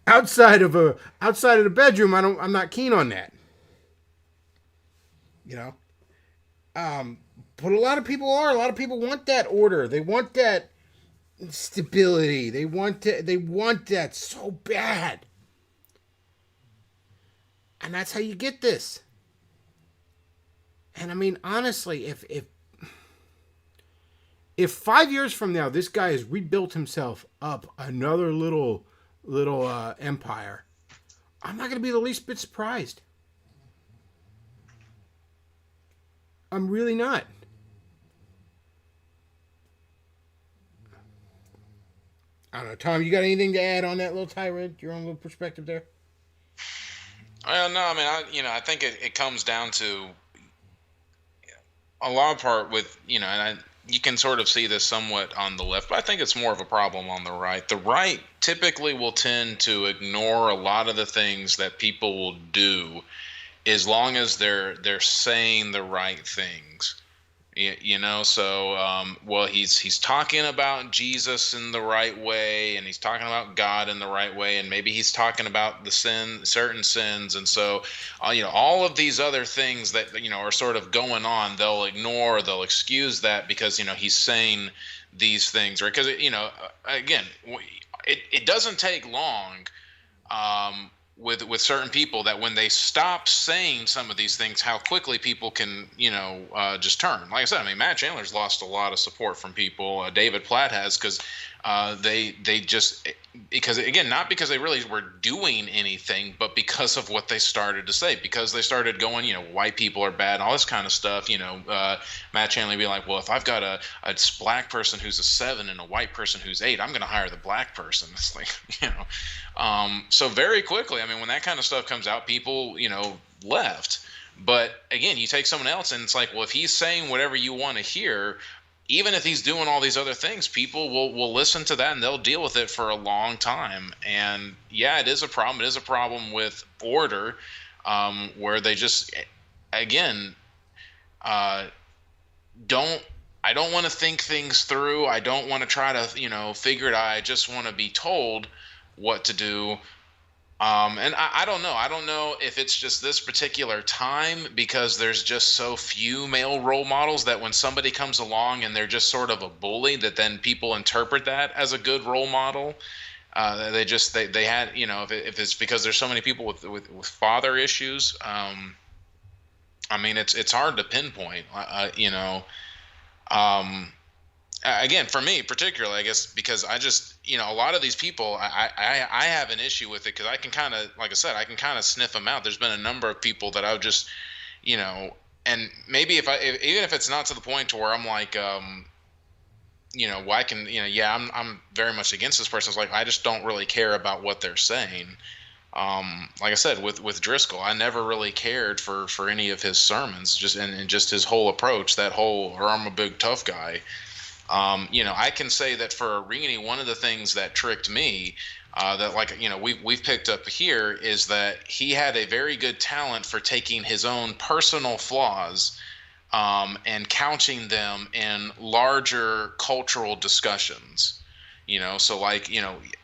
outside of the bedroom, I'm not keen on that. You know, but a lot of people are. A lot of people want that order. They want that stability. They want that so bad. And that's how you get this. And I mean, honestly, if 5 years from now this guy has rebuilt himself up another little empire, I'm not going to be the least bit surprised. I'm really not. I don't know, Tom. You got anything to add on that little tirade? Your own little perspective there? No, I mean, I think it comes down to a large part with, and you can sort of see this somewhat on the left, but I think it's more of a problem on the right. The right typically will tend to ignore a lot of the things that people will do as long as they're saying the right things. Well, he's talking about Jesus in the right way, and he's talking about God in the right way, and maybe he's talking about certain sins, and so all of these other things that are sort of going on, they'll ignore, they'll excuse that because he's saying these things, right? Because again, it doesn't take long with certain people that when they stop saying some of these things, how quickly people can, just turn. Like I said, I mean, Matt Chandler's lost a lot of support from people. David Platt has, because because again, not because they really were doing anything, but because of what they started to say, because they started going, white people are bad and all this kind of stuff. Matt Chandler be like, well, if I've got a black person who's a 7 and a white person who's 8, I'm going to hire the black person. It's like, so very quickly, I mean, when that kind of stuff comes out, people, left. But again, you take someone else and it's like, well, if he's saying whatever you want to hear, even if he's doing all these other things, people will listen to that and they'll deal with it for a long time. And yeah, it is a problem. It is a problem with order, where they just, again, I don't want to think things through. I don't want to try to, figure it out. I just want to be told what to do. And I don't know. I don't know if it's just this particular time because there's just so few male role models that when somebody comes along and they're just sort of a bully, that then people interpret that as a good role model. They had, if it's because there's so many people with father issues. I mean, it's hard to pinpoint, again, for me particularly, I guess, because I just, a lot of these people, I have an issue with it because I can kind of, like I said, I can kind of sniff them out. There's been a number of people that I've just, and maybe even if it's not to the point to where I'm like, why can, I'm very much against this person. It's like, I just don't really care about what they're saying. Like I said, with Driscoll, I never really cared for any of his sermons, just his whole approach, that whole, or I'm a big tough guy. I can say that for Arini, one of the things that tricked me, that we've picked up here, is that he had a very good talent for taking his own personal flaws, and couching them in larger cultural discussions. So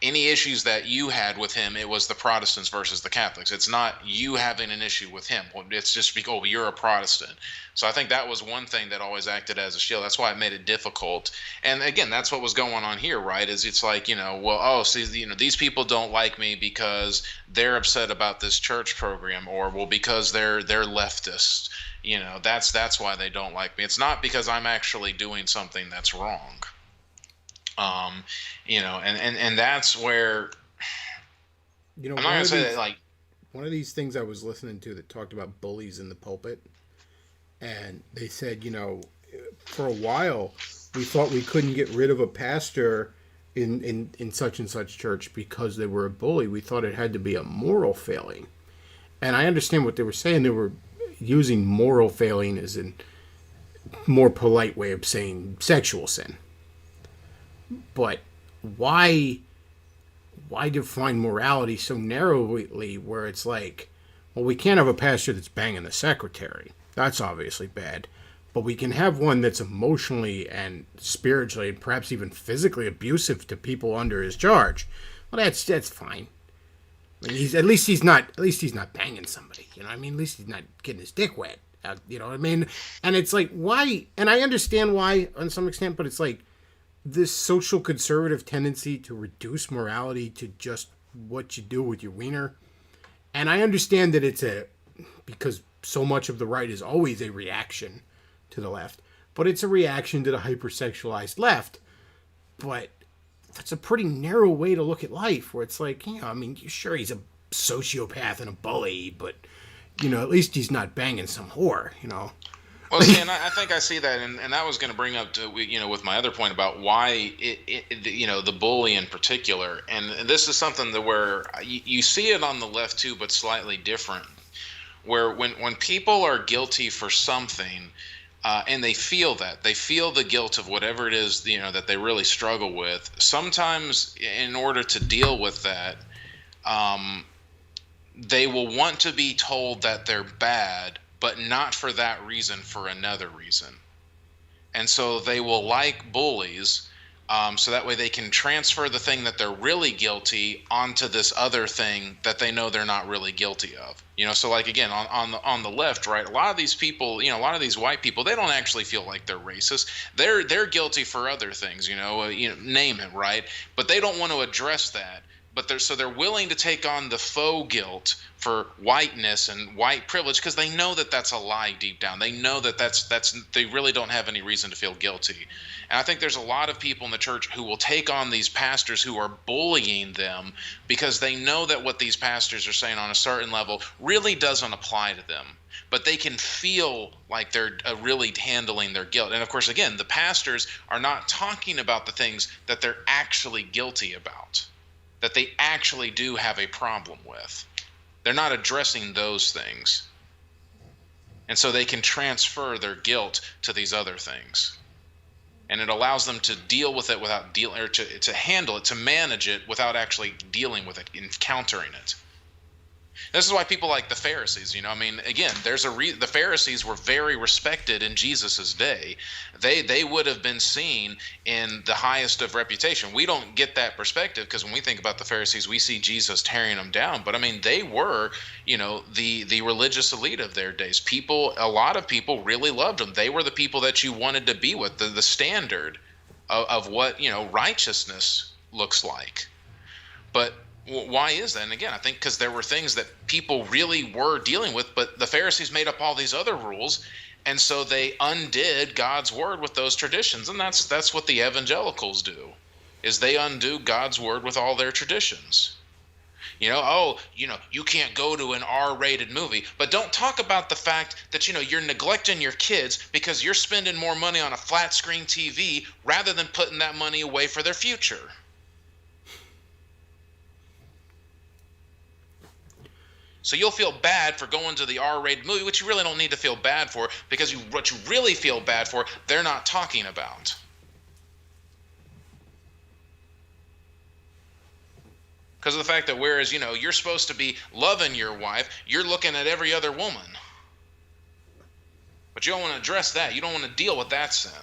any issues that you had with him, it was the Protestants versus the Catholics. It's not you having an issue with him. It's just because, oh, you're a Protestant. So I think that was one thing that always acted as a shield. That's why it made it difficult. And again, that's what was going on here, right? Is it's like, these people don't like me because they're upset about this church program, or because they're leftist. That's why they don't like me. It's not because I'm actually doing something that's wrong. And that's where, I'm not gonna say that, like, one of these things I was listening to that talked about bullies in the pulpit, and they said, for a while we thought we couldn't get rid of a pastor in such and such church because they were a bully. We thought it had to be a moral failing. And I understand what they were saying. They were using moral failing as a more polite way of saying sexual sin. But why define morality so narrowly, where it's like, Well, we can't have a pastor that's banging the secretary. That's obviously bad. But we can have one that's emotionally and spiritually and perhaps even physically abusive to people under his charge. Well, that's fine. I mean, at least he's not banging somebody. You know what I mean? At least he's not getting his dick wet. You know what I mean? And it's like, why? And I understand why on some extent, but it's like this social conservative tendency to reduce morality to just what you do with your wiener. And I understand that because so much of the right is always a reaction to the left, but it's a reaction to the hypersexualized left. But that's a pretty narrow way to look at life, where it's like, I mean, sure, he's a sociopath and a bully, but, at least he's not banging some whore, Well, see, and I think I see that, and that was going to bring up, with my other point about why the bully in particular, and this is something that where you see it on the left too, but slightly different, where when people are guilty for something, and they feel the guilt of whatever it is, that they really struggle with. Sometimes, in order to deal with that, they will want to be told that they're bad, but not for that reason, for another reason. And so they will like bullies, so that way they can transfer the thing that they're really guilty onto this other thing that they know they're not really guilty of. So like, again, on the left, right, a lot of these people, a lot of these white people, they don't actually feel like they're racist. They're guilty for other things, name it, right? But they don't want to address that. But they're willing to take on the faux guilt for whiteness and white privilege because they know that that's a lie deep down. They know that that's they really don't have any reason to feel guilty. And I think there's a lot of people in the church who will take on these pastors who are bullying them because they know that what these pastors are saying on a certain level really doesn't apply to them. But they can feel like they're really handling their guilt. And of course, again, the pastors are not talking about the things that they're actually guilty about, that they actually do have a problem with. They're not addressing those things. And so they can transfer their guilt to these other things. And it allows them to deal with it without dealing, or to handle it, to manage it without actually dealing with it, encountering it. This is why people like the Pharisees, again, the Pharisees were very respected in Jesus's day. They would have been seen in the highest of reputation. We don't get that perspective because when we think about the Pharisees, we see Jesus tearing them down. But they were, the religious elite of their days. A lot of people really loved them. They were the people that you wanted to be with, the standard of what, righteousness looks like. But why is that? And again, I think because there were things that people really were dealing with, but the Pharisees made up all these other rules, and so they undid God's word with those traditions. And that's what the evangelicals do, is they undo God's word with all their traditions. You can't go to an R-rated movie, but don't talk about the fact that, you're neglecting your kids because you're spending more money on a flat screen TV rather than putting that money away for their future. So you'll feel bad for going to the R-rated movie, which you really don't need to feel bad for, because what you really feel bad for, they're not talking about. Because of the fact that whereas, you're supposed to be loving your wife, you're looking at every other woman. But you don't want to address that. You don't want to deal with that sin.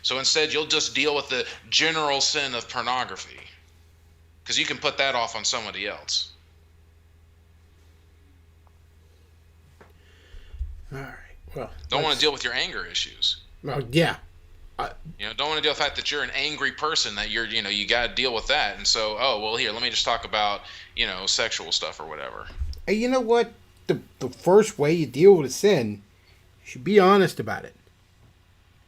So instead, you'll just deal with the general sin of pornography, because you can put that off on somebody else. All right. Well, don't want to deal with your anger issues. Well, yeah. Don't want to deal with the fact that you're an angry person, that you got to deal with that. And so, here, let me just talk about, sexual stuff or whatever. Hey, you know what? The first way you deal with a sin, you should be honest about it.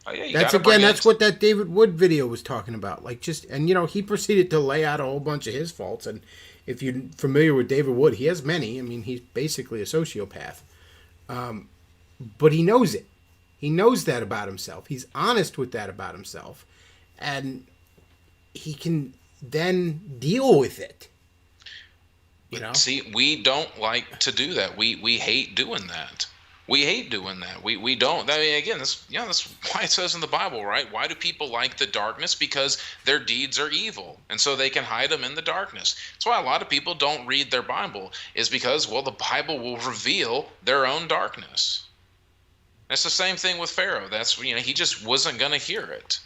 Oh, yeah, that's what that David Wood video was talking about. He proceeded to lay out a whole bunch of his faults. And if you're familiar with David Wood, he has many. He's basically a sociopath. But he knows it. He knows that about himself. He's honest with that about himself. And he can then deal with it. See, we don't like to do that. We hate doing that. We hate doing that. We don't. I mean, again, that's why it says in the Bible, right? Why do people like the darkness? Because their deeds are evil, and so they can hide them in the darkness. That's why a lot of people don't read their Bible, is because, well, the Bible will reveal their own darkness. That's the same thing with Pharaoh. That's, he just wasn't going to hear it.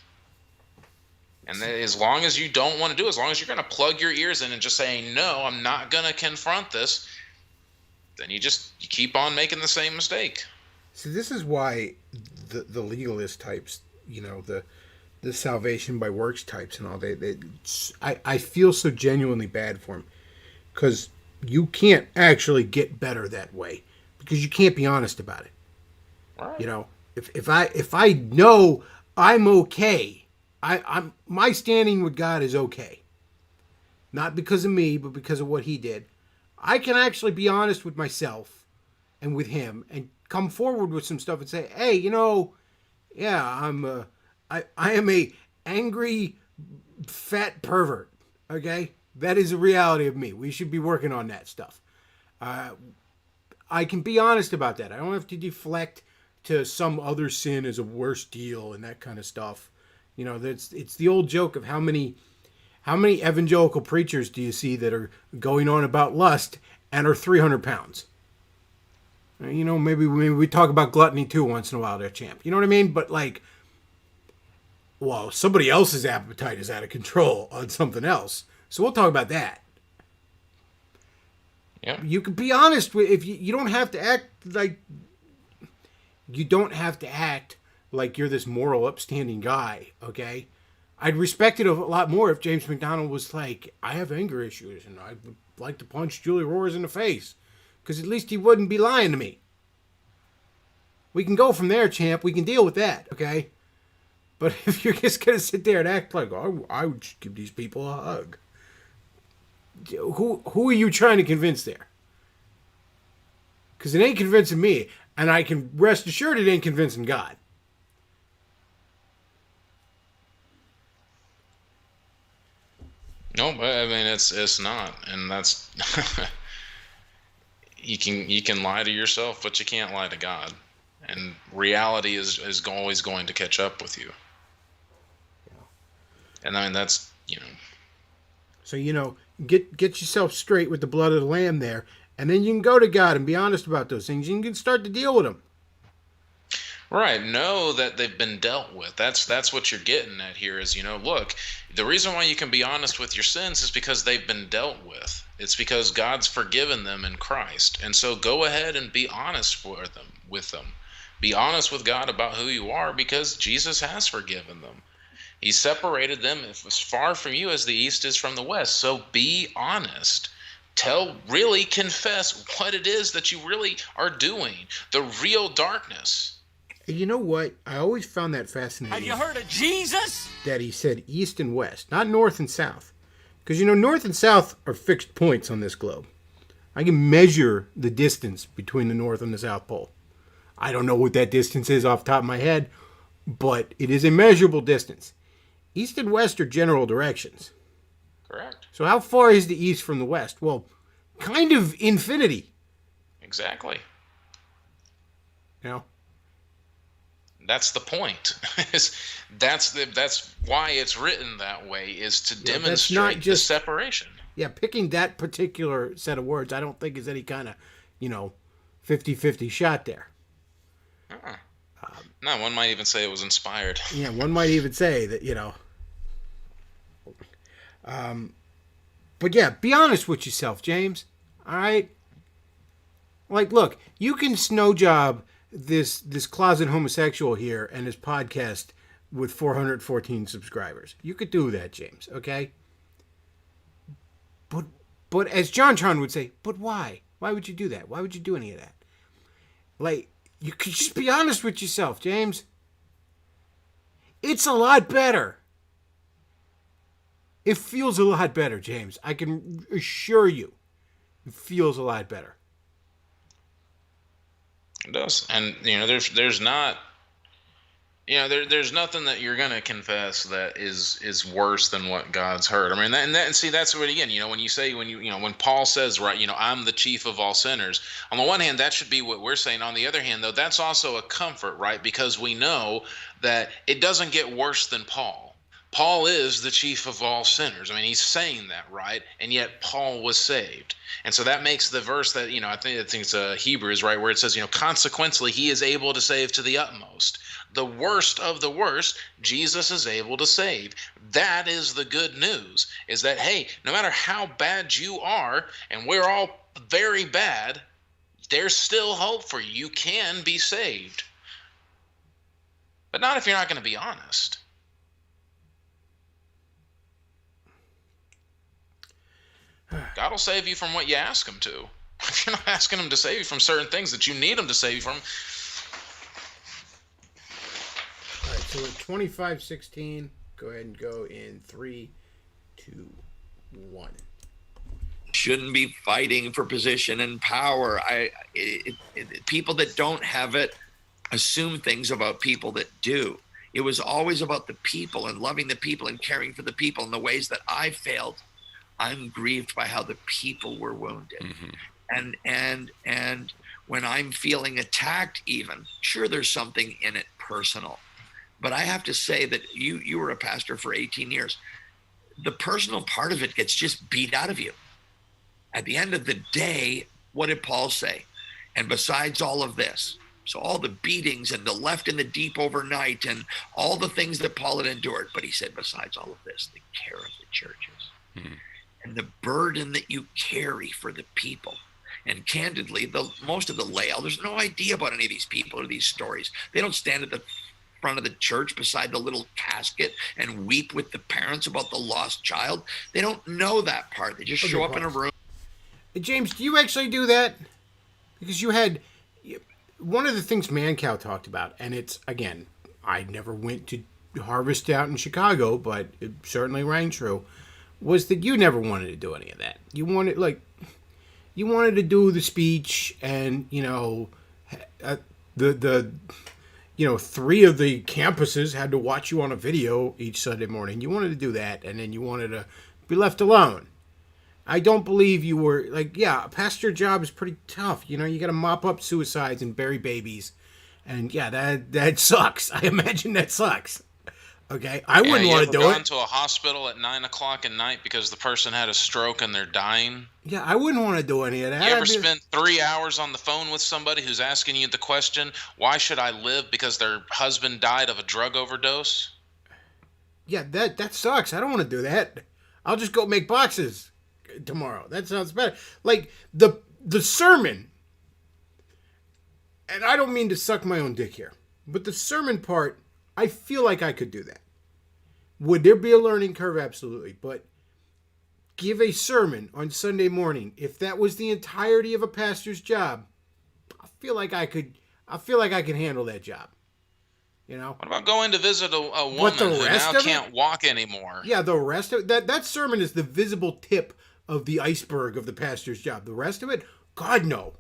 And as long as you don't want to do it, as long as you're going to plug your ears in and just say, no, I'm not going to confront this, then you keep on making the same mistake. See, this is why the legalist types, the salvation by works types and all, I feel so genuinely bad for them, because you can't actually get better that way, because you can't be honest about it. Right. If I know I'm okay, I'm my standing with God is okay, not because of me, but because of what He did. I can actually be honest with myself and with Him and come forward with some stuff and say, hey, yeah, I am a angry, fat pervert, okay? That is a reality of me. We should be working on that stuff. I can be honest about that. I don't have to deflect to some other sin as a worse deal and that kind of stuff. It's the old joke of how many evangelical preachers do you see that are going on about lust and are 300 pounds? Maybe we talk about gluttony too once in a while there, champ. You know what I mean? But somebody else's appetite is out of control on something else. So we'll talk about that. Yeah. You can be honest with, if you don't have to act like, you're this moral, upstanding guy, okay? I'd respect it a lot more if James McDonald was like, I have anger issues and I would like to punch Julie Roars in the face, because at least he wouldn't be lying to me. We can go from there, champ. We can deal with that, okay? But if you're just going to sit there and act like, I would give these people a hug. Who are you trying to convince there? Because it ain't convincing me, and I can rest assured it ain't convincing God. No, but I mean it's not, and that's you can lie to yourself, but you can't lie to God, and reality is always going to catch up with you. And I mean that's So get yourself straight with the blood of the Lamb there, and then you can go to God and be honest about those things. You can start to deal with them. Right. Know that they've been dealt with. That's what you're getting at here is, look, the reason why you can be honest with your sins is because they've been dealt with. It's because God's forgiven them in Christ. And so go ahead and be honest with them. Be honest with God about who you are, because Jesus has forgiven them. He separated them as far from you as the east is from the west. So be honest. Really confess what it is that you really are doing. The real darkness. You know what? I always found that fascinating. Have you heard of Jesus? That he said east and west, not north and south. Because, north and south are fixed points on this globe. I can measure the distance between the North and the South Pole. I don't know what that distance is off the top of my head, but it is a measurable distance. East and west are general directions. Correct. So how far is the east from the west? Well, kind of infinity. Exactly. That's the point. That's why it's written that way, is to demonstrate the separation. Yeah, picking that particular set of words, I don't think is any kind of, 50-50 shot there. No, one might even say it was inspired. Yeah, one might even say that, But yeah, be honest with yourself, James. All right? Look, you can snow job this closet homosexual here and his podcast with 414 subscribers. You could do that, James, okay? But as John Tron would say, but why? Why would you do that? Why would you do any of that? You could just be honest with yourself, James. It's a lot better. It feels a lot better, James. I can assure you. It feels a lot better. It does. And there's not, There's nothing that you're gonna confess that is worse than what God's heard. I mean, and see, that's what, again, when you say, when Paul says, right, I'm the chief of all sinners. On the one hand, that should be what we're saying. On the other hand, though, that's also a comfort, right? Because we know that it doesn't get worse than Paul. Paul is the chief of all sinners. I mean, he's saying that, right? And yet Paul was saved. And so that makes the verse that, I think it's Hebrews, right, where it says, consequently, he is able to save to the utmost. The worst of the worst, Jesus is able to save. That is the good news, is that, hey, no matter how bad you are, and we're all very bad, there's still hope for you. You can be saved. But not if you're not going to be honest. God will save you from what you ask him to. If you're not asking him to save you from certain things that you need him to save you from. All right, so we're 25-16. Go ahead and go in 3, 2, 1. Shouldn't be fighting for position and power. People that don't have it assume things about people that do. It was always about the people and loving the people and caring for the people. In the ways that I failed, I'm grieved by how the people were wounded. Mm-hmm. And when I'm feeling attacked, even, sure, there's something in it personal. But I have to say that you were a pastor for 18 years. The personal part of it gets just beat out of you. At the end of the day, what did Paul say? And besides all of this, so all the beatings and the left in the deep overnight and all the things that Paul had endured, but he said, besides all of this, the care of the churches. Mm-hmm. And the burden that you carry for the people. And candidly, most of the lay elders, no idea about any of these people or these stories. They don't stand at the front of the church beside the little casket and weep with the parents about the lost child. They don't know that part. They just show up in a room. James, do you actually do that? Because you had one of the things Mancow talked about, and it's, again, I never went to Harvest out in Chicago, but it certainly rang true, was that you never wanted to do any of that. You wanted to do the speech and, the 3 of the campuses had to watch you on a video each Sunday morning. You wanted to do that, and then you wanted to be left alone. I don't believe you were, a pastor job is pretty tough. You got to mop up suicides and bury babies. And, that sucks. I imagine that sucks. Okay, I wouldn't want to do it. You ever gone to a hospital at 9 o'clock at night because the person had a stroke and they're dying? Yeah, I wouldn't want to do any of that. You ever spent 3 hours on the phone with somebody who's asking you the question, why should I live because their husband died of a drug overdose? Yeah, that sucks. I don't want to do that. I'll just go make boxes tomorrow. That sounds better. Like, the sermon, and I don't mean to suck my own dick here, but the sermon part, I feel like I could do that. Would there be a learning curve? Absolutely. But give a sermon on Sunday morning. If that was the entirety of a pastor's job, I feel like I could handle that job. What about going to visit a woman who now can't walk anymore? Yeah, the rest of that sermon is the visible tip of the iceberg of the pastor's job. The rest of it, God, no.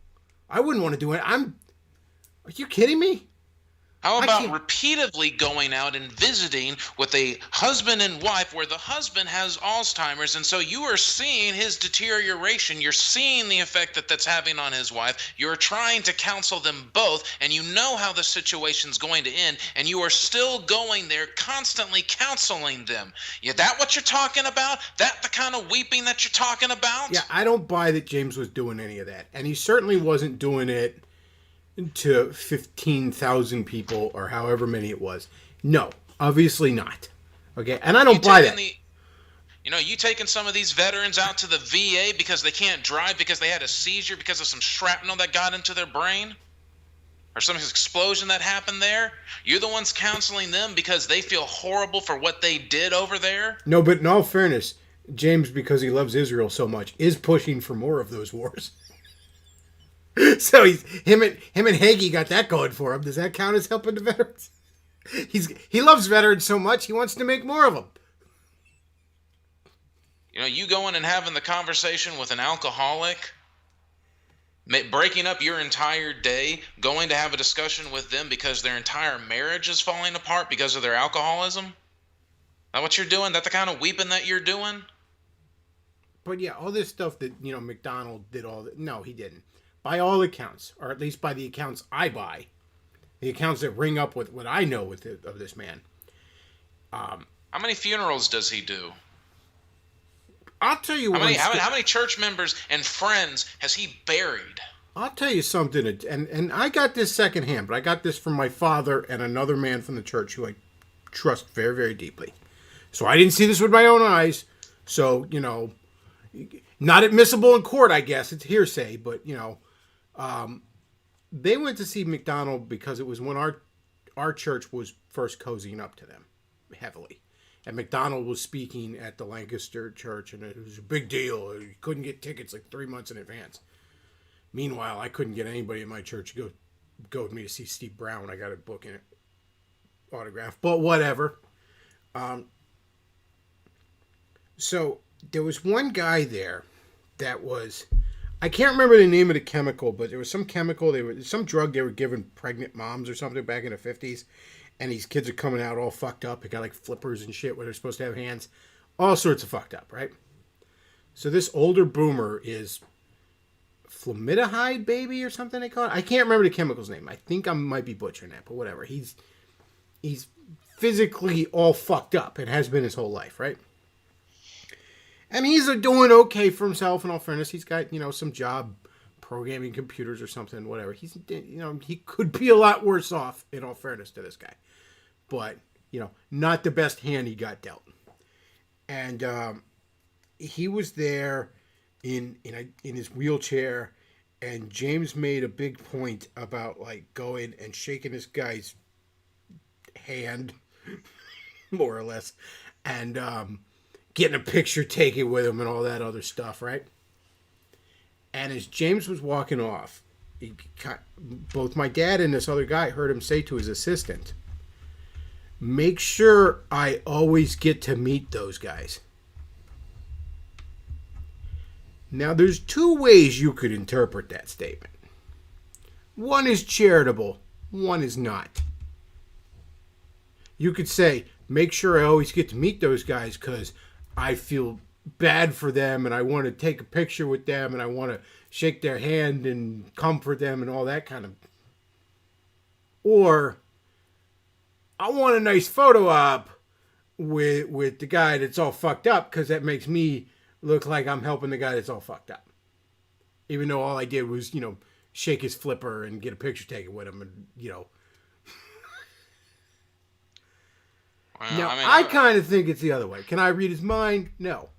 I wouldn't want to do it. Are you kidding me? How about repeatedly going out and visiting with a husband and wife where the husband has Alzheimer's, and so you are seeing his deterioration. You're seeing the effect that's having on his wife. You're trying to counsel them both, and you know how the situation's going to end, and you are still going there constantly counseling them. Is that what you're talking about? That the kind of weeping that you're talking about? Yeah, I don't buy that James was doing any of that, and he certainly wasn't doing it to 15,000 people or however many it was. No, obviously not. Okay, and I don't buy that. You taking some of these veterans out to the VA because they can't drive because they had a seizure because of some shrapnel that got into their brain? Or some explosion that happened there? You're the ones counseling them because they feel horrible for what they did over there? No, but in all fairness, James, because he loves Israel so much, is pushing for more of those wars. So him and Hagee got that going for him. Does that count as helping the veterans? He loves veterans so much he wants to make more of them. You going and having the conversation with an alcoholic. breaking up your entire day, going to have a discussion with them because their entire marriage is falling apart because of their alcoholism? Is that what you're doing? That the kind of weeping that you're doing? But yeah, all this stuff that, McDonald did all that. No, he didn't. By all accounts, or at least by the accounts I buy, the accounts that ring up with what I know of this man. How many funerals does he do? I'll tell you how many church members and friends has he buried? I'll tell you something, and I got this secondhand, but I got this from my father and another man from the church who I trust very, very deeply. So I didn't see this with my own eyes. So, not admissible in court, I guess. It's hearsay, but, they went to see McDonald because it was when our church was first cozying up to them heavily. And McDonald was speaking at the Lancaster church, and it was a big deal. You couldn't get tickets like 3 months in advance. Meanwhile, I couldn't get anybody in my church to go with me to see Steve Brown. I got a book in it, autograph, but whatever. So there was one guy there that was, I can't remember the name of the chemical, but there was some chemical, some drug they were giving pregnant moms or something back in the 50s. And these kids are coming out all fucked up. They got like flippers and shit where they're supposed to have hands. All sorts of fucked up, right? So this older boomer is formaldehyde baby or something they call it. I can't remember the chemical's name. I think I might be butchering that, but whatever. He's physically all fucked up. It has been his whole life, right? And he's doing okay for himself, in all fairness. He's got, some job programming computers or something, whatever. He's, he could be a lot worse off, in all fairness to this guy. But, not the best hand he got dealt. And he was there in his wheelchair, and James made a big point about, like, going and shaking this guy's hand, more or less, and getting a picture taken with him and all that other stuff, right? And as James was walking off, both my dad and this other guy heard him say to his assistant, "Make sure I always get to meet those guys." Now, there's two ways you could interpret that statement. One is charitable, one is not. You could say, "Make sure I always get to meet those guys because I feel bad for them and I want to take a picture with them and I want to shake their hand and comfort them and all that kind of." Or, "I want a nice photo op with the guy that's all fucked up because that makes me look like I'm helping the guy that's all fucked up." Even though all I did was, shake his flipper and get a picture taken with him and, Well, Now, I kind of think it's the other way. Can I read his mind? No.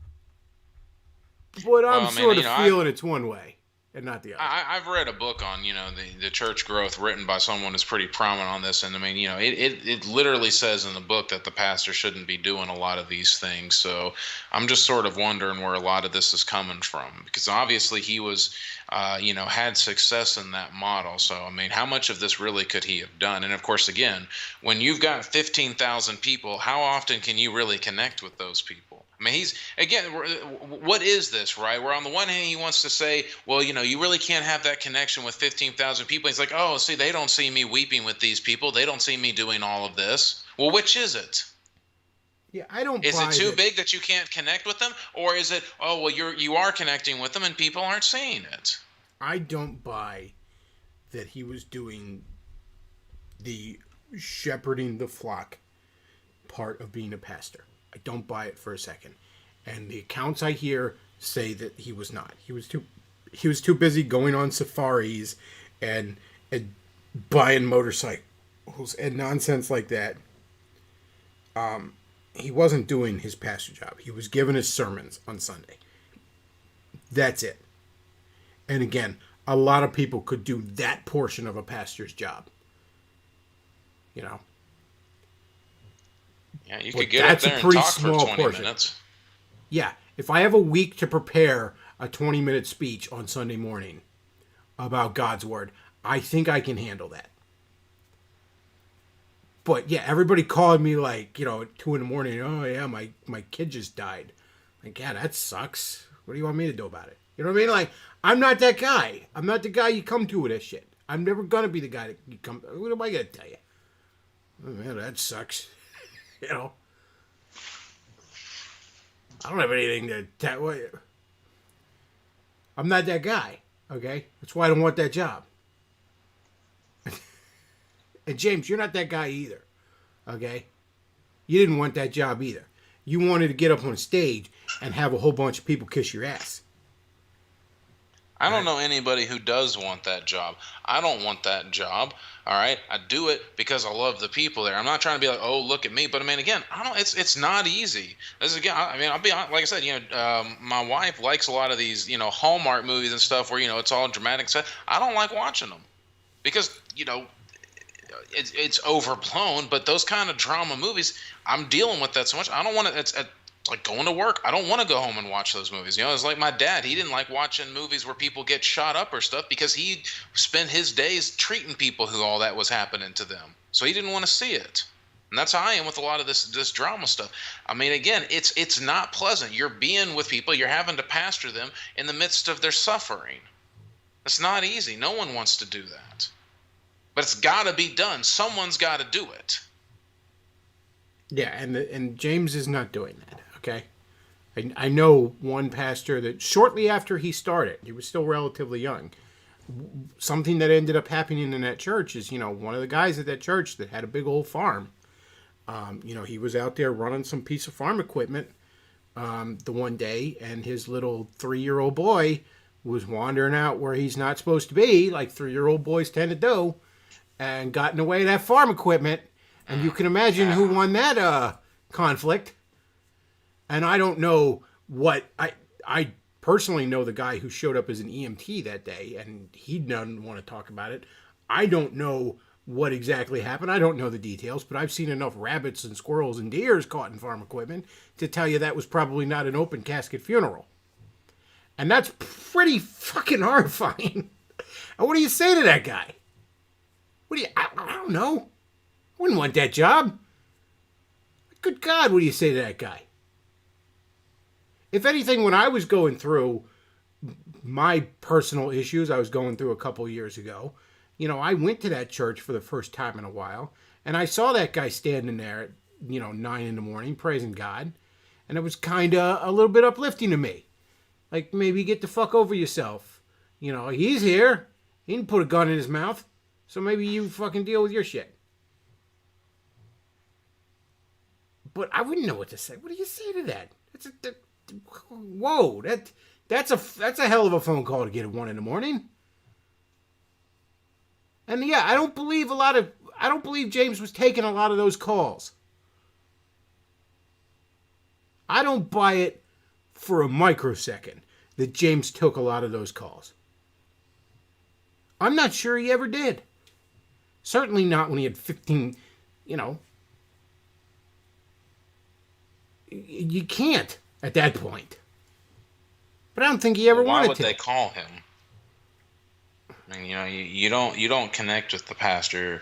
But I'm sort of feeling it's one way and not the other. I've read a book on, the church growth written by someone who's pretty prominent on this. And I mean, it literally says in the book that the pastor shouldn't be doing a lot of these things. So I'm just sort of wondering where a lot of this is coming from, because obviously he was, had success in that model. So, I mean, how much of this really could he have done? And of course, again, when you've got 15,000 people, how often can you really connect with those people? I mean, what is this, right? Where on the one hand, he wants to say, well, you really can't have that connection with 15,000 people. He's like, oh, see, they don't see me weeping with these people. They don't see me doing all of this. Well, which is it? Yeah, I don't. Is it too big that you can't connect with them? Or is it, oh, well, you are connecting with them and people aren't seeing it? I don't buy that he was doing the shepherding the flock part of being a pastor. I don't buy it for a second. And the accounts I hear say that he was not. He was too busy going on safaris and buying motorcycles and nonsense like that. He wasn't doing his pastor job. He was giving his sermons on Sunday. That's it. And again, a lot of people could do that portion of a pastor's job. Yeah, you could get up there and talk for 20 minutes. Yeah, if I have a week to prepare a 20-minute speech on Sunday morning about God's Word, I think I can handle that. But yeah, everybody called me like, at 2 a.m. Oh yeah, my kid just died. Like, yeah, that sucks. What do you want me to do about it? You know what I mean? Like, I'm not that guy. I'm not the guy you come to with that shit. I'm never going to be the guy that you come. What am I going to tell you? Oh, man, that sucks. You know? I don't have anything to tell you. I'm not that guy, okay? That's why I don't want that job. And James, you're not that guy either, okay? You didn't want that job either. You wanted to get up on stage and have a whole bunch of people kiss your ass. I don't know anybody who does want that job. I don't want that job. All right, I do it because I love the people there. I'm not trying to be like, oh, look at me. But I mean, again, I don't. It's not easy. This again, I mean, I'll be honest, like I said, my wife likes a lot of these, Hallmark movies and stuff where it's all dramatic stuff. I don't like watching them because it's overblown. But those kind of drama movies, I'm dealing with that so much. I don't want to. It's like going to work. I don't want to go home and watch those movies. It's like my dad. He didn't like watching movies where people get shot up or stuff because he spent his days treating people who all that was happening to them. So he didn't want to see it. And that's how I am with a lot of this drama stuff. I mean, again, it's not pleasant. You're being with people. You're having to pastor them in the midst of their suffering. It's not easy. No one wants to do that. But it's got to be done. Someone's got to do it. Yeah, and James is not doing that. Okay, I know one pastor that shortly after he started, he was still relatively young. Something that ended up happening in that church is, one of the guys at that church that had a big old farm. He was out there running some piece of farm equipment the one day, and his little 3-year-old boy was wandering out where he's not supposed to be, like 3-year-old boys tend to do, and got in the way of that farm equipment. And you can imagine who won that conflict. And I don't know what I personally know the guy who showed up as an EMT that day, and he doesn't want to talk about it. I don't know what exactly happened. I don't know the details, but I've seen enough rabbits and squirrels and deers caught in farm equipment to tell you that was probably not an open casket funeral. And that's pretty fucking horrifying. And what do you say to that guy? I don't know. I wouldn't want that job. Good God, what do you say to that guy? If anything, when I was going through my personal issues I was going through a couple years ago, I went to that church for the first time in a while, and I saw that guy standing there at, 9 in the morning, praising God, and it was kind of a little bit uplifting to me. Like, maybe get the fuck over yourself. He's here. He didn't put a gun in his mouth, so maybe you fucking deal with your shit. But I wouldn't know what to say. What do you say to that? Whoa, that's a hell of a phone call to get at 1 in the morning. And yeah, I don't believe James was taking a lot of those calls. I don't buy it for a microsecond that James took a lot of those calls. I'm not sure he ever did. Certainly not when he had 15, You can't at that point. But I don't think he ever wanted to. Why would they call him? I mean, you don't connect with the pastor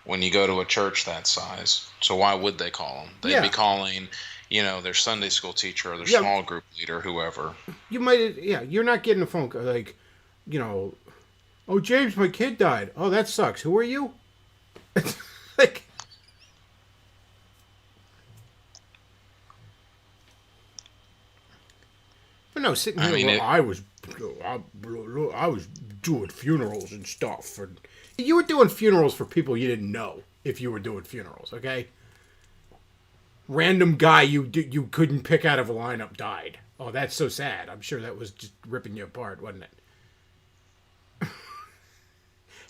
when you go to a church that size. So why would they call him? They'd be calling, their Sunday school teacher or their small group leader, whoever. You might, you're not getting a phone call like, oh, James, my kid died. Oh, that sucks. Who are you? Like, but no, sitting here, I was doing funerals and stuff. And you were doing funerals for people you didn't know if you were doing funerals, okay? Random guy you couldn't pick out of a lineup died. Oh, that's so sad. I'm sure that was just ripping you apart, wasn't it?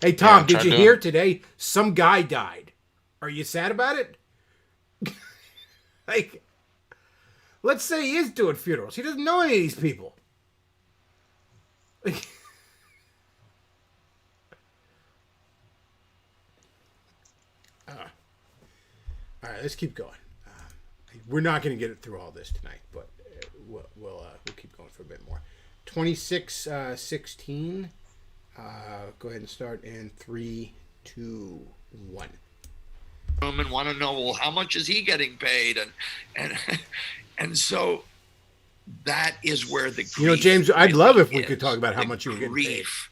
Hey, Tom, did you hear today? Some guy died. Are you sad about it? Like, let's say he is doing funerals. He doesn't know any of these people. All right, let's keep going. We're not going to get it through all this tonight, but we'll keep going for a bit more. 26:16. Go ahead and start in 3, 2, 1. And want to know, well, how much is he getting paid? And so that is where the grief, You know, James, I'd really love if we is. could talk about how The much you were getting paid. grief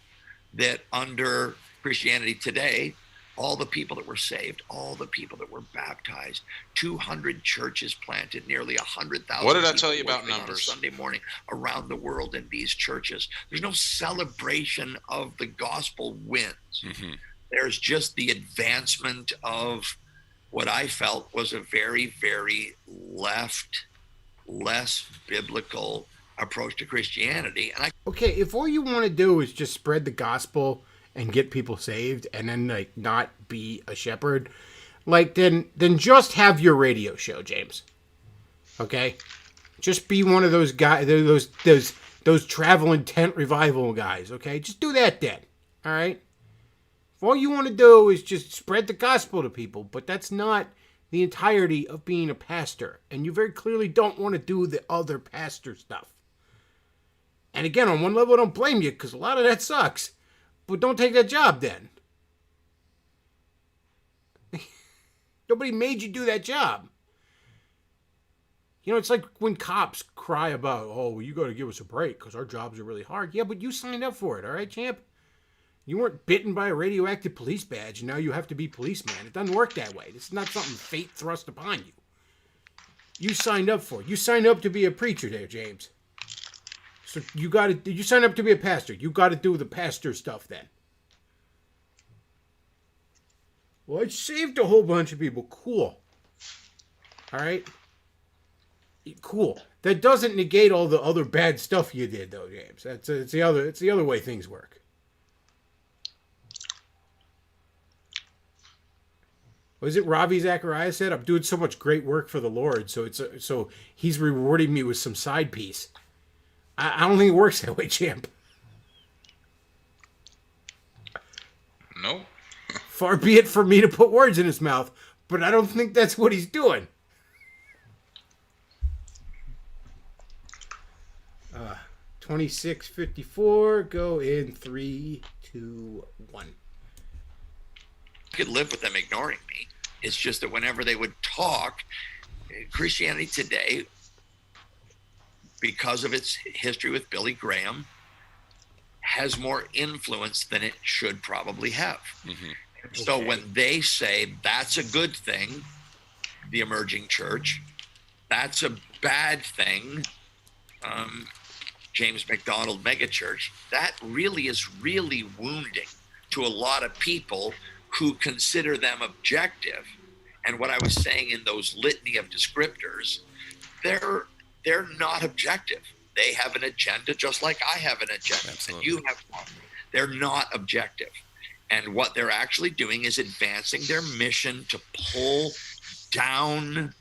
that under Christianity today, all the people that were saved, all the people that were baptized, 200 churches planted, nearly 100,000. What did I tell you about numbers? On a Sunday morning around the world in these churches. There's no celebration of the gospel wins. Mm-hmm. There's just the advancement of what I felt was a very, very less biblical approach to Christianity. And Okay, if all you want to do is just spread the gospel and get people saved and then like not be a shepherd, like then just have your radio show, James. Okay? Just be one of those guys, those traveling tent revival guys, okay? Just do that then. All right? If all you want to do is just spread the gospel to people, but that's not the entirety of being a pastor, and you very clearly don't want to do the other pastor stuff. And again, on one level, I don't blame you, because a lot of that sucks. But don't take that job then. Nobody made you do that job. You know, it's like when cops cry about, oh, well, you got to give us a break because our jobs are really hard. Yeah, but you signed up for it, all right, champ? You weren't bitten by a radioactive police badge, and now you have to be policeman. It doesn't work that way. It's not something fate thrust upon you. You signed up for it. You signed up to be a preacher there, James. So you sign up to be a pastor. You got to do the pastor stuff then. Well, I saved a whole bunch of people. Cool. All right? Cool. That doesn't negate all the other bad stuff you did, though, James. It's the other way things work. Was it Ravi Zacharias said, I'm doing so much great work for the Lord, so he's rewarding me with some side piece. I don't think it works that way, champ. Nope. Far be it for me to put words in his mouth, but I don't think that's what he's doing. 26:54. Go in 3, 2, 1. I could live with them ignoring me. It's just that whenever they would talk, Christianity Today, because of its history with Billy Graham, has more influence than it should probably have. Mm-hmm. So when they say that's a good thing, the emerging church, that's a bad thing, James McDonald megachurch, that really is really wounding to a lot of people who consider them objective. And what I was saying in those litany of descriptors, they're not objective. They have an agenda just like I have an agenda. Absolutely. And you have one. They're not objective. And what they're actually doing is advancing their mission to pull down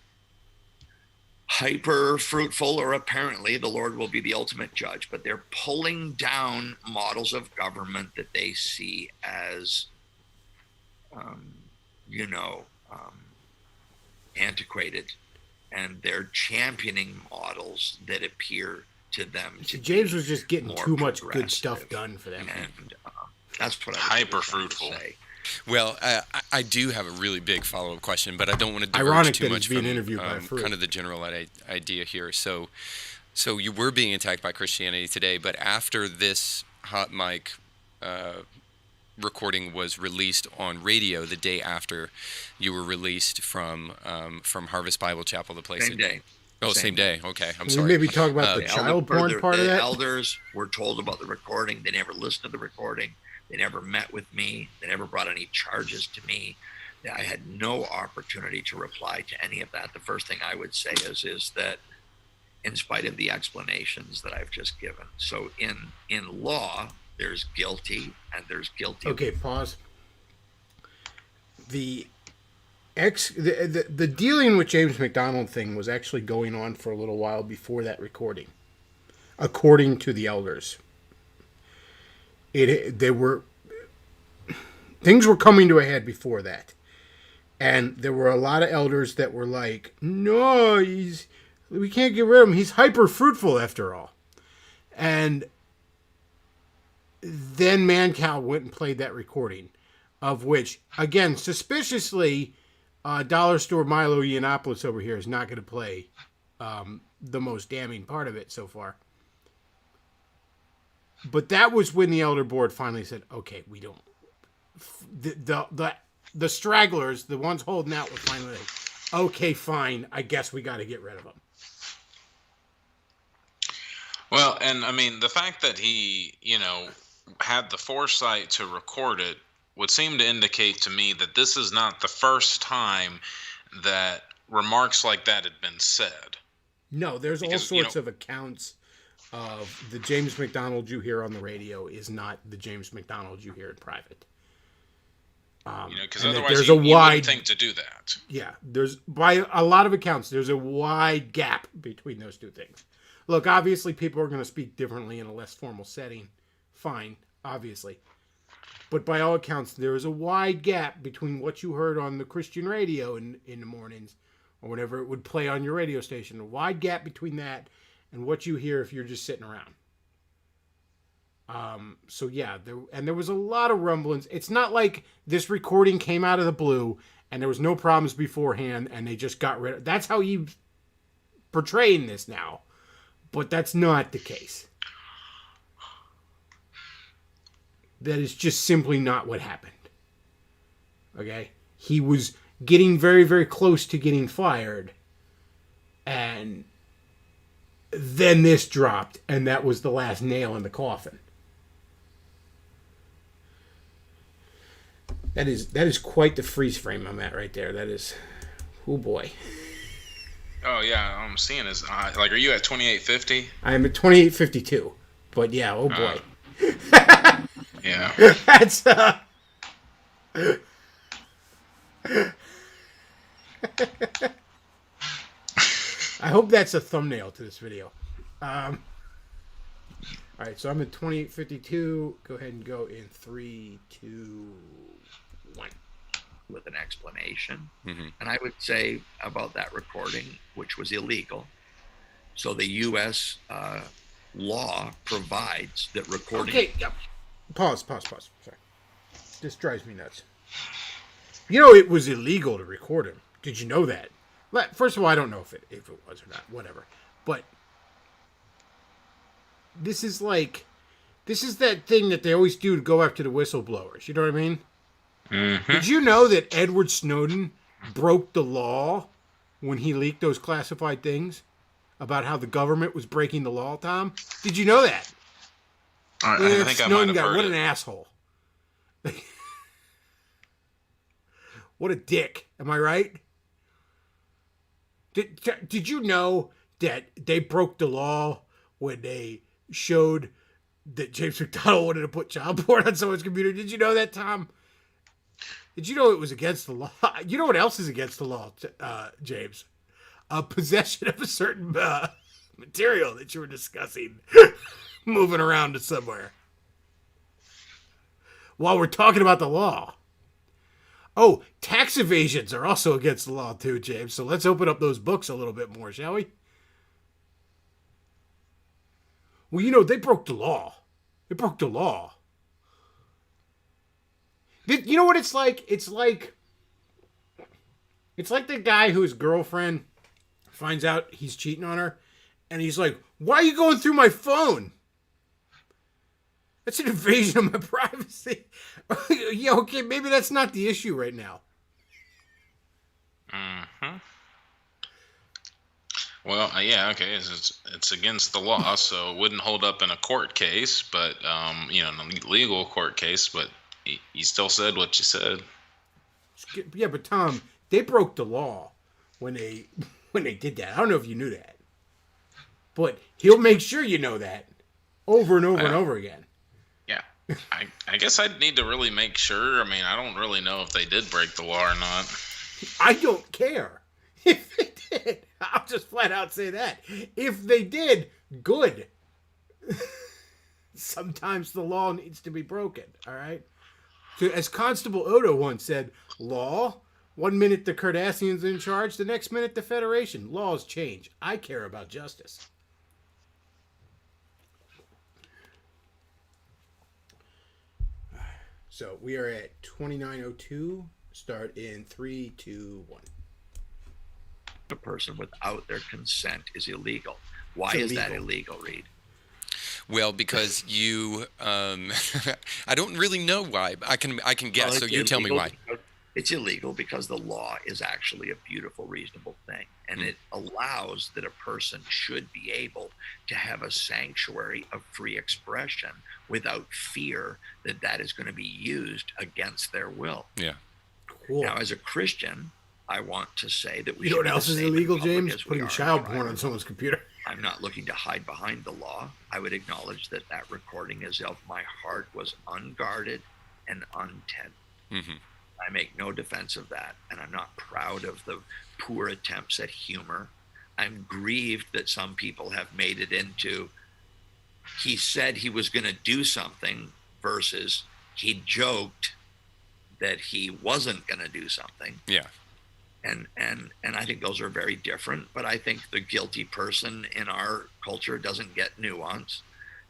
hyper fruitful, or apparently the Lord will be the ultimate judge, but they're pulling down models of government that they see as antiquated, and they're championing models that appear to them to James was just getting too much good progressive. stuff done for them. And that's what I Hyper was trying to fruitful. say. Well, I do have a really big follow-up question, but I don't want to diverge Ironic too that much he's being from interviewed by a fruit. kind of the general idea here. So you were being attacked by Christianity Today, but after this hot mic recording was released on radio, the day after you were released from Harvest Bible Chapel, the place. Same day. Oh, same day. Okay, I'm Can sorry. we maybe talk about the child porn part of the that? elders were told about the recording. They never listened to the recording. They never met with me. They never brought any charges to me. I had no opportunity to reply to any of that. The first thing I would say is that in spite of the explanations that I've just given. So in law, there's guilty and there's guilty. Okay, pause. The dealing with James McDonald thing was actually going on for a little while before that recording, according to the elders. Things were coming to a head before that, and there were a lot of elders that were like, "No, we can't get rid of him. He's hyper fruitful after all." And then Mancow went and played that recording, of which, again, suspiciously, Dollar Store Milo Yiannopoulos over here is not going to play the most damning part of it so far. But that was when the elder board finally said, "Okay, we don't." The stragglers, the ones holding out, were finally like, "Okay, fine. I guess we got to get rid of them." Well, and I mean, the fact that he, had the foresight to record it would seem to indicate to me that this is not the first time that remarks like that had been said. No, there's all sorts of accounts of the James McDonald you hear on the radio is not the James McDonald you hear in private. Because otherwise you wouldn't think to do that. Yeah, there's, by a lot of accounts, there's a wide gap between those two things. Look, obviously people are going to speak differently in a less formal setting. Fine, obviously. But by all accounts, there is a wide gap between what you heard on the Christian radio in the mornings, or whatever it would play on your radio station. A wide gap between that and what you hear if you're just sitting around. So yeah, there was a lot of rumblings. It's not like this recording came out of the blue and there was no problems beforehand and they just got rid of it. That's how he's portraying this now. But that's not the case. That is just simply not what happened. Okay? He was getting very, very close to getting fired. And then this dropped. And that was the last nail in the coffin. That is quite the freeze frame I'm at right there. That is... Oh boy. Oh, yeah, I'm seeing is, are you at 2850? I'm at 2852. But yeah, oh boy. Yeah. That's, I hope that's a thumbnail to this video. Alright, so I'm at 2852. Go ahead and go in 3, 2, 1. With an explanation. Mm-hmm. And I would say about that recording, which was illegal. So the U.S. Law provides that recording... Okay, yep. Pause. Sorry. This drives me nuts. It was illegal to record him. Did you know that? First of all, I don't know if it was or not. Whatever. But this is that thing that they always do to go after the whistleblowers. You know what I mean? Mm-hmm. Did you know that Edward Snowden broke the law when he leaked those classified things about how the government was breaking the law, Tom? Did you know that? I think Snowden I might have heard what it. An asshole. What a dick. Am I right? Did you know that they broke the law when they showed that James McDonald wanted to put child porn on someone's computer? Did you know that, Tom? Did you know it was against the law? You know what else is against the law, James? Possession of a certain material that you were discussing moving around to somewhere. While we're talking about the law. Oh, tax evasions are also against the law too, James. So let's open up those books a little bit more, shall we? Well, they broke the law. They broke the law. You know what it's like? It's like the guy whose girlfriend finds out he's cheating on her, and he's like, "Why are you going through my phone? That's an invasion of my privacy." Yeah, okay, maybe that's not the issue right now. Mm-hmm. Well, yeah, okay, it's against the law, so it wouldn't hold up in a court case, but in a legal court case, but you still said what you said. Yeah, but Tom, they broke the law when they did that. I don't know if you knew that, but he'll make sure you know that over and over and over again. Yeah, I guess I'd need to really make sure. I mean, I don't really know if they did break the law or not. I don't care if they did. I'll just flat out say that. If they did, good. Sometimes the law needs to be broken, all right? So as Constable Odo once said, law, 1 minute the Cardassians in charge, the next minute the Federation. Laws change. I care about justice. So we are at 2902. Start in 3, 2, 1. a person without their consent is illegal. Why is that illegal, Reed? Well, because you, I don't really know why. I can guess. Well, so you tell me why. It's illegal because the law is actually a beautiful, reasonable thing. And it allows that a person should be able to have a sanctuary of free expression without fear that that is going to be used against their will. Yeah. Cool. Now, as a Christian, I want to say that we You know should what be else the is same in illegal, public James? as we Putting are in child porn private. on someone's computer. I'm not looking to hide behind the law. I would acknowledge that that recording is of my heart was unguarded and untended. Mm-hmm. I make no defense of that, and I'm not proud of the poor attempts at humor. I'm grieved that some people have made it into he said he was going to do something versus he joked that he wasn't going to do something. Yeah. And I think those are very different, but I think the guilty person in our culture doesn't get nuance,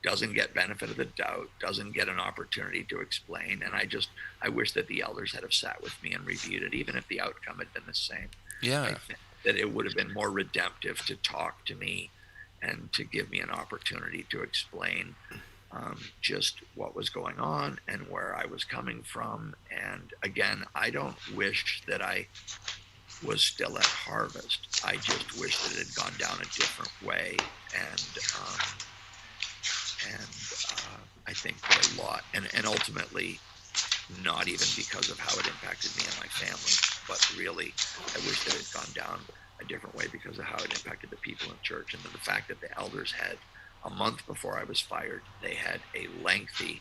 doesn't get benefit of the doubt, doesn't get an opportunity to explain. And I wish that the elders had have sat with me and reviewed it, even if the outcome had been the same. Yeah. I think that it would have been more redemptive to talk to me and to give me an opportunity to explain just what was going on and where I was coming from. And again, I don't wish that I was still at Harvest. I just wish that it had gone down a different way. And I think that a lot, and ultimately, not even because of how it impacted me and my family, but really, I wish that it had gone down a different way because of how it impacted the people in church. And the fact that the elders had, a month before I was fired, they had a lengthy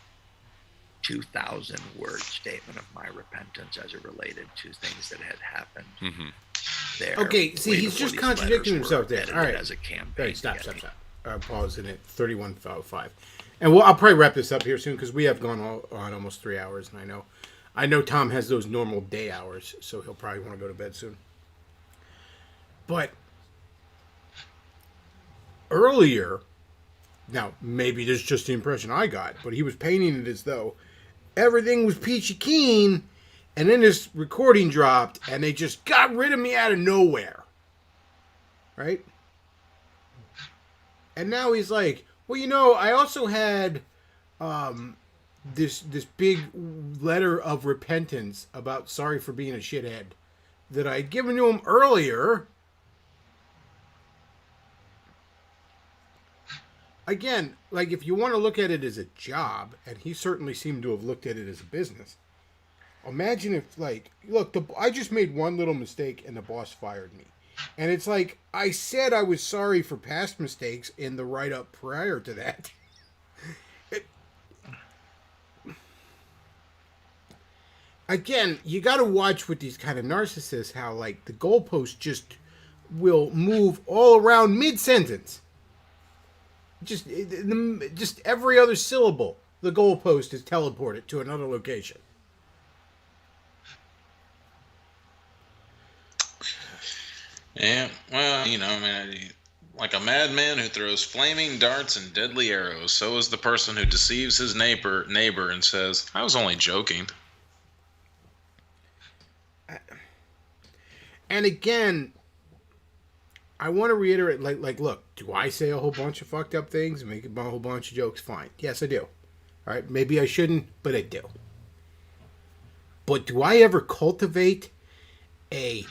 2,000-word statement of my repentance as it related to things that had happened. Mm-hmm. There. Okay, see, he's just contradicting himself there. All right. As a campaign. All right, stop. Pausing at 31:05. And I'll probably wrap this up here soon because we have gone on almost 3 hours, and I know Tom has those normal day hours, so he'll probably want to go to bed soon. But earlier, now maybe this is just the impression I got, but he was painting it as though everything was peachy keen, and then this recording dropped, and they just got rid of me out of nowhere. Right? And now he's like, well, I also had this big letter of repentance about sorry for being a shithead that I'd given to him earlier. Again, like if you want to look at it as a job, and he certainly seemed to have looked at it as a business. Imagine if, look, I just made one little mistake and the boss fired me. And it's like, I said I was sorry for past mistakes in the write-up prior to that. Again, you got to watch with these kind of narcissists how, the goalpost just will move all around mid-sentence. Just every other syllable, the goalpost is teleported to another location. Yeah, well, like a madman who throws flaming darts and deadly arrows, so is the person who deceives his neighbor and says, I was only joking. And again, I want to reiterate, look, do I say a whole bunch of fucked up things and make a whole bunch of jokes? Fine. Yes, I do. All right, maybe I shouldn't, but I do. But do I ever cultivate a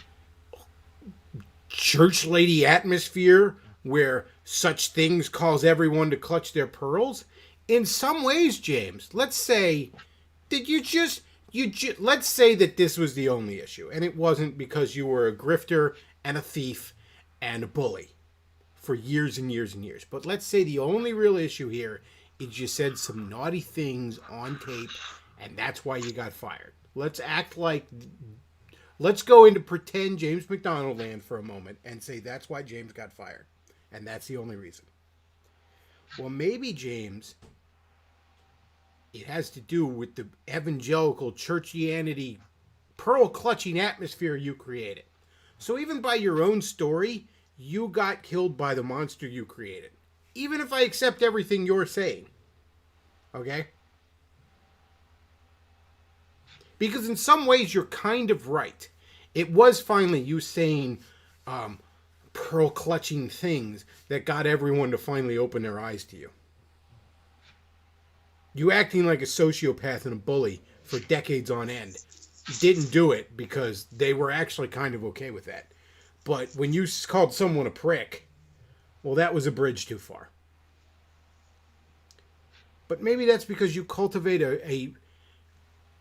church lady atmosphere where such things cause everyone to clutch their pearls? In some ways, James, let's say that let's say that this was the only issue, and it wasn't because you were a grifter and a thief and a bully for years and years and years. But let's say the only real issue here is you said some naughty things on tape, and that's why you got fired. Let's go into pretend James McDonald land for a moment and say that's why James got fired. And that's the only reason. Well, maybe, James, it has to do with the evangelical churchianity pearl-clutching atmosphere you created. So even by your own story, you got killed by the monster you created. Even if I accept everything you're saying. Okay? Because in some ways, you're kind of right. It was finally you saying, pearl-clutching things that got everyone to finally open their eyes to you. You acting like a sociopath and a bully for decades on end didn't do it because they were actually kind of okay with that. But when you called someone a prick, well, that was a bridge too far. But maybe that's because you cultivate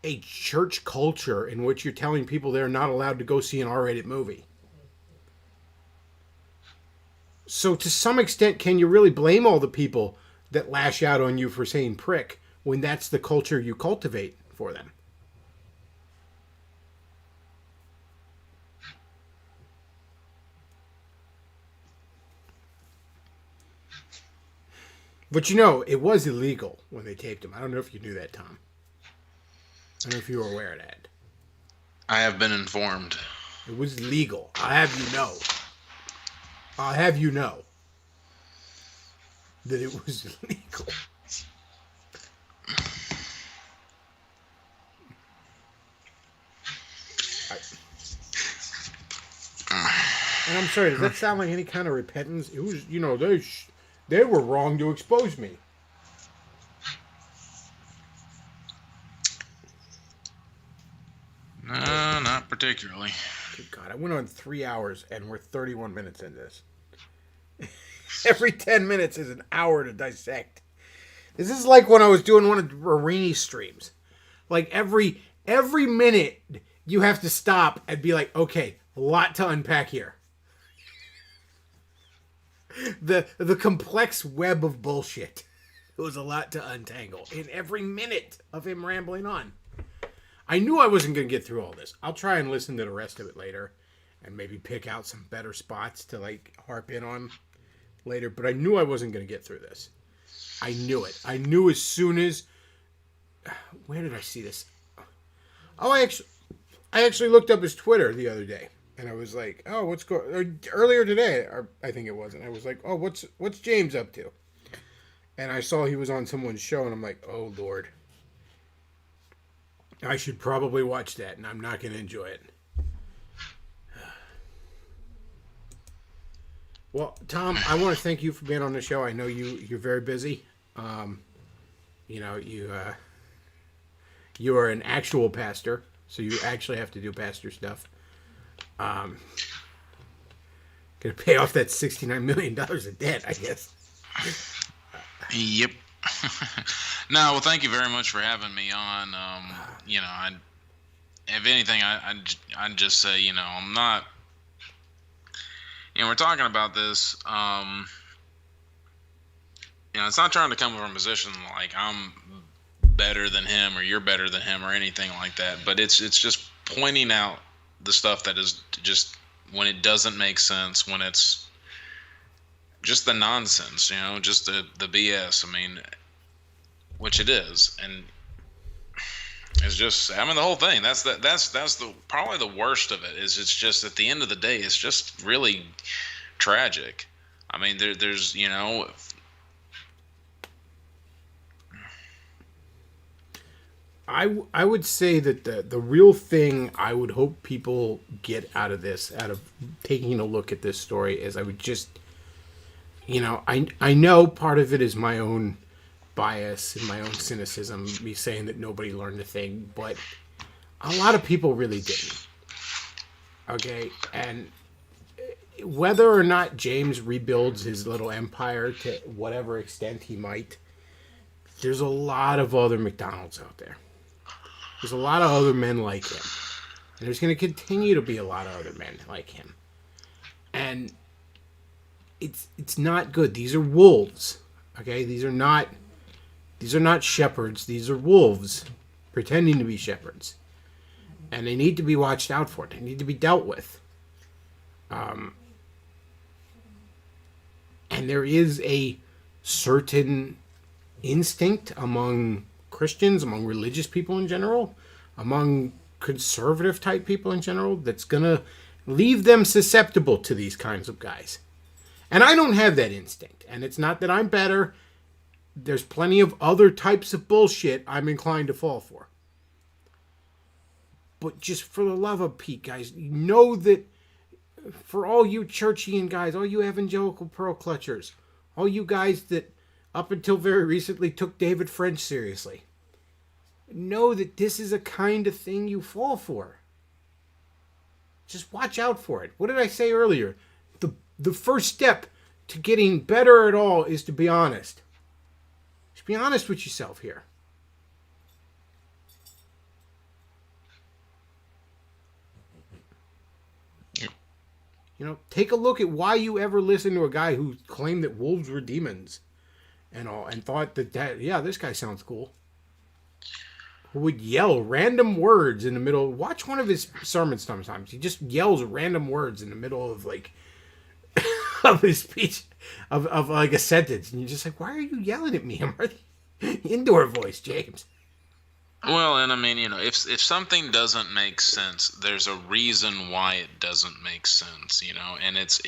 a church culture in which you're telling people they're not allowed to go see an R-rated movie. So to some extent, can you really blame all the people that lash out on you for saying prick when that's the culture you cultivate for them? But you know, it was illegal when they taped him. I don't know if you knew that, Tom. I don't know if you were aware of that. I have been informed. It was legal. I'll have you know. I'll have you know that it was illegal. And I'm sorry, does that sound like any kind of repentance? It was, you know, they were wrong to expose me. No, not particularly. Good God, I went on 3 hours and we're 31 minutes into this. Every 10 minutes is an hour to dissect. This is like when I was doing one of Irini's streams. Like every minute you have to stop and be like, okay, a lot to unpack here. The complex web of bullshit. It was a lot to untangle in every minute of him rambling on. I knew I wasn't going to get through all this. I'll try and listen to the rest of it later and maybe pick out some better spots to like harp in on later, but I knew I wasn't going to get through this. I knew it. I knew as soon as... Where did I see this? Oh, I actually looked up his Twitter the other day, and I was like, oh, what's going... Earlier today, or I think it was, and I was like, oh, what's James up to? And I saw he was on someone's show, and I'm like, oh, Lord. I should probably watch that, and I'm not going to enjoy it. Well, Tom, I want to thank you for being on the show. I know you're very busy. You are an actual pastor, so you actually have to do pastor stuff. Gonna pay off that $69 million of debt, I guess. Yep. No, well, thank you very much for having me on. If anything, I'd just say, I'm not. We're talking about this. It's not trying to come from a position like I'm better than him or you're better than him or anything like that. But it's just pointing out the stuff that is just when it doesn't make sense, when it's just the nonsense, just the BS. I mean, which it is, and it's just, the whole thing. That's the probably the worst of it. Is it's just at the end of the day, it's just really tragic. I mean, there's I would say that the real thing I would hope people get out of taking a look at this story, is I would just, I know part of it is my own bias and my own cynicism, me saying that nobody learned a thing, but a lot of people really didn't. Okay, and whether or not James rebuilds his little empire to whatever extent he might, there's a lot of other McDonalds out there. There's a lot of other men like him. And there's going to continue to be a lot of other men like him. And it's not good. These are wolves. Okay? These are not shepherds. These are wolves pretending to be shepherds. And they need to be watched out for. They need to be dealt with. And there is a certain instinct among Christians, among religious people in general, among conservative type people in general, that's going to leave them susceptible to these kinds of guys. And I don't have that instinct. And it's not that I'm better. There's plenty of other types of bullshit I'm inclined to fall for. But just for the love of Pete, guys, know that for all you churchian guys, all you evangelical pearl clutchers, all you guys that up until very recently took David French seriously, know that this is a kind of thing you fall for. Just watch out for it. What did I say earlier? The first step to getting better at all is to be honest. Just be honest with yourself here. You know, take a look at why you ever listened to a guy who claimed that wolves were demons and all, and thought that yeah, this guy sounds cool. Who would yell random words in the middle. Watch one of his sermons sometimes. He just yells random words in the middle of like of his speech of like a sentence, and you're just like, why are you yelling at me? I'm indoor voice, James. Well, and I mean, you know, if something doesn't make sense, there's a reason why it doesn't make sense, you know, and it's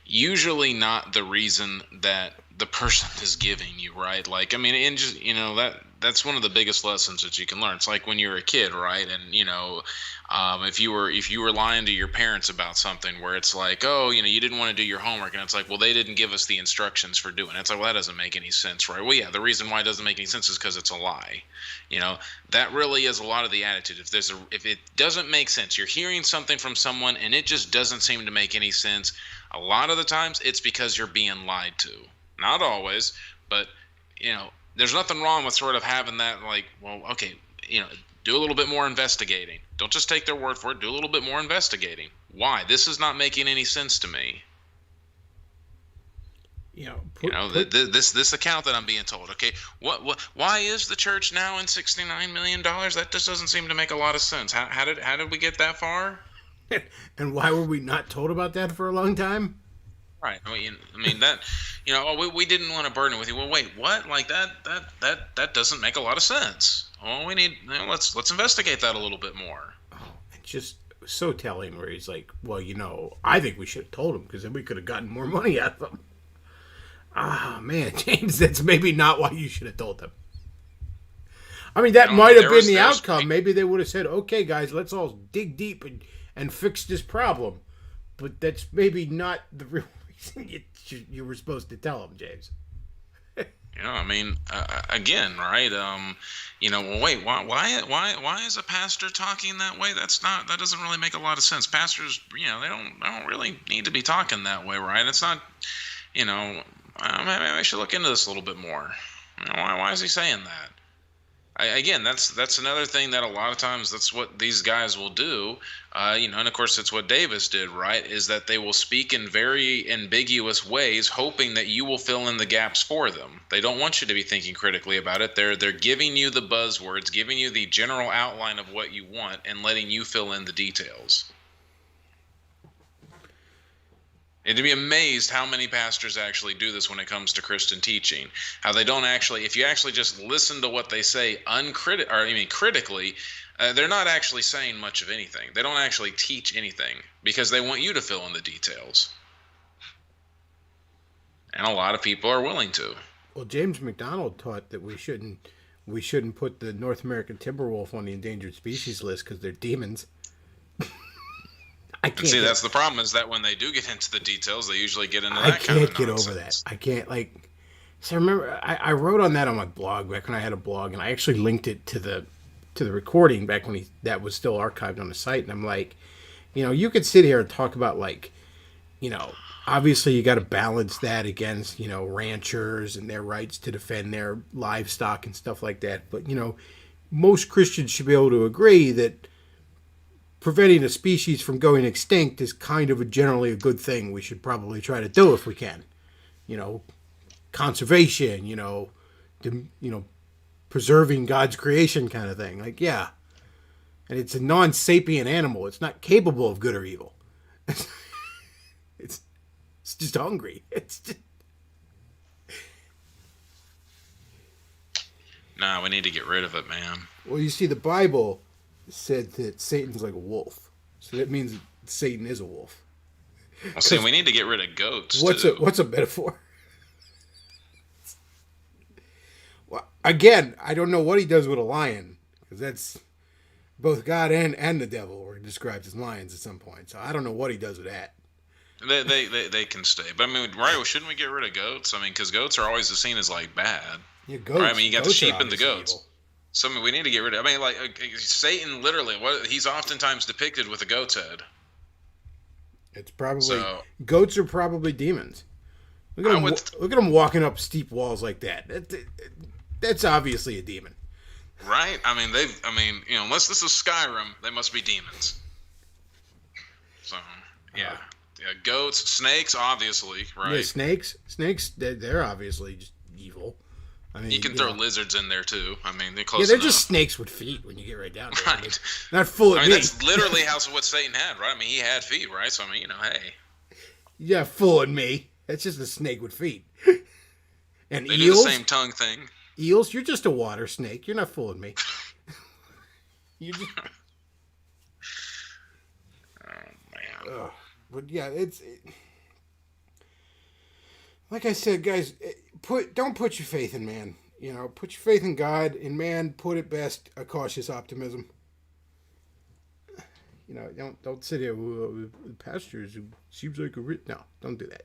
usually not the reason that the person is giving you, right? Like, I mean, and just, you know, that's one of the biggest lessons that you can learn. It's like when you're a kid, right? And, you know, if you were lying to your parents about something where it's like, oh, you know, you didn't want to do your homework, and it's like, well, they didn't give us the instructions for doing it. It's like, well, that doesn't make any sense, right? Well, yeah, the reason why it doesn't make any sense is because it's a lie. You know, that really is a lot of the attitude. If it doesn't make sense, you're hearing something from someone and it just doesn't seem to make any sense, a lot of the times it's because you're being lied to. Not always, but, you know, there's nothing wrong with sort of having that, like, well, okay, you know, do a little bit more investigating. Don't just take their word for it. Do a little bit more investigating. Why? This is not making any sense to me. This account that I'm being told. Okay, what? Why is the church now in $69 million? That just doesn't seem to make a lot of sense. How did we get that far? And why were we not told about that for a long time? Right. I mean that, you know, oh, we didn't want to burden it with you. Well, wait, what? Like that doesn't make a lot of sense. Oh, we need, you know, let's investigate that a little bit more. Oh, it's just so telling where he's like, well, you know, I think we should have told him because then we could have gotten more money out of them. Ah, man, James, that's maybe not why you should have told them. I mean, that might have been the outcome. Maybe they would have said, okay, guys, let's all dig deep and fix this problem. But that's maybe not the real reason you were supposed to tell them, James. You know, I mean, again, right? You know, well, wait, why is a pastor talking that way? That doesn't really make a lot of sense. Pastors, you know, they don't really need to be talking that way, right? It's not, you know, maybe I should look into this a little bit more. You know, why is he saying that? Again, that's another thing that a lot of times that's what these guys will do, you know, and of course it's what Davis did, right, is that they will speak in very ambiguous ways, hoping that you will fill in the gaps for them. They don't want you to be thinking critically about it. They're giving you the buzzwords, giving you the general outline of what you want, and letting you fill in the details. And to be amazed how many pastors actually do this when it comes to Christian teaching. How they don't actually, if you actually just listen to what they say critically, they're not actually saying much of anything. They don't actually teach anything because they want you to fill in the details. And a lot of people are willing to. Well, James McDonald taught that we shouldn't put the North American timber wolf on the endangered species list because they're demons. See, that's the problem, is that when they do get into the details, they usually get into that kind of nonsense. I can't get over that. I can't, like... So I remember, I wrote on that on my blog back when I had a blog, and I actually linked it to the recording back when that was still archived on the site, and I'm like, you know, you could sit here and talk about, like, you know, obviously you got to balance that against, you know, ranchers and their rights to defend their livestock and stuff like that, but, you know, most Christians should be able to agree that preventing a species from going extinct is kind of generally a good thing. We should probably try to do if we can. You know, conservation, you know, preserving God's creation kind of thing. Like, yeah. And it's a non-sapient animal. It's not capable of good or evil. It's just hungry. It's just... Nah, we need to get rid of it, man. Well, you see, the Bible said that Satan's like a wolf. So that means that Satan is a wolf. Well, see, we need to get rid of goats, What's a metaphor? Well, again, I don't know what he does with a lion. Because that's... both God and the devil were described as lions at some point. So I don't know what he does with that. They can stay. But I mean, right? Well, shouldn't we get rid of goats? I mean, because goats are always seen as like bad. Yeah, goats. Right? I mean, you got the sheep and the goats. Evil. So I mean, we need to get rid of. I mean, like Satan, literally, he's oftentimes depicted with a goat's head. It's probably goats are probably demons. Look at them walking up steep walls like that. That's obviously a demon. Right? I mean, unless this is Skyrim, they must be demons. So, yeah. Goats, snakes, obviously, right? Yeah, snakes, they're obviously just evil. I mean, you can throw lizards in there, too. I mean, they're close they're enough. just snakes with feet when you get right down to it. Right. I mean, not full of meat. That's literally what Satan had, right? I mean, he had feet, right? So, I mean, hey. Yeah, full of me. That's just a snake with feet. And they eels? Do the same tongue thing. Eels, you're just a water snake. You're not fooling me. You just... Oh, man. But yeah, like I said, guys, don't put your faith in man. You know, put your faith in God. In man, put at best a cautious optimism. You know, don't sit here with pastors who seems like a rich. No, don't do that.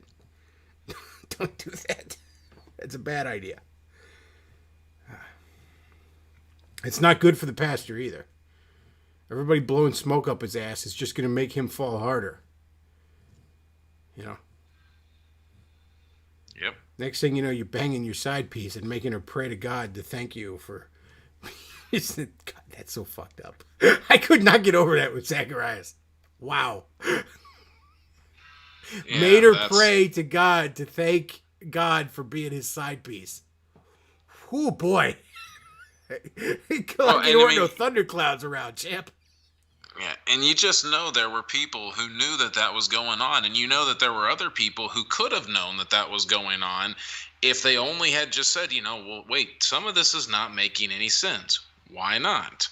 Don't do that. That's a bad idea. It's not good for the pastor either. Everybody blowing smoke up his ass is just going to make him fall harder. You know? Yep. Next thing you know, you're banging your side piece and making her pray to God to thank you for... God, that's so fucked up. I could not get over that with Zacharias. Wow. Yeah, made her pray to God to thank God for being his side piece. Oh, boy. There weren't no thunderclouds around, champ. Yeah, and you just know there were people who knew that was going on, and you know that there were other people who could have known that was going on if they only had just said, well, wait, some of this is not making any sense. Why not?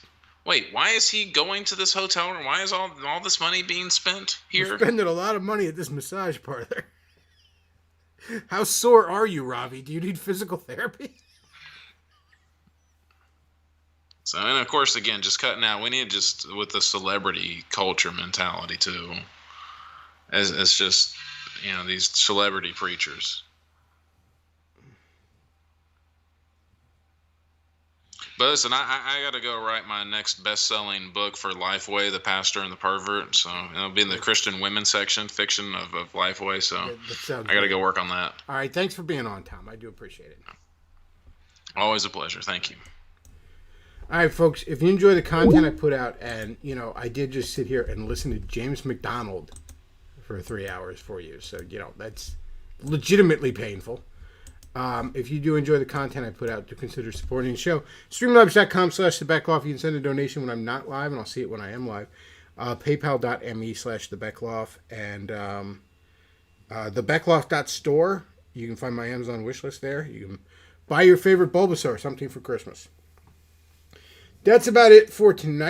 Wait, why is he going to this hotel room? Why is all this money being spent here? You're spending a lot of money at this massage parlor. How sore are you, Ravi? Do you need physical therapy? So, and of course, again, just cutting out. We need just with the celebrity culture mentality too. It's just, these celebrity preachers. But listen, I got to go write my next best-selling book for Lifeway, The Pastor and the Pervert. So it'll be in the Christian women section, fiction of Lifeway. So I got to go work on that. All right, thanks for being on, Tom. I do appreciate it. Always a pleasure. Thank you. All right, folks, if you enjoy the content I put out, and, I did just sit here and listen to James McDonald for 3 hours for you. So, that's legitimately painful. If you do enjoy the content I put out, do consider supporting the show. Streamlabs.com/thebechtloff. You can send a donation when I'm not live, and I'll see it when I am live. PayPal.me/thebechtloff. And thebechtloff.store. You can find my Amazon wishlist there. You can buy your favorite Bulbasaur something for Christmas. That's about it for tonight.